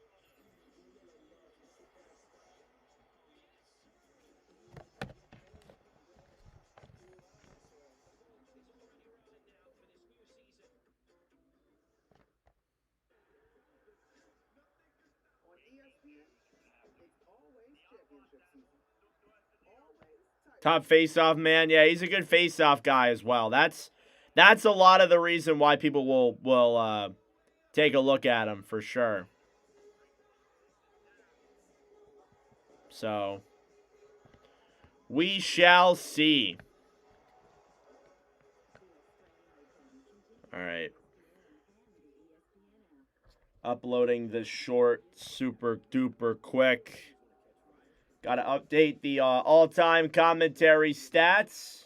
Top face-off man. Yeah, he's a good face-off guy as well. That's a lot of the reason why people will take a look at him for sure. So we shall see. All right. Uploading this short, super duper quick. Got to update the all-time commentary stats.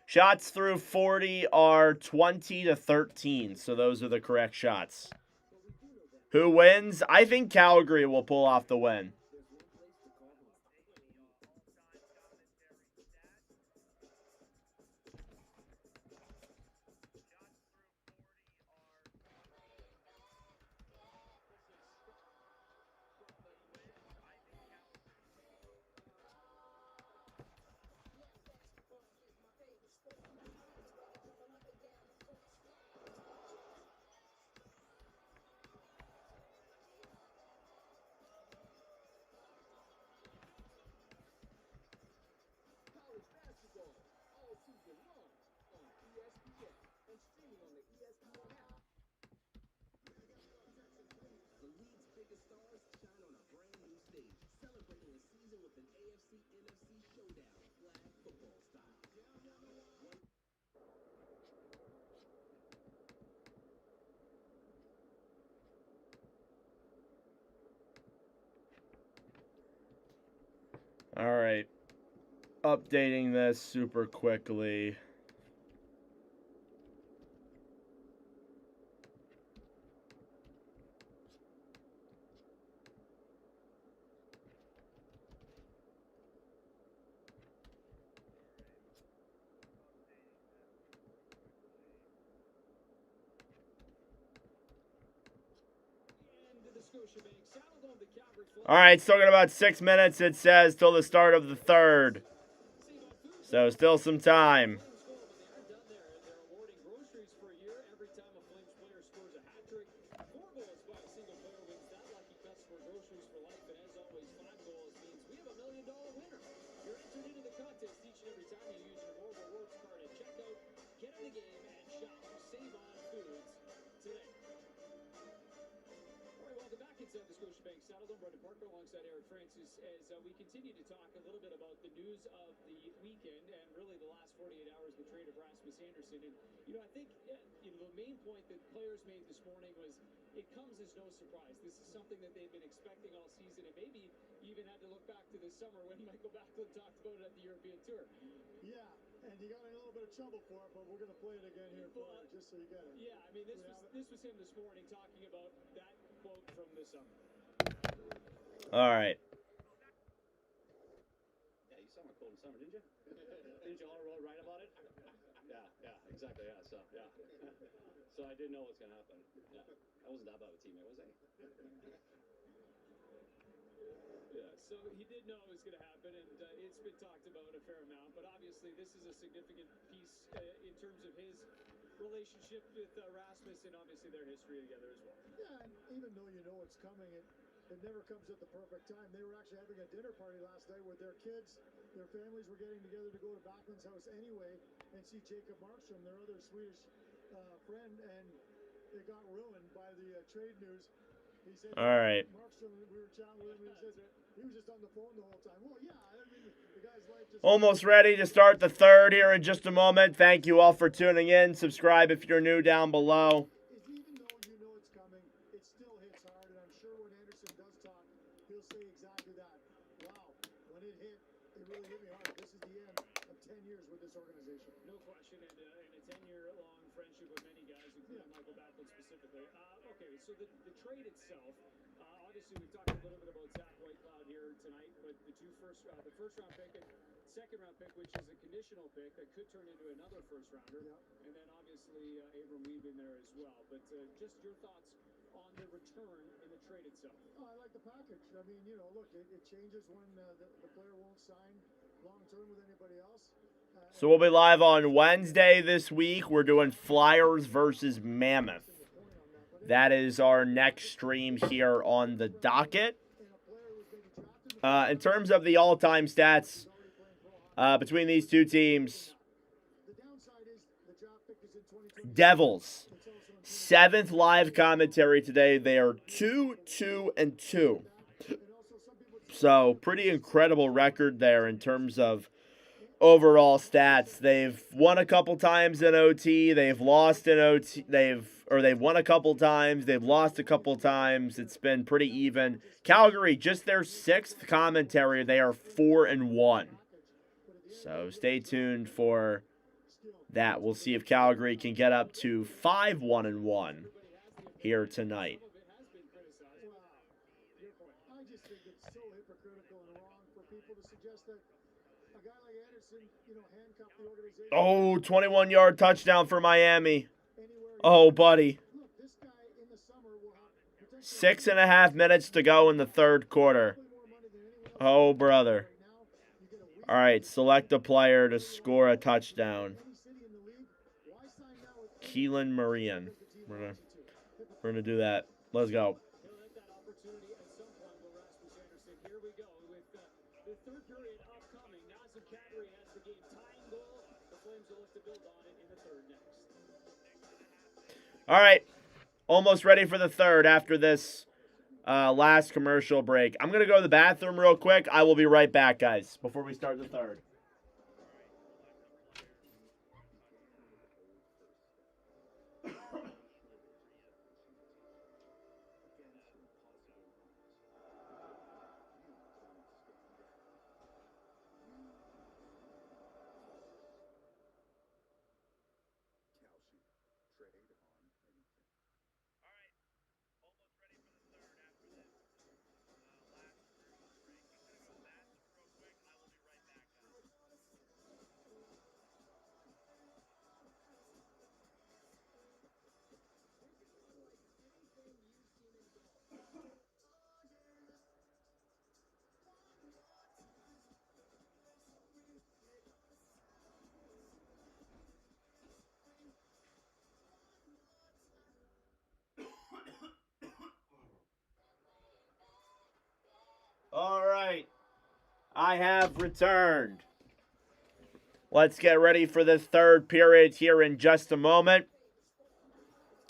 Shots through 40 are 20-13, so those are the correct shots. Who wins? I think Calgary will pull off the win. All right. Updating this super quickly. All right, still got about 6 minutes, it says, till the start of the third. So still some time. We continue to talk a little bit about the news of the weekend and really the last 48 hours, the trade of Rasmus Anderson. And, I think the main point that players made this morning was it comes as no surprise. This is something that they've been expecting all season and maybe even had to look back to this summer when Michael Backlund talked about it at the European Tour. Yeah, and you got in a little bit of trouble for it, but we're going to play it again here for you, just so you get it. Yeah, I mean, this was him this morning talking about that quote from the summer. All right. Summer, didn't you? Didn't you all write about it? Yeah, exactly. Yeah, so so I didn't know what's gonna happen. Yeah, I wasn't that bad of a teammate, was I? Yeah, so he did know it was gonna happen, and it's been talked about a fair amount. But obviously, this is a significant piece in terms of his relationship with Rasmus, and obviously their history together as well. Yeah, and even though you know it's coming, it never comes at the perfect time. They were actually having a dinner party last night with their kids. Their families were getting together to go to Backlund's house anyway and see Jacob Markstrom, their other Swedish friend, and it got ruined by the trade news. He said, All right. Markstrom, we were chatting with him, and he said he was just on the phone the whole time. Well, yeah, I mean, the guy's life just... Almost ready to start the third here in just a moment. Thank you all for tuning in. Subscribe if you're new down below. Even though you know it's coming, it still hits hard, and I'm sure when Anderson does talk, he'll say exactly that. Wow, when it hit, it really hit me hard. This is the end of 10 years with this organization. No question, and a 10-year-long friendship with many guys, including Michael Backlund specifically. Okay, so the trade itself, obviously we talked a little bit about Zach Whitecloud here tonight, but the first round pick and second round pick, which is a conditional pick that could turn into another first rounder, and then obviously Abram Weeb in there as well. But just your thoughts on the return in the trade itself. Oh, I like the package. I mean, look, it changes when the player won't sign long-term with anybody else. So we'll be live on Wednesday this week. We're doing Flyers versus Mammoth. That is our next stream here on the docket. In terms of the all-time stats between these two teams, Devils, 7th live commentary today. They are 2-2-2. So pretty incredible record there in terms of overall stats. They've won a couple times in OT. They've lost in OT. They've won a couple times. They've lost a couple times. It's been pretty even. Calgary, just their 6th commentary. They are 4-1. So stay tuned for that. We'll see if Calgary can get up to 5-1-1 here tonight. I just think it's so hypocritical and wrong for people to suggest that a guy like Anderson, handcuffed the organization. Oh, 21-yard touchdown for Miami. Oh, buddy. Look, this guy in the summer will have 6.5 minutes to go in the third quarter. Oh, brother. All right, select a player to score a touchdown. Keelan Marian. We're gonna do that. Let's go. All right, almost ready for the third after this last commercial break. I'm going to go to the bathroom real quick. I will be right back, guys, before we start the third. I have returned. Let's get ready for the third period here in just a moment.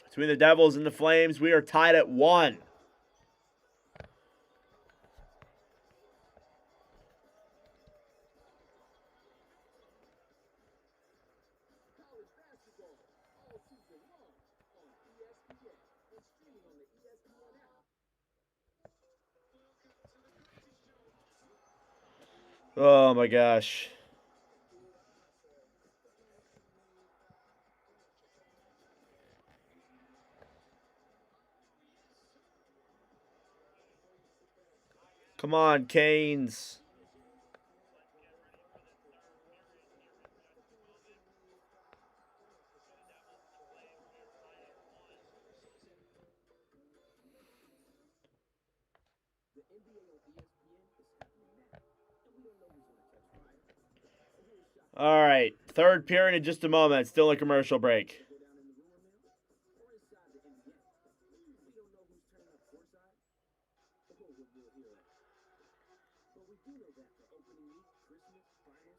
Between the Devils and the Flames, we are tied at 1. College basketball all season long on ESPN and streaming on the ESPN app. Oh my gosh. Come on, Canes. The NBA on ESPN is happening now, and we don't know who's going to catch fire. So here's shot All right, third period in just a moment. Still a commercial break.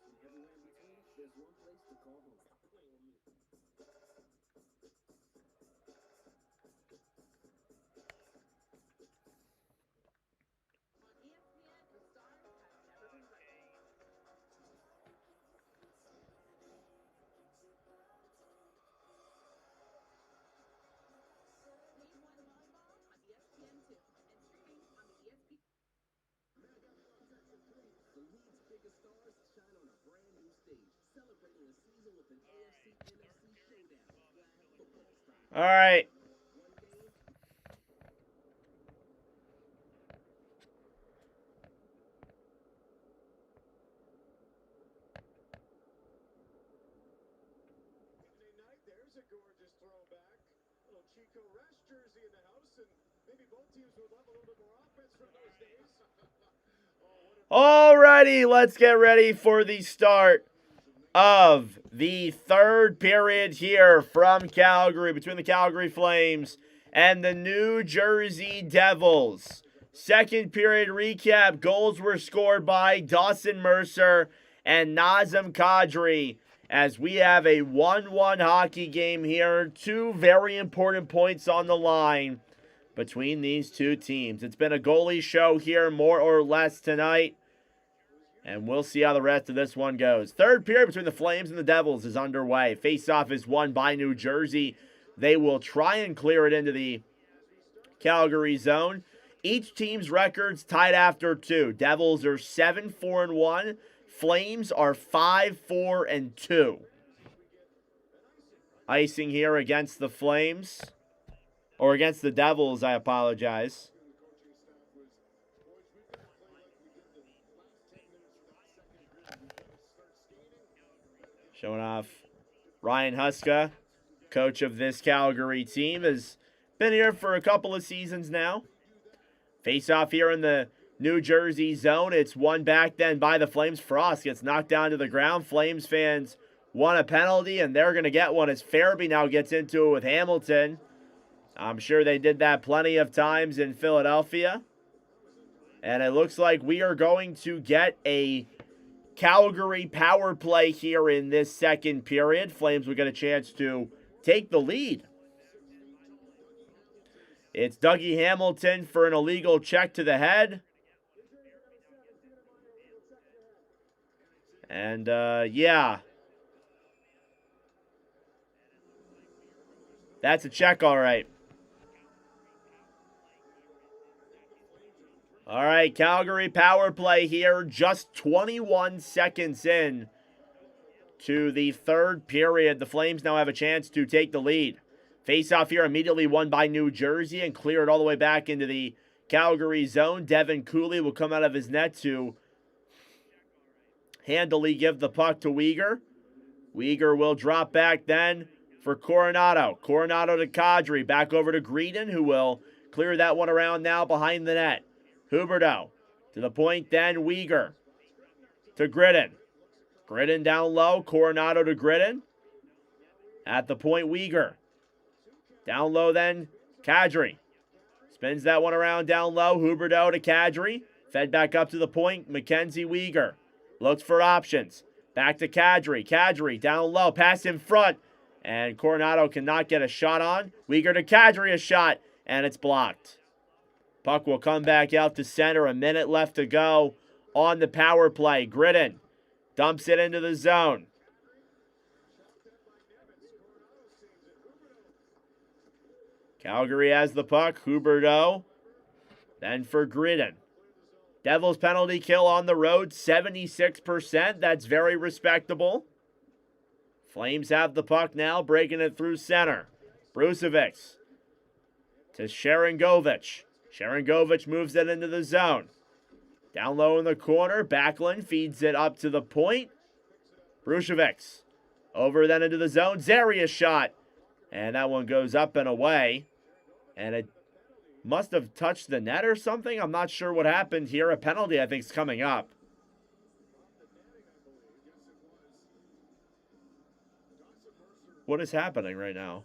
go down in the rumor mill or inside the NBA. We don't know who's turning up courtside or what we'll hear at. But we do know that for opening week, Christmas, finals, and everywhere in between, there's one place to call home. Stop playing with me. On ESPN, the stars have never been brighter. League One Volleyball on ESPN2 and streaming on the ESPN. The league's biggest stars shine on a brand new stage, celebrating a season with an AFC-NFC showdown, flag football style. All right. One game, Monday night, there's a gorgeous throwback. Little Chico Resch jersey in the house, and maybe both teams would love a little bit more offense from those days. Alrighty, let's get ready for the start of the third period here from Calgary, between the Calgary Flames and the New Jersey Devils. Second period recap. Goals were scored by Dawson Mercer and Nazem Kadri as we have a 1-1 hockey game here. Two very important points on the line between these two teams. It's been a goalie show here, more or less, tonight. And we'll see how the rest of this one goes. Third period between the Flames and the Devils is underway. Faceoff is won by New Jersey. They will try and clear it into the Calgary zone. Each team's records tied after 2. Devils are 7-4-1. Flames are 5-4-2. Icing here against the Flames. Or against the Devils, I apologize. Showing off Ryan Huska, coach of this Calgary team, has been here for a couple of seasons now. Face off here in the New Jersey zone. It's won back then by the Flames. Frost gets knocked down to the ground. Flames fans want a penalty, and they're going to get one as Farabee now gets into it with Hamilton. I'm sure they did that plenty of times in Philadelphia. And it looks like we are going to get a Calgary power play here in this second period. Flames will get a chance to take the lead. It's Dougie Hamilton for an illegal check to the head. And, yeah. That's a check, all right. All right, Calgary power play here, just 21 seconds in to the third period. The Flames now have a chance to take the lead. Face-off here immediately won by New Jersey and cleared all the way back into the Calgary zone. Devin Cooley will come out of his net to handily give the puck to Weegar. Weegar will drop back then for Coronado. Coronado to Kadri, back over to Greedon, who will clear that one around now behind the net. Huberdeau to the point then, Weegar to Gridden. Gridden down low, Coronado to Gridden. At the point, Weegar. Down low then, Kadri. Spins that one around down low, Huberdeau to Kadri. Fed back up to the point. Mackenzie Weegar looks for options. Back to Kadri. Kadri down low. Pass in front. And Coronado cannot get a shot on. Weegar to Kadri, a shot. And it's blocked. Puck will come back out to center. A minute left to go on the power play. Gritton dumps it into the zone. Calgary has the puck. Huberdeau. Then for Gritton. Devils penalty kill on the road, 76%. That's very respectable. Flames have the puck now, breaking it through center. Brucevic to Sharangovich. Sharangovich moves it into the zone. Down low in the corner, Backlund feeds it up to the point. Brucevic over then into the zone. Zaria's shot. And that one goes up and away. And it must have touched the net or something. I'm not sure what happened here. A penalty, I think, is coming up. What is happening right now?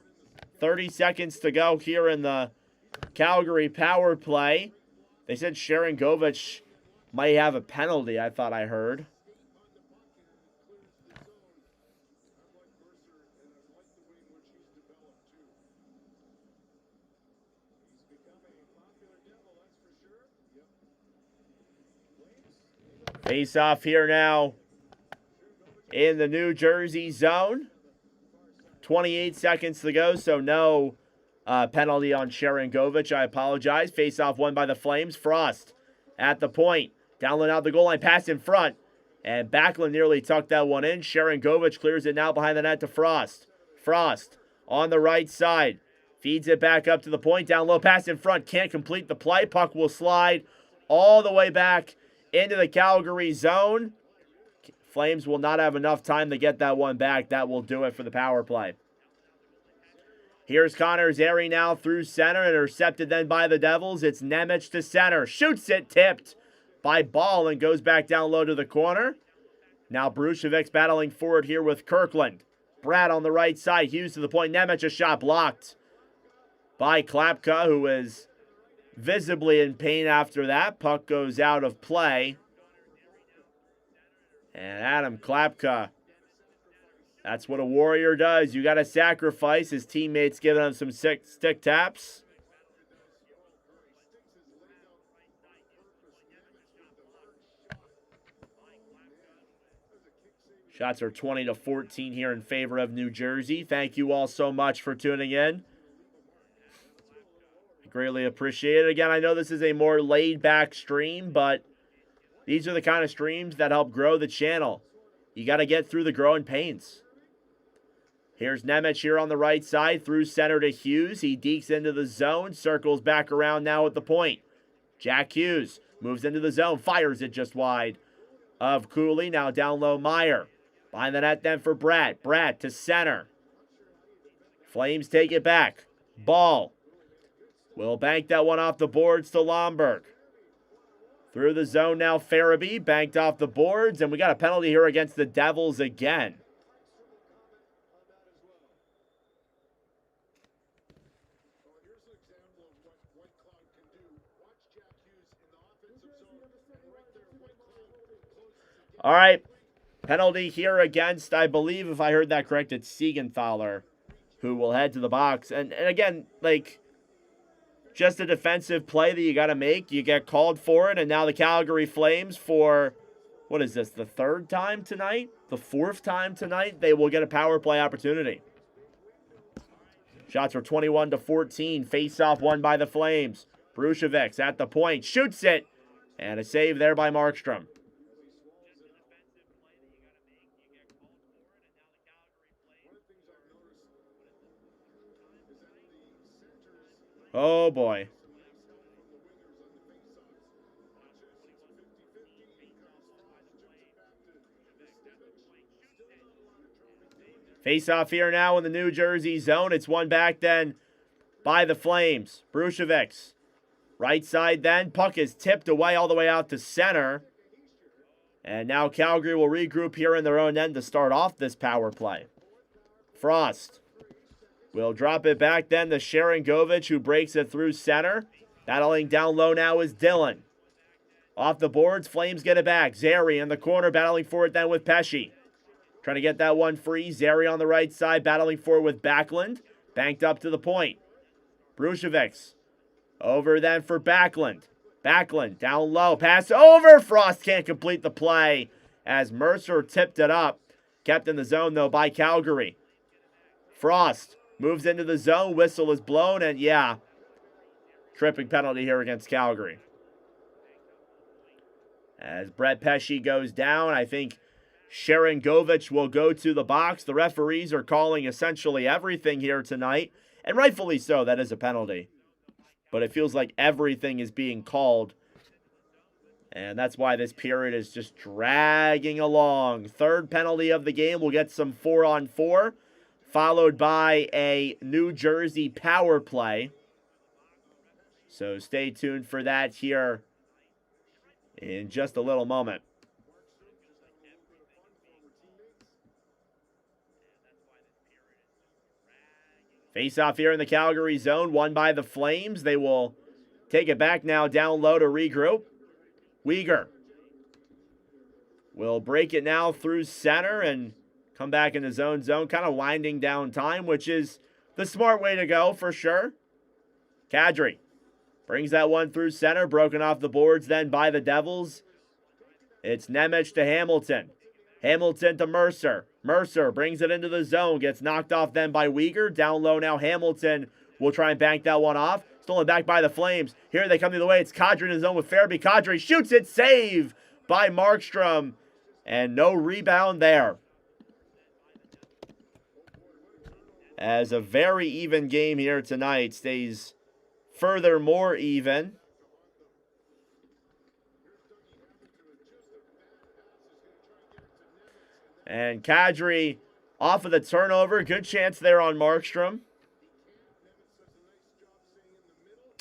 30 seconds to go here in the Calgary power play. They said Sharangovich might have a penalty, I thought I heard. Face off here now in the New Jersey zone. 28 seconds to go, so no penalty on Sharangovich. I apologize. Face off won by the Flames. Frost at the point. Download out the goal line. Pass in front. And Backlund nearly tucked that one in. Sharangovich clears it now behind the net to Frost. Frost on the right side. Feeds it back up to the point. Down low. Pass in front. Can't complete the play. Puck will slide all the way back into the Calgary zone. Flames will not have enough time to get that one back. That will do it for the power play. Here's Connor Zary now through center. Intercepted then by the Devils. It's Nemec to center. Shoots it. Tipped by Ball and goes back down low to the corner. Now Brucevic battling forward here with Kirkland. Brad on the right side. Hughes to the point. Nemec, a shot blocked by Klapka, who is visibly in pain after that. Puck goes out of play. And Adam Klapka, that's what a Warrior does. You got to sacrifice. His teammates giving him some stick taps. Shots are 20-14 here in favor of New Jersey. Thank you all so much for tuning in. I greatly appreciate it. Again, I know this is a more laid-back stream, but these are the kind of streams that help grow the channel. You got to get through the growing pains. Here's Nemec here on the right side, through center to Hughes. He dekes into the zone, circles back around now at the point. Jack Hughes moves into the zone, fires it just wide of Cooley. Now down low, Meyer. Behind the net then for Brad. Brad to center. Flames take it back. Ball will bank that one off the boards to Lomberg. Through the zone now, Farabee banked off the boards, and we got a penalty here against the Devils again. All right, penalty here against, I believe, if I heard that correct, it's Siegenthaler, who will head to the box. And again, like, just a defensive play that you got to make. You get called for it, and now the Calgary Flames for, what is this, the third time tonight? The fourth time tonight? They will get a power play opportunity. Shots are 21-14. Face-off won by the Flames. Brucevic at the point. Shoots it. And a save there by Markstrom. Oh, boy. Face off here now in the New Jersey zone. It's won back then by the Flames. Brucevic. Right side then. Puck is tipped away all the way out to center. And now Calgary will regroup here in their own end to start off this power play. Frost will drop it back then to Sharangovich, who breaks it through center. Battling down low now is Dillon. Off the boards, Flames get it back. Zary in the corner, battling for it then with Pesci. Trying to get that one free. Zary on the right side, battling for it with Backlund. Banked up to the point. Brucevic. Over then for Backlund. Backlund down low. Pass over. Frost can't complete the play as Mercer tipped it up. Kept in the zone, though, by Calgary. Frost moves into the zone. Whistle is blown, and yeah, tripping penalty here against Calgary. As Brett Pesci goes down, I think Sharon Govich will go to the box. The referees are calling essentially everything here tonight, and rightfully so. That is a penalty. But it feels like everything is being called, and that's why this period is just dragging along. Third penalty of the game. We'll get some 4-on-4, followed by a New Jersey power play. So stay tuned for that here in just a little moment. Face-off here in the Calgary zone, won by the Flames. They will take it back now down low to regroup. Weegar will break it now through center and come back in the zone, kind of winding down time, which is the smart way to go for sure. Kadri brings that one through center, broken off the boards then by the Devils. It's Nemec to Hamilton. Hamilton to Mercer. Mercer brings it into the zone, gets knocked off then by Weegar. Down low now, Hamilton will try and bank that one off. Stolen back by the Flames. Here they come the other way. It's Kadri in the zone with Farabee. Kadri shoots it. Save by Markstrom. And no rebound there. As a very even game here tonight. Stays furthermore even. And Kadri off of the turnover. Good chance there on Markstrom.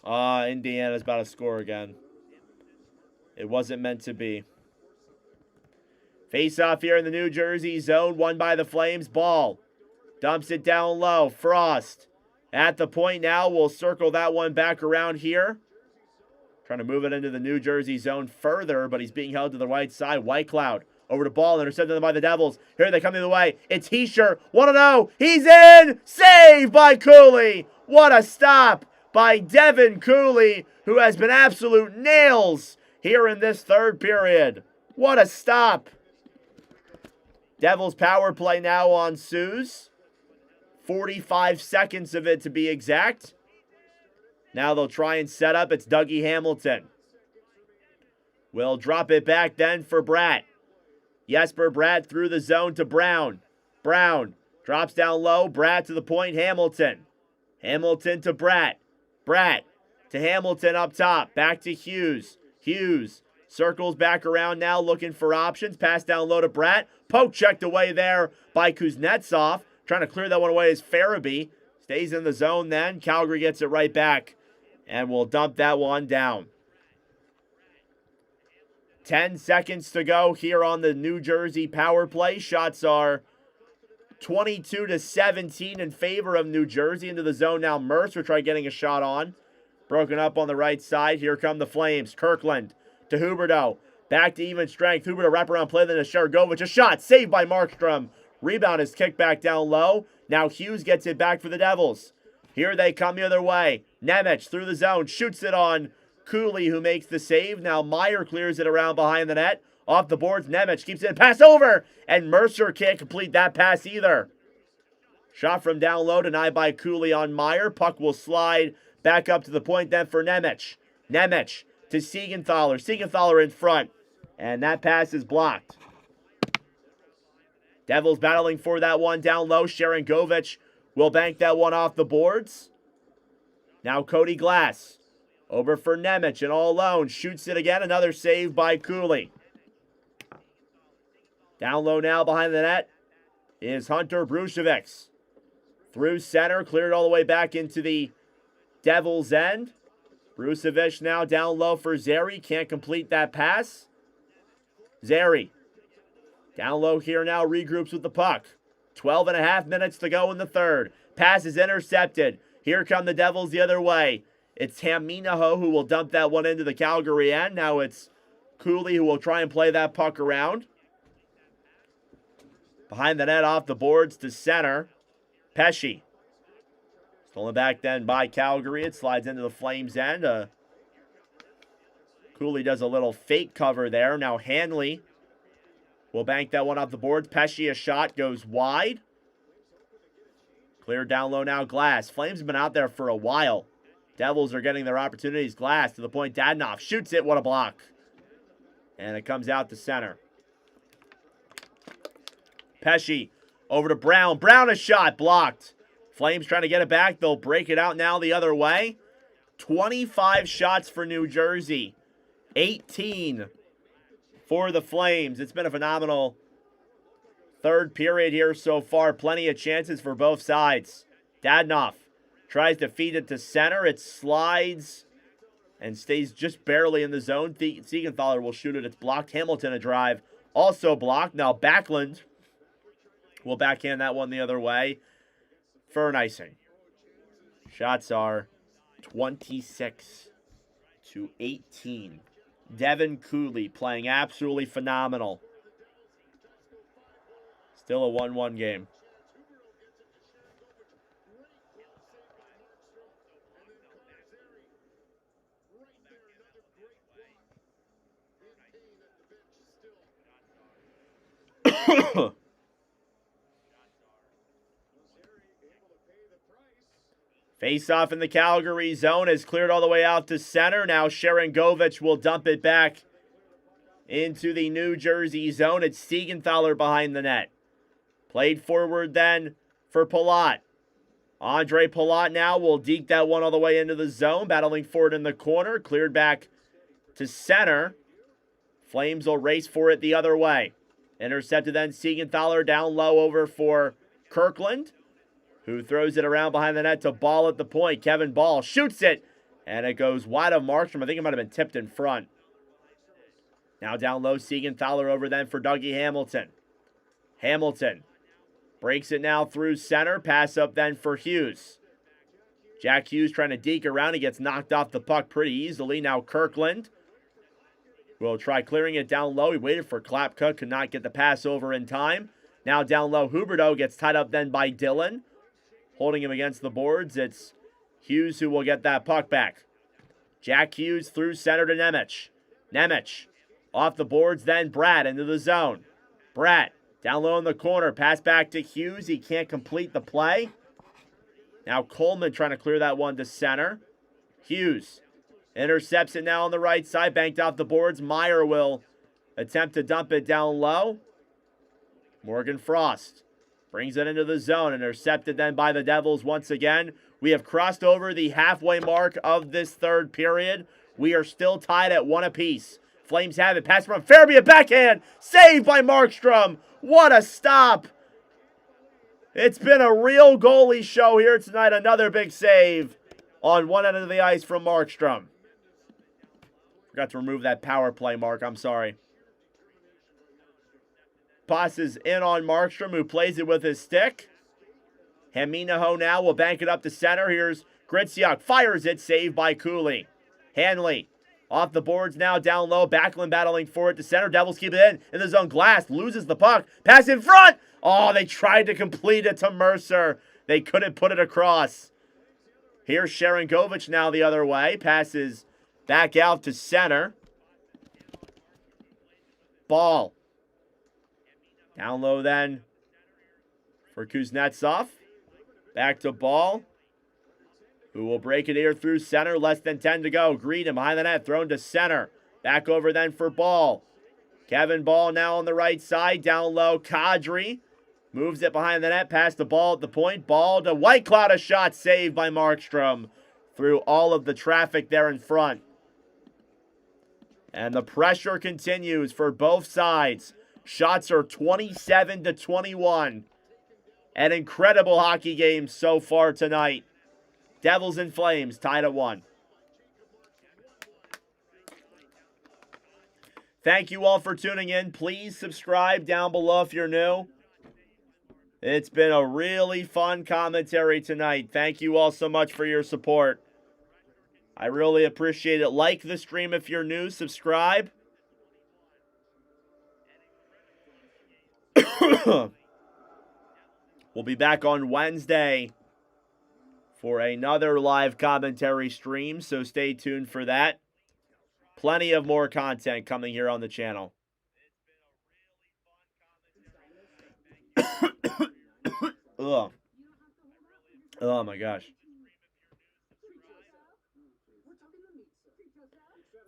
Indiana's about to score again. It wasn't meant to be. Face-off here in the New Jersey zone. Won by the Flames. Ball. Dumps it down low. Frost at the point now. We'll circle that one back around here. Trying to move it into the New Jersey zone further, but he's being held to the right side. Whitecloud over the ball, intercepted by the Devils. Here they come the other way. It's Hischier. 1-0. He's in. Save by Cooley. What a stop by Devin Cooley, who has been absolute nails here in this third period. What a stop. Devils power play now on Suze. 45 seconds of it to be exact. Now they'll try and set up. It's Dougie Hamilton. Will drop it back then for Bratt. Jesper Bratt through the zone to Brown. Brown drops down low. Bratt to the point. Hamilton. Hamilton to Bratt. Bratt to Hamilton up top. Back to Hughes. Hughes circles back around now looking for options. Pass down low to Bratt. Poke checked away there by Kuznetsov. Trying to clear that one away is Farabee. Stays in the zone then. Calgary gets it right back. And will dump that one down. 10 seconds to go here on the New Jersey power play. Shots are 22-17 in favor of New Jersey. Into the zone now. Mercer try getting a shot on. Broken up on the right side. Here come the Flames. Kirkland to Huberdeau. Back to even strength. Huberdeau wraparound play then to Shergovich. A shot saved by Markstrom. Rebound is kicked back down low. Now Hughes gets it back for the Devils. Here they come the other way. Nemec through the zone. Shoots it on Cooley, who makes the save. Now Meyer clears it around behind the net. Off the boards, Nemec keeps it. Pass over! And Mercer can't complete that pass either. Shot from down low, denied by Cooley on Meyer. Puck will slide back up to the point then for Nemec. Nemec to Siegenthaler. Siegenthaler in front. And that pass is blocked. Devils battling for that one down low. Sharon Govich will bank that one off the boards. Now Cody Glass. Over for Nemec and all alone. Shoots it again. Another save by Cooley. Down low now behind the net is Hunter Brucevic. Through center. Cleared all the way back into the Devils' end. Brucevic now down low for Zary. Can't complete that pass. Zary. Down low here now. Regroups with the puck. 12.5 minutes to go in the third. Pass is intercepted. Here come the Devils the other way. It's Haminaho who will dump that one into the Calgary end. Now it's Cooley, who will try and play that puck around. Behind the net, off the boards to center. Pesce. Stolen back then by Calgary. It slides into the Flames' end. Cooley does a little fake cover there. Now Hanley will bank that one off the boards. Pesce, a shot, goes wide. Clear down low now, Glass. Flames have been out there for a while. Devils are getting their opportunities. Glass to the point. Dadonov shoots it. What a block. And it comes out to center. Pesce over to Brown. Brown, a shot, blocked. Flames trying to get it back. They'll break it out now the other way. 25 shots for New Jersey. 18 for the Flames. It's been a phenomenal third period here so far. Plenty of chances for both sides. Dadonov tries to feed it to center. It slides and stays just barely in the zone. Siegenthaler will shoot it. It's blocked. Hamilton a drive. Also blocked. Now Backlund will backhand that one the other way for an icing. Shots are 26-18. Devin Cooley playing absolutely phenomenal. Still a 1-1 game. Face-off in the Calgary zone is cleared all the way out to center. Now Sharangovich will dump it back into the New Jersey zone. It's Siegenthaler behind the net. Played forward then for Palat. Andre Palat now will deke that one all the way into the zone. Battling for it in the corner. Cleared back to center. Flames will race for it the other way. Intercepted then Siegenthaler down low over for Kirkland, who throws it around behind the net to Ball at the point. Kevin Ball shoots it, and it goes wide of Markstrom. I think it might have been tipped in front. Now down low, Siegenthaler over then for Dougie Hamilton. Hamilton breaks it now through center. Pass up then for Hughes. Jack Hughes trying to deke around. He gets knocked off the puck pretty easily. Now Kirkland will try clearing it down low. He waited for Klapka, could not get the pass over in time. Now down low, Huberdeau gets tied up then by Dillon. Holding him against the boards, it's Hughes who will get that puck back. Jack Hughes through center to Nemec. Nemec off the boards, then Bratt into the zone. Bratt down low in the corner, pass back to Hughes. He can't complete the play. Now Coleman trying to clear that one to center. Hughes intercepts it now on the right side, banked off the boards. Meyer will attempt to dump it down low. Morgan Frost brings it into the zone, intercepted then by the Devils once again. We have crossed over the halfway mark of this third period. We are still tied at 1 apiece. Flames have it. Pass from Farabee, a backhand. Saved by Markstrom. What a stop. It's been a real goalie show here tonight. Another big save on one end of the ice from Markstrom. Forgot to remove that power play mark. I'm sorry. Passes in on Markstrom, who plays it with his stick. Haminaho now will bank it up to center. Here's Gritziuk. Fires it. Saved by Cooley. Hanley off the boards now down low. Backlund battling for it to center. Devils keep it in the zone. Glass loses the puck. Pass in front. Oh, they tried to complete it to Mercer. They couldn't put it across. Here's Sharangovich now the other way. Passes back out to center. Ball. Down low then for Kuznetsov. Back to Ball, who will break it here through center. Less than 10 to go. Greedham behind the net, thrown to center. Back over then for Ball. Kevin Ball now on the right side. Down low, Kadri moves it behind the net. Past the Ball at the point. Ball to Whitecloud. A shot saved by Markstrom through all of the traffic there in front. And the pressure continues for both sides. Shots are 27-21. An incredible hockey game so far tonight. Devils and Flames tied at 1. Thank you all for tuning in. Please subscribe down below if you're new. It's been a really fun commentary tonight. Thank you all so much for your support. I really appreciate it. Like the stream if you're new. Subscribe. We'll be back on Wednesday for another live commentary stream, so stay tuned for that. Plenty of more content coming here on the channel. Ugh. Oh my gosh.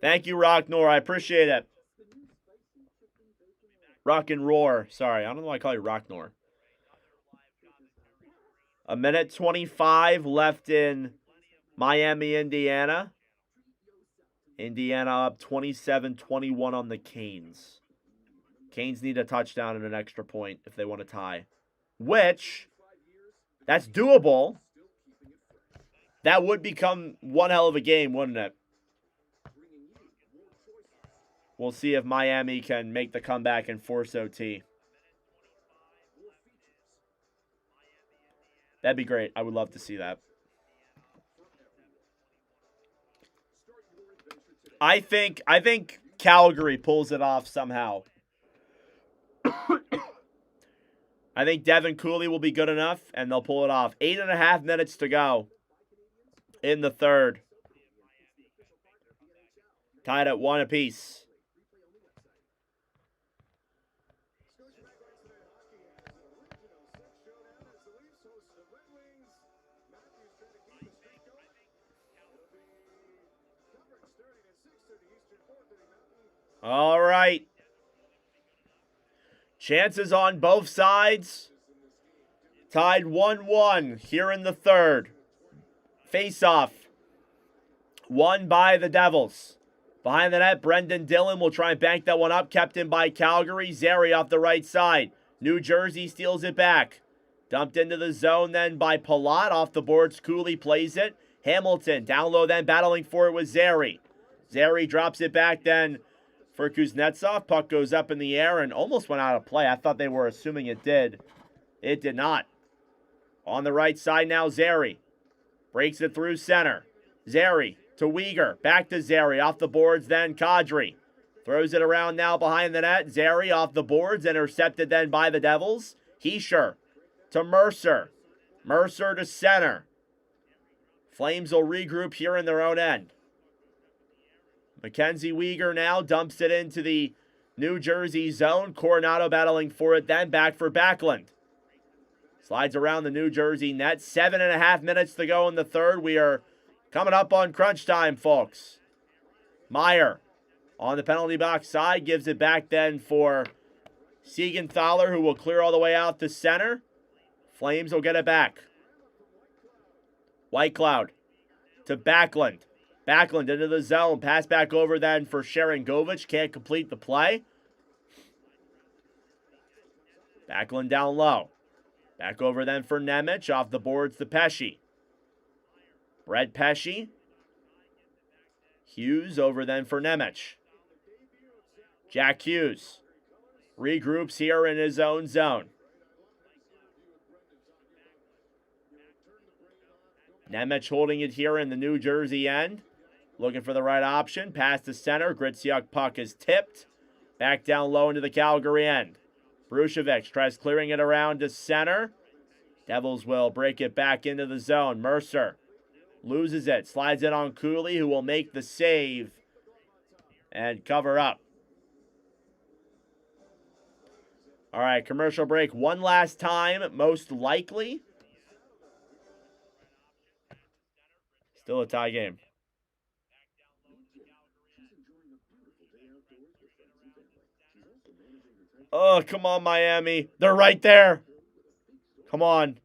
Thank you, Rock Nor. I appreciate it. Rock and Roar. Sorry, I don't know why I call you Rock Nor. A minute 25 left in Miami, Indiana. Indiana up 27-21 on the Canes. Canes need a touchdown and an extra point if they want to tie. Which, that's doable. That would become one hell of a game, wouldn't it? We'll see if Miami can make the comeback and force OT. That'd be great. I would love to see that. I think Calgary pulls it off somehow. I think Devin Cooley will be good enough, and they'll pull it off. 8.5 minutes to go in the third. Tied at 1 apiece. All right. Chances on both sides. Tied 1-1 here in the third. Face-off. Won by the Devils. Behind the net, Brendan Dillon will try and bank that one up. Kept in by Calgary. Zary off the right side. New Jersey steals it back. Dumped into the zone then by Palat. Off the boards, Cooley plays it. Hamilton down low then battling for it with Zary. Zary drops it back then for Kuznetsov. Puck goes up in the air and almost went out of play. I thought they were assuming it did. It did not. On the right side now, Zary. Breaks it through center. Zary to Weegar. Back to Zary. Off the boards then Kadri. Throws it around now behind the net. Zary off the boards. Intercepted then by the Devils. Heischer to Mercer. Mercer to center. Flames will regroup here in their own end. Mackenzie Weegar now dumps it into the New Jersey zone. Coronado battling for it then. Back for Backlund. Slides around the New Jersey net. 7.5 minutes to go in the third. We are coming up on crunch time, folks. Meyer on the penalty box side. Gives it back then for Siegenthaler, who will clear all the way out to center. Flames will get it back. Whitecloud to Backlund. Backlund into the zone. Pass back over then for Sharangovich. Can't complete the play. Backlund down low. Back over then for Nemec. Off the boards to Pesce. Brett Pesce. Hughes over then for Nemec. Jack Hughes regroups here in his own zone. Nemec holding it here in the New Jersey end. Looking for the right option. Pass to center. Gritziuk puck is tipped. Back down low into the Calgary end. Brucevic tries clearing it around to center. Devils will break it back into the zone. Mercer loses it. Slides it on Cooley, who will make the save and cover up. All right, commercial break one last time, most likely. Still a tie game. Oh, come on, Miami. They're right there. Come on.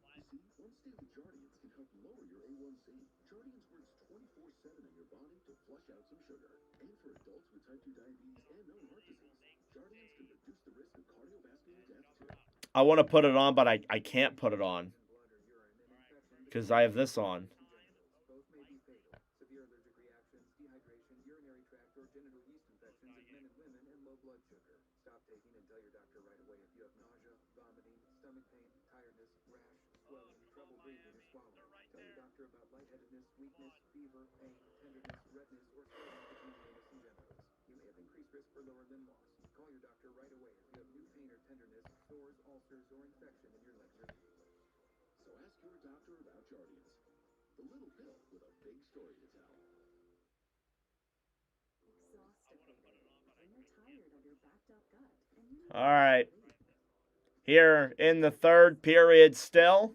I want to put it on, but I can't put it on because I have this on. ulcers or infection in your limbs or So ask your doctor about Jardiance, the little pill with a big story to tell. All right. Here in the third period still.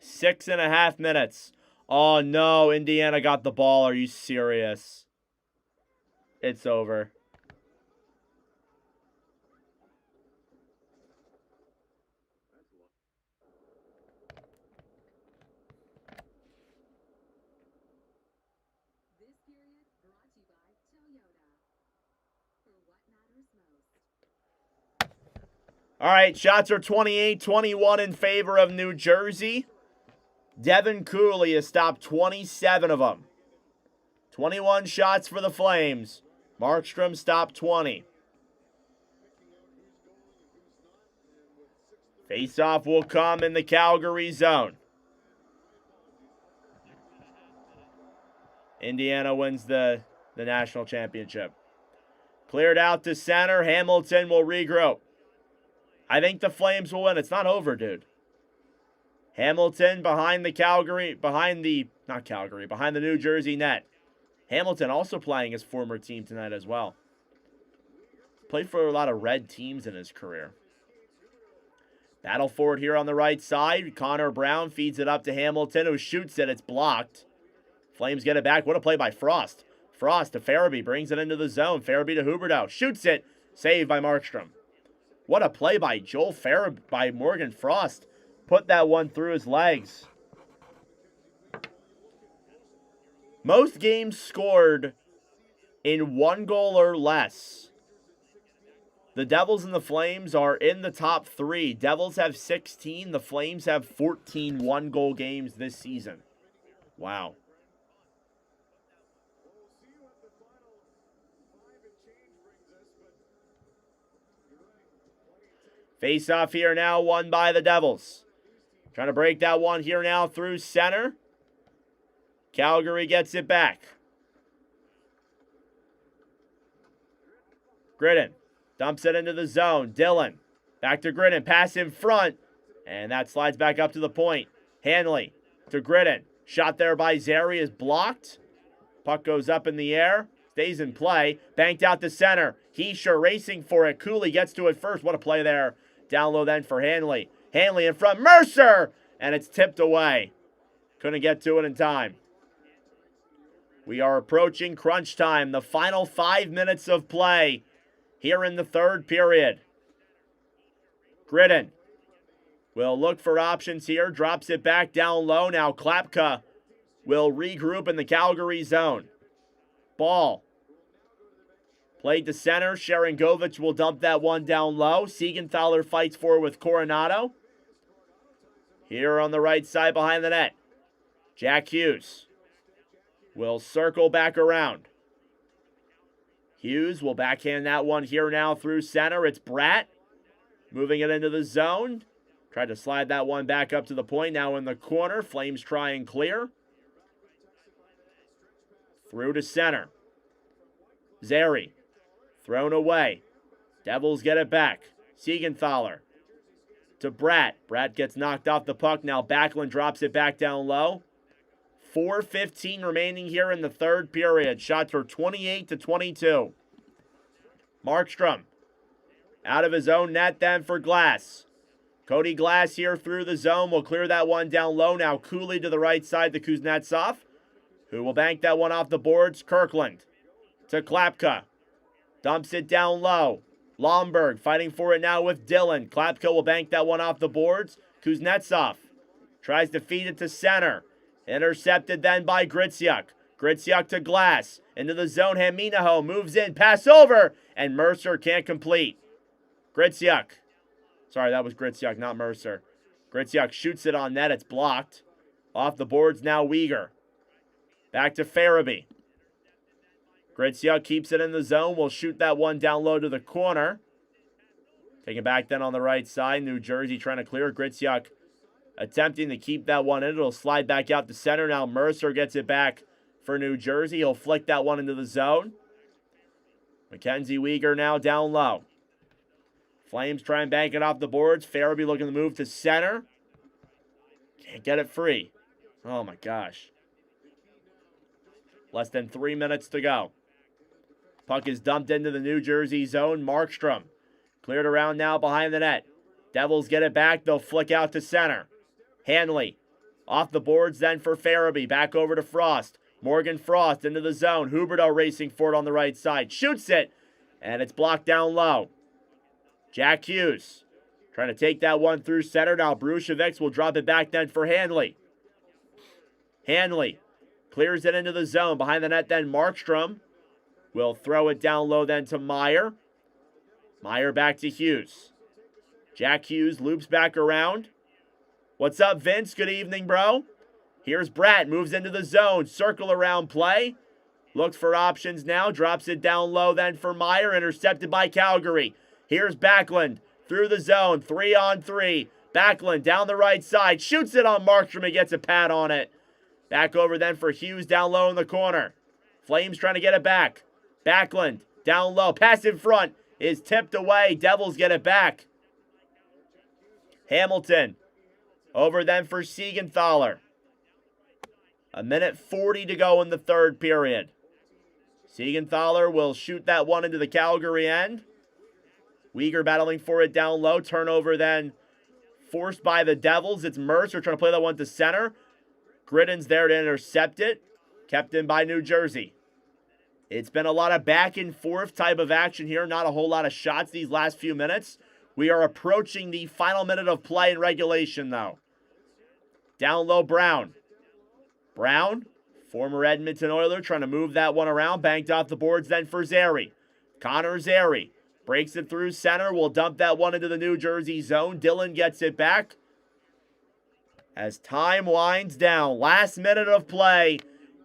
6.5 minutes. Oh no, Indiana got the ball. Are you serious? It's over. This period brought to you by Toyota. For what matters most. All right, shots are 28-21 in favor of New Jersey. Devin Cooley has stopped 27 of them. 21 shots for the Flames. Markstrom stopped 20. Face-off will come in the Calgary zone. Indiana wins the national championship. Cleared out to center. Hamilton will regroup. I think the Flames will win. It's not over, dude. Hamilton behind the New Jersey net. Hamilton also playing his former team tonight as well. Played for a lot of red teams in his career. Battle forward here on the right side. Connor Brown feeds it up to Hamilton, who shoots it. It's blocked. Flames get it back. What a play by Frost. Frost to Farabee. Brings it into the zone. Farabee to Huberdeau. Shoots it. Saved by Markstrom. What a play by by Morgan Frost. Put that one through his legs. Most games scored in 1 goal or less. The Devils and the Flames are in the top 3. Devils have 16. The Flames have 14 1-goal games this season. Wow. Face off here now, won by the Devils. Trying to break that one here now through center. Calgary gets it back. Gridden dumps it into the zone. Dillon back to Gridden. Pass in front. And that slides back up to the point. Hanley to Gridden. Shot there by Zary is blocked. Puck goes up in the air. Stays in play. Banked out to center. Heischer racing for it. Cooley gets to it first. What a play there. Down low then for Hanley. Hanley in front. Mercer! And it's tipped away. Couldn't get to it in time. We are approaching crunch time. The final 5 minutes of play here in the third period. Gridden will look for options here. Drops it back down low. Now Klapka will regroup in the Calgary zone. Ball. Played to center. Sharangovich will dump that one down low. Siegenthaler fights for it with Coronado. Here on the right side behind the net. Jack Hughes will circle back around. Hughes will backhand that one here now through center. It's Bratt moving it into the zone. Tried to slide that one back up to the point. Now in the corner. Flames try and clear. Through to center. Zary. Thrown away. Devils get it back. Siegenthaler to Bratt. Bratt gets knocked off the puck. Now Backlund drops it back down low. 4:15 remaining here in the third period. Shots are 28-22. Markstrom out of his own net then for Glass. Cody Glass here through the zone. Will clear that one down low. Now Cooley to the right side to Kuznetsov, who will bank that one off the boards. Kirkland to Klapka. Dumps it down low. Lomberg fighting for it now with Dillon. Klapka will bank that one off the boards. Kuznetsov tries to feed it to center. Intercepted then by Griciuk. Griciuk to Glass. Into the zone. Haminaho moves in. Pass over. And Mercer can't complete. Griciuk. Sorry, that was Griciuk, not Mercer. Griciuk shoots it on net. It's blocked. Off the boards now Weegar. Back to Farabee. Griciuk keeps it in the zone. Will shoot that one down low to the corner. Taking back then on the right side. New Jersey trying to clear. Griciuk attempting to keep that one in. It'll slide back out to center. Now Mercer gets it back for New Jersey. He'll flick that one into the zone. Mackenzie Weegar now down low. Flames try and bank it off the boards. Farabee looking to move to center. Can't get it free. Oh my gosh. Less than 3 minutes to go. Puck is dumped into the New Jersey zone. Markstrom cleared around now behind the net. Devils get it back. They'll flick out to center. Hanley off the boards then for Farabee. Back over to Frost. Morgan Frost into the zone. Huberdeau racing for it on the right side. Shoots it. And it's blocked down low. Jack Hughes trying to take that one through center. Now Brucevic will drop it back then for Hanley. Hanley clears it into the zone. Behind the net then Markstrom will throw it down low then to Meyer. Meyer back to Hughes. Jack Hughes loops back around. What's up, Vince? Good evening, bro. Here's Bratt. Moves into the zone. Circle around play. Looks for options now. Drops it down low then for Meyer. Intercepted by Calgary. Here's Backlund through the zone. 3-on-3. Backlund down the right side. Shoots it on Markstrom. He gets a pad on it. Back over then for Hughes down low in the corner. Flames trying to get it back. Backlund down low. Pass in front is tipped away. Devils get it back. Hamilton over then for Siegenthaler. 1:40 to go in the third period. Siegenthaler will shoot that one into the Calgary end. Weegar battling for it down low. Turnover then forced by the Devils. It's Mercer trying to play that one to center. Gritton's there to intercept it. Kept in by New Jersey. It's been a lot of back and forth type of action here. Not a whole lot of shots these last few minutes. We are approaching the final minute of play in regulation, though. Down low, Brown. Brown, former Edmonton Oiler, trying to move that one around. Banked off the boards then for Zary. Connor Zary breaks it through center. Will dump that one into the New Jersey zone. Dillon gets it back. As time winds down, last minute of play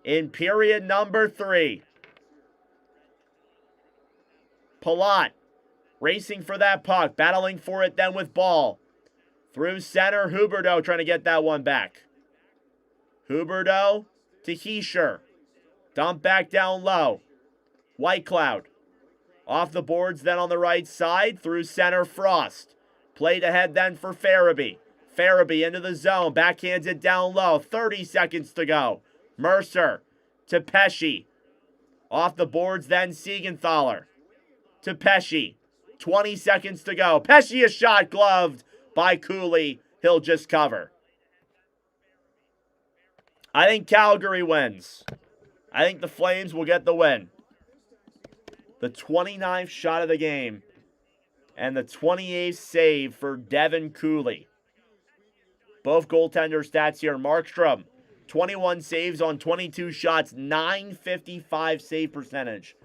in period number 3. Palat racing for that puck, battling for it then with Ball. Through center, Huberdeau trying to get that one back. Huberdeau to Heischer. Dump back down low. Whitecloud. Off the boards then on the right side. Through center, Frost. Played ahead then for Farabee. Farabee into the zone. Backhands it down low. 30 seconds to go. Mercer to Pesce. Off the boards then Siegenthaler. To Pesce. 20 seconds to go. Pesce a shot gloved by Cooley. He'll just cover. I think Calgary wins. I think the Flames will get the win. The 29th shot of the game. And the 28th save for Devin Cooley. Both goaltender stats here. Markstrom, 21 saves on 22 shots. .955 save percentage.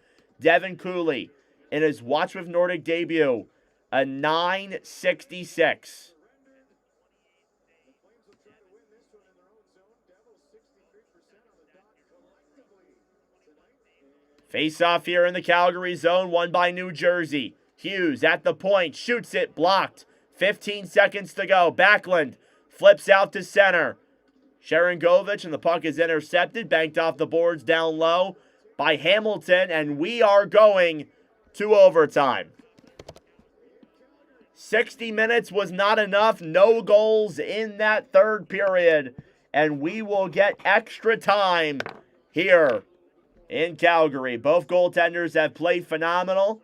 Devin Cooley, in his Watch with Nordic debut, a .966. Face-off here in the Calgary zone, won by New Jersey. Hughes at the point, shoots it, blocked. 15 seconds to go. Backlund flips out to center. Sharangovich, and the puck is intercepted, banked off the boards down low by Hamilton, and we are going to overtime. 60 minutes was not enough. No goals in that third period, and we will get extra time here in Calgary. Both goaltenders have played phenomenal.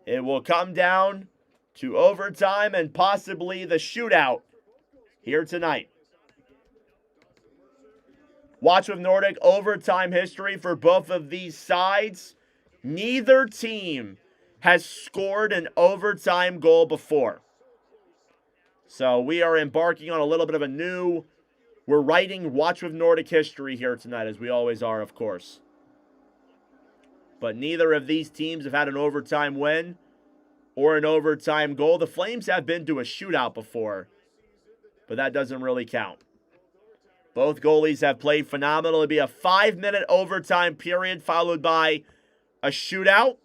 It will come down to overtime and possibly the shootout here tonight. Watch with Nordic overtime history for both of these sides. Neither team has scored an overtime goal before. So we are embarking on a little bit of a new, we're writing Watch with Nordic history here tonight, as we always are, of course. But neither of these teams have had an overtime win or an overtime goal. The Flames have been to a shootout before, but that doesn't really count. Both goalies have played phenomenal. It'll be a 5-minute overtime period followed by a shootout.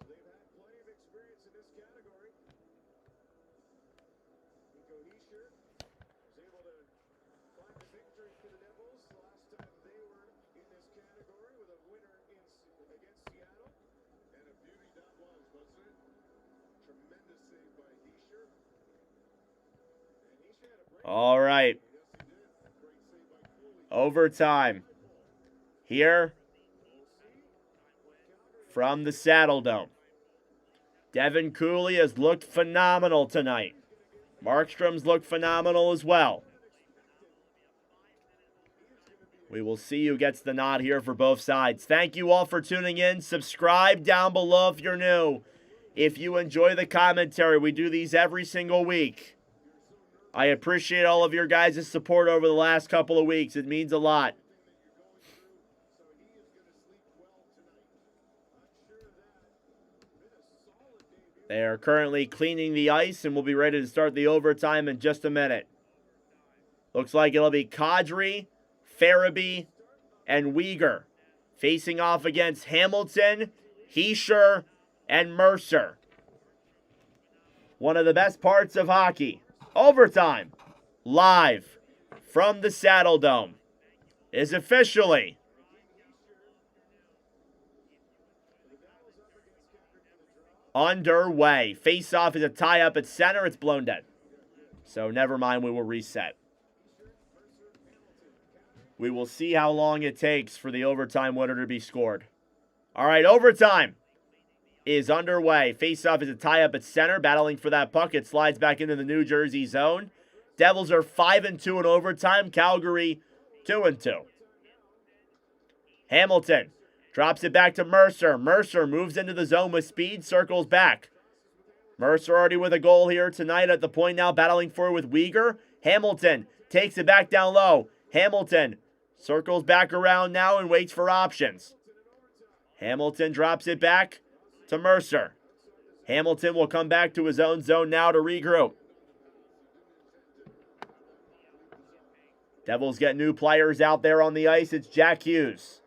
All right. Overtime. Here from the Saddle Dome. Devin Cooley has looked phenomenal tonight. Markstrom's looked phenomenal as well. We will see who gets the nod here for both sides. Thank you all for tuning in. Subscribe down below if you're new. If you enjoy the commentary, we do these every single week. I appreciate all of your guys' support over the last couple of weeks. It means a lot. They are currently cleaning the ice and will be ready to start the overtime in just a minute. Looks like it'll be Kadri, Farabee, and Uyghur facing off against Hamilton, Heischer, and Mercer. One of the best parts of hockey. Overtime, live from the Saddle Dome, is officially underway. Face-off is a tie-up at center. It's blown dead. So never mind, we will reset. We will see how long it takes for the overtime winner to be scored. All right, overtime is underway. Face-off is a tie-up at center, battling for that puck. It slides back into the New Jersey zone. Devils are 5-2 in overtime. Calgary 2-2. Hamilton drops it back to Mercer. Mercer moves into the zone with speed, circles back. Mercer already with a goal here tonight at the point now, battling for it with Uyghur. Hamilton takes it back down low. Hamilton circles back around now and waits for options. Hamilton drops it back to Mercer. Hamilton will come back to his own zone now to regroup. Devils get new players out there on the ice. It's Jack Hughes.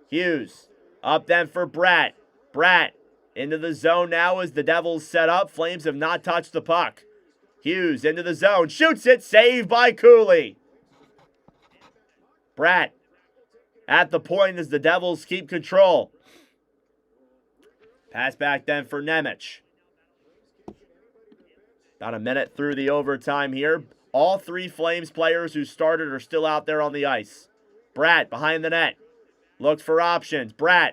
Hughes up then for Bratt. Bratt into the zone now as the Devils set up. Flames have not touched the puck. Hughes into the zone. Shoots it. Saved by Cooley. Bratt at the point as the Devils keep control. Pass back then for Nemec. About a minute through the overtime here. All three Flames players who started are still out there on the ice. Bratt behind the net. Looks for options. Bratt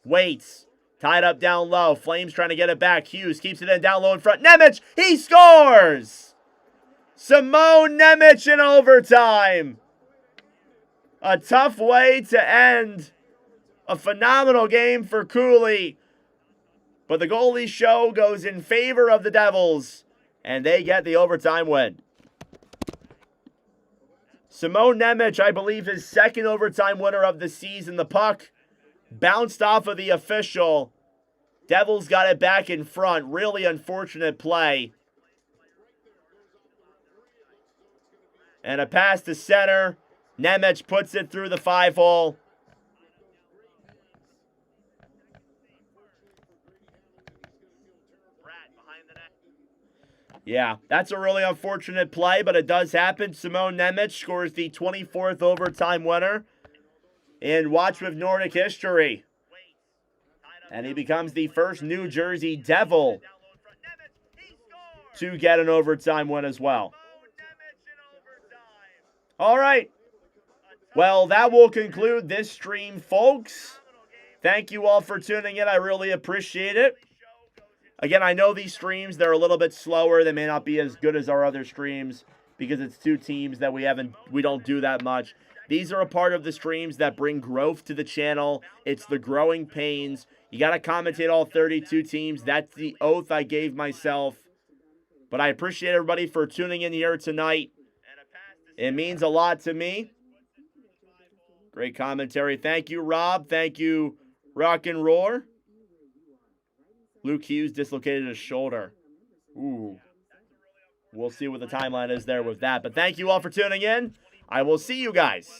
waits. Tied up down low. Flames trying to get it back. Hughes keeps it in down low in front. Nemec! He scores! Simone Nemec in overtime. A tough way to end a phenomenal game for Cooley. But the goalie show goes in favor of the Devils, and they get the overtime win. Simone Nemec, I believe, his second overtime winner of the season. The puck bounced off of the official. Devils got it back in front. Really unfortunate play. And a pass to center. Nemec puts it through the 5-hole. Yeah, that's a really unfortunate play, but it does happen. Simone Nemec scores the 24th overtime winner in Watchman Nordic history. And he becomes the first New Jersey Devil to get an overtime win as well. All right. Well, that will conclude this stream, folks. Thank you all for tuning in. I really appreciate it. Again, I know these streams, they're a little bit slower. They may not be as good as our other streams because it's two teams that we don't do that much. These are a part of the streams that bring growth to the channel. It's the growing pains. You got to commentate all 32 teams. That's the oath I gave myself. But I appreciate everybody for tuning in here tonight. It means a lot to me. Great commentary. Thank you, Rob. Thank you, Rock and Roar. Luke Hughes dislocated his shoulder. Ooh. We'll see what the timeline is there with that. But thank you all for tuning in. I will see you guys